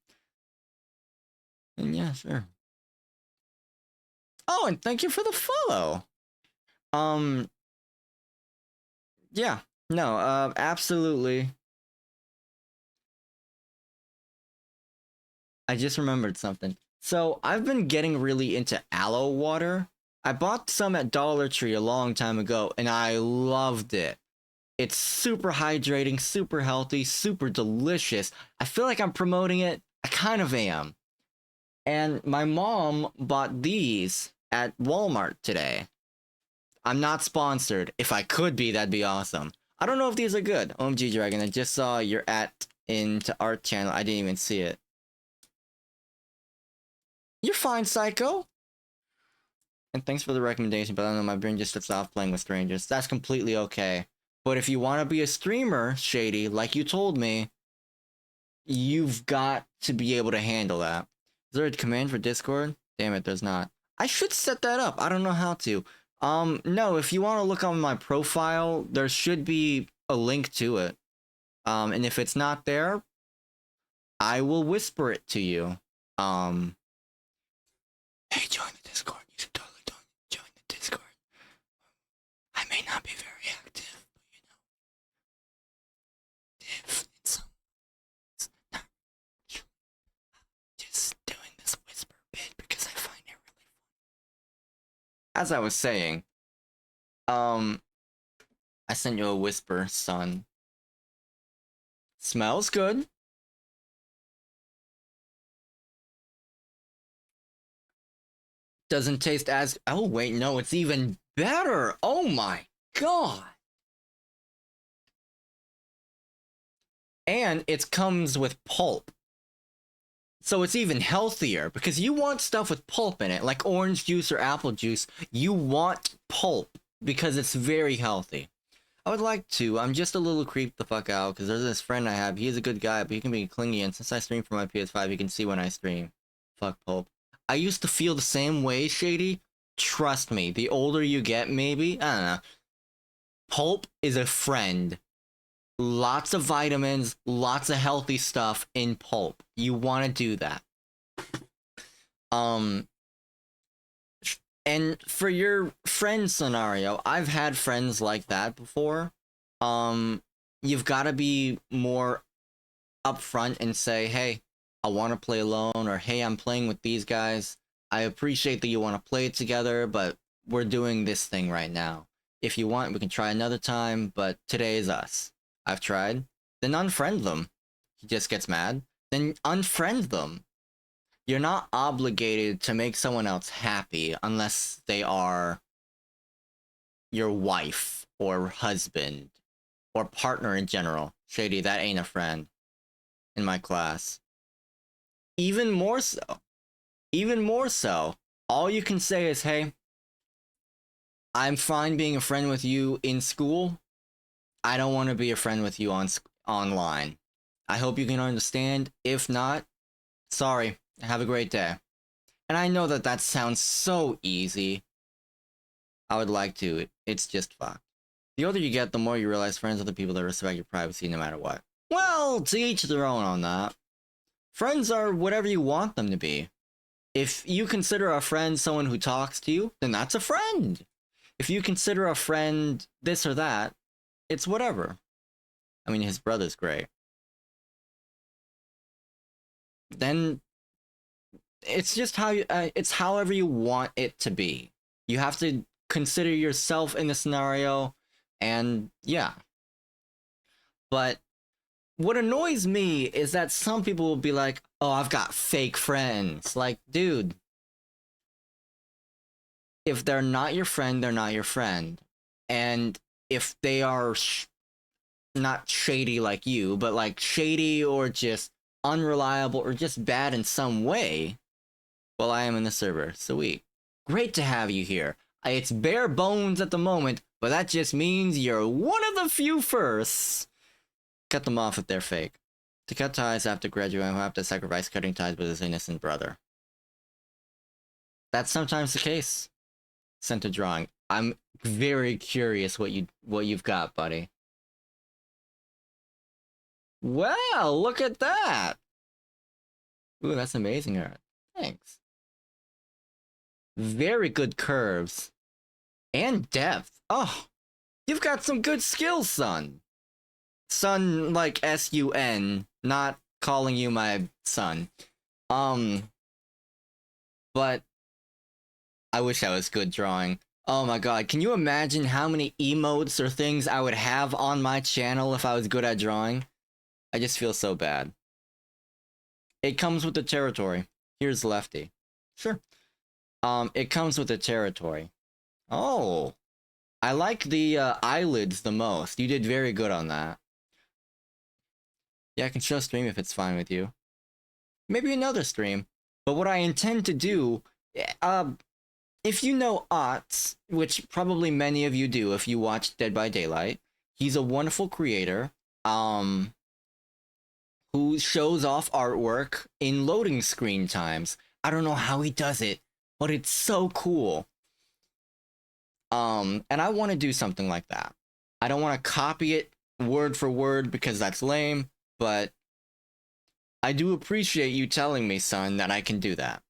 And yeah, sure. Oh, and thank you for the follow. Yeah. No, absolutely. I just remembered something. So, I've been getting really into aloe water. I bought some at Dollar Tree a long time ago, and I loved it. It's super hydrating, super healthy, super delicious. I feel like I'm promoting it. I kind of am. And my mom bought these at Walmart today. I'm not sponsored. If I could be, that'd be awesome. I don't know if these are good. OMG Dragon, I just saw your into art channel. I didn't even see it. You're fine, Psycho. And thanks for the recommendation, but I don't know, my brain just slips off playing with strangers. That's completely okay. But if you want to be a streamer, Shady, like you told me, you've got to be able to handle that. Is there a command for Discord? Damn it, there's not. I should set that up. I don't know how to. No, if you want to look on my profile, there should be a link to it. And if it's not there, I will whisper it to you. Hey, join the Discord. You should totally join the Discord. I may not be very active, but you know, if it's not just doing this whisper bit because I find it really fun. As I was saying, I sent you a whisper, son. Smells good. Doesn't taste as... Oh, wait, no, it's even better! Oh my god! And it comes with pulp. So it's even healthier, because you want stuff with pulp in it, like orange juice or apple juice. You want pulp, because it's very healthy. I would like to. I'm just a little creeped the fuck out, because there's this friend I have. He's a good guy, but he can be clingy, and since I stream from my PS5, he can see when I stream. Fuck pulp. I used to feel the same way, Shady. Trust me, the older you get, maybe, I don't know. Pulp is a friend. Lots of vitamins, lots of healthy stuff in pulp. You want to do that. And for your friend scenario, I've had friends like that before. You've got to be more upfront and say, hey, I want to play alone, or hey, I'm playing with these guys. I appreciate that you want to play it together, but we're doing this thing right now. If you want, we can try another time, but today is us. I've tried. Then unfriend them. He just gets mad. then unfriend them. You're not obligated to make someone else happy unless they are your wife or husband or partner in general. Shady, that ain't a friend in my class. Even more so, all you can say is, hey, I'm fine being a friend with you in school. I don't want to be a friend with you online. I hope you can understand. If not, sorry. Have a great day. And I know that sounds so easy. I would like to. It's just fucked. The older you get, the more you realize friends are the people that respect your privacy no matter what. Well, to each their own on that. Friends are whatever you want them to be. If you consider a friend someone who talks to you, then that's a friend. If you consider a friend this or that, it's whatever. I mean, his brother's great. Then it's just how you, it's however you want it to be. You have to consider yourself in the scenario, and yeah. But what annoys me is that some people will be like, oh, I've got fake friends. Like, dude, if they're not your friend, they're not your friend. And if they are not shady like you, but like shady or just unreliable or just bad in some way, well, I am in the server. Sweet. Great to have you here. It's bare bones at the moment, but that just means you're one of the few firsts. Cut them off if they're fake. To cut ties after graduating, we'll have to sacrifice cutting ties with his innocent brother. That's sometimes the case. Sent a drawing. I'm very curious what you've got, buddy. Well, look at that. Ooh, that's amazing art. Thanks. Very good curves. And depth. Oh, you've got some good skills, son. Son, like S-U-N, not calling you my son. But I wish I was good drawing. Oh my god, can you imagine how many emotes or things I would have on my channel if I was good at drawing? I just feel so bad. It comes with the territory. Here's Lefty. Sure. It comes with the territory. Oh. I like the eyelids the most. You did very good on that. Yeah, I can show stream if it's fine with you. Maybe another stream. But what I intend to do, if you know Otts, which probably many of you do if you watch Dead by Daylight, he's a wonderful creator, who shows off artwork in loading screen times. I don't know how he does it, but it's so cool. And I want to do something like that. I don't want to copy it word for word because that's lame, but I do appreciate you telling me, son, that I can do that.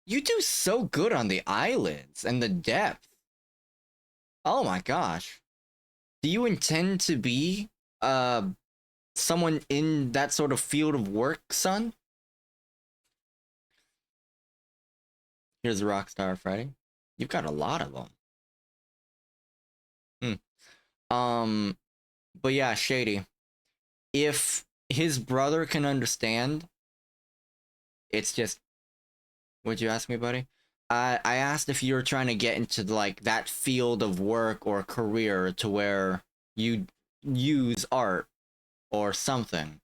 You do so good on the eyelids and the depth. Oh my gosh. Do you intend to be someone in that sort of field of work, son? Here's a Rockstar Freddy. You've got a lot of them. But yeah, Shady. If his brother can understand, it's just... What'd you ask me, buddy? I asked if you were trying to get into, like, that field of work or career to where you use art or something.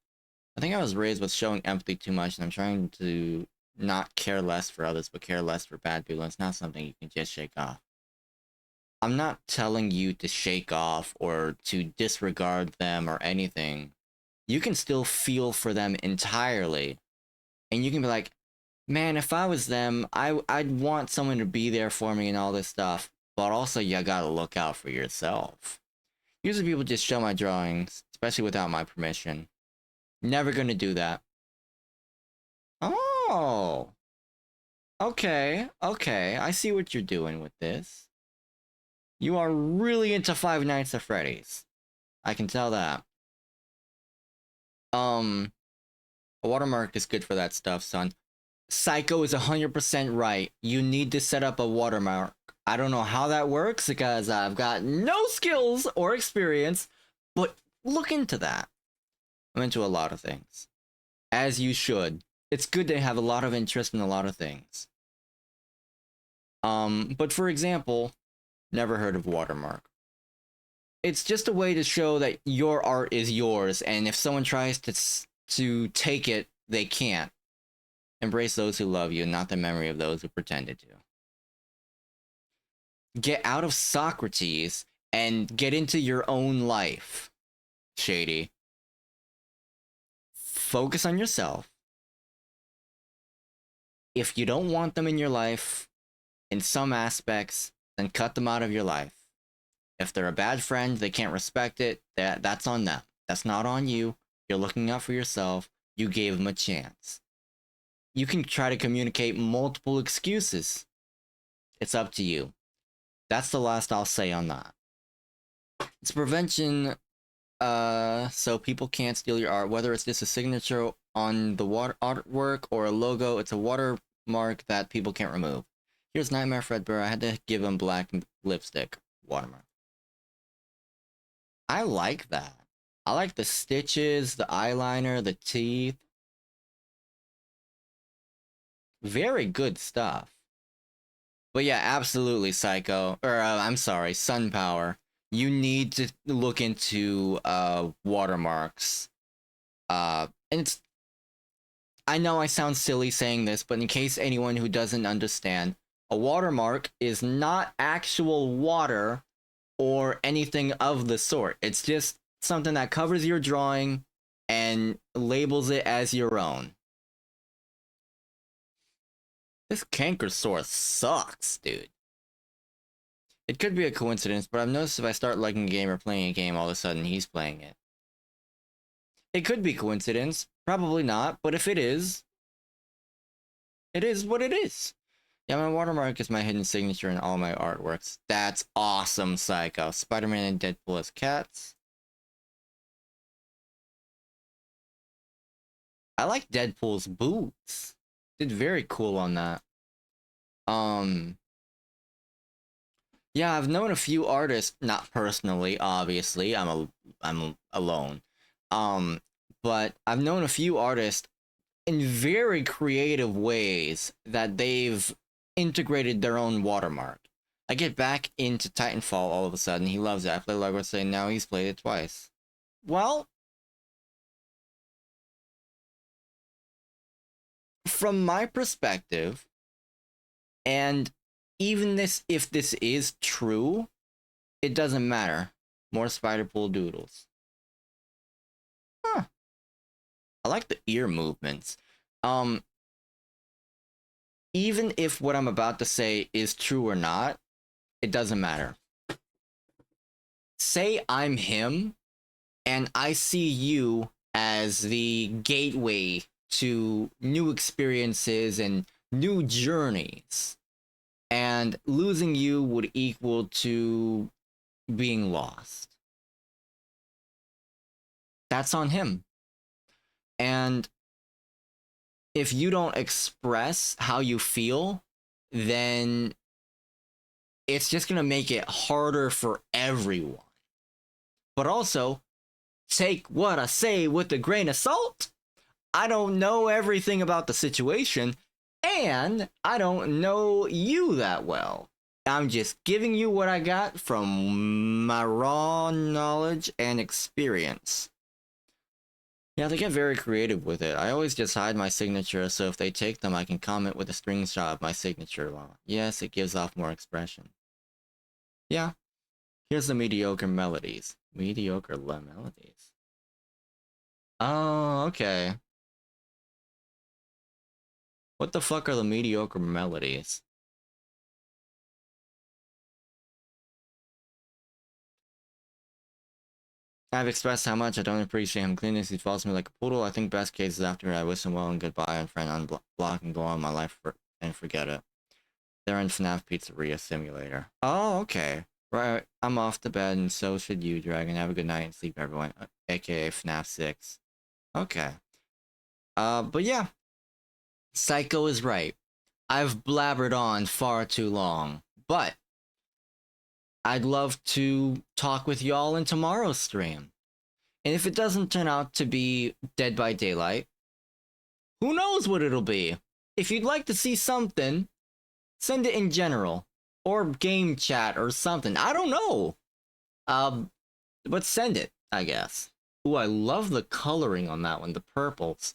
I think I was raised with showing empathy too much, and I'm trying to not care less for others, but care less for bad people. It's not something you can just shake off. I'm not telling you to shake off or to disregard them or anything. You can still feel for them entirely. And you can be like, man, if I was them, I'd want someone to be there for me and all this stuff. But also, you gotta look out for yourself. Usually people just show my drawings, especially without my permission. Never gonna do that. Oh. Okay, I see what you're doing with this. You are really into Five Nights at Freddy's. I can tell that. A watermark is good for that stuff, son. Psycho is 100% right. You need to set up a watermark. I don't know how that works because I've got no skills or experience, but look into that. I'm into a lot of things. as you should. It's good to have a lot of interest in a lot of things. But for example, never heard of Watermark. It's just a way to show that your art is yours, and if someone tries to take it, they can't. Embrace those who love you, not the memory of those who pretended to. Get out of Socrates and get into your own life, Shady. Focus on yourself. If you don't want them in your life, in some aspects, then cut them out of your life. If they're a bad friend, they can't respect it, that's on them. That's not on you. You're looking out for yourself. You gave them a chance. You can try to communicate multiple excuses. It's up to you. That's the last I'll say on that. It's prevention, so people can't steal your art, whether it's just a signature on the artwork or a logo. It's a watermark that people can't remove. Here's Nightmare Fredbear. I had to give him black lipstick watermark. I like that. I like the stitches, the eyeliner, the teeth. Very good stuff. But yeah, absolutely, Psycho. Or, I'm sorry, Sunpower. You need to look into watermarks. And it's... I know I sound silly saying this, but in case anyone who doesn't understand, a watermark is not actual water or anything of the sort. It's just something that covers your drawing and labels it as your own. This Cankersaur sucks, dude. It could be a coincidence, but I've noticed if I start liking a game or playing a game, all of a sudden he's playing it. It could be coincidence. Probably not, but if it is what it is. Yeah, my watermark is my hidden signature in all my artworks. That's awesome, Psycho. Spider-Man and Deadpool as cats. I like Deadpool's boots. Did very cool on that. Yeah, I've known a few artists, not personally, obviously. I'm alone. But I've known a few artists in very creative ways that they've integrated their own watermark. I get back into Titanfall all of a sudden. He loves it. I play Lego saying now he's played it twice. Well, from my perspective, and even if this is true, it doesn't matter. More Spider-Pool doodles. Huh. I like the ear movements. Even if what I'm about to say is true or not, it doesn't matter. Say I'm him, and I see you as the gateway to new experiences and new journeys. And losing you would equal to being lost. That's on him. And if you don't express how you feel, then it's just going to make it harder for everyone. But also, take what I say with a grain of salt. I don't know everything about the situation, and I don't know you that well. I'm just giving you what I got from my raw knowledge and experience. Yeah, they get very creative with it. I always just hide my signature, so if they take them, I can comment with a screenshot of my signature. Yes, it gives off more expression. Yeah. Here's the mediocre melodies. Mediocre melodies. Oh, okay. What the fuck are the mediocre melodies? I've expressed how much I don't appreciate him cleaning. He follows me like a poodle. I think best case is after I wish him well and goodbye and friend unblock and go on my life and forget it. They're in FNAF Pizzeria Simulator. Oh, okay. Right, I'm off to bed and so should you, Dragon. Have a good night and sleep, everyone. AKA FNAF 6. Okay. But yeah. Psycho is right. I've blabbered on far too long. But I'd love to talk with y'all in tomorrow's stream. And if it doesn't turn out to be Dead by Daylight, Who knows what it'll be? If you'd like to see something, send it in general. Or game chat or something. I don't know. But send it, I guess. Ooh, I love the coloring on that one, the purples.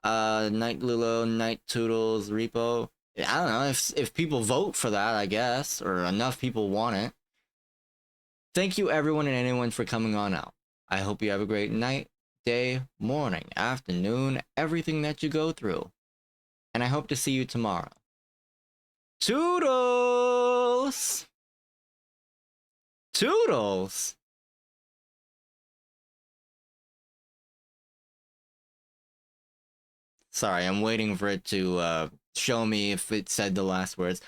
Night Lilo, Night Toodles, Repo. I don't know, if people vote for that, I guess, or enough people want it. Thank you everyone and anyone for coming on out. I hope you have a great night, day, morning, afternoon, everything that you go through. And I hope to see you tomorrow. Toodles! Toodles! Sorry, I'm waiting for it to show me if it said the last words.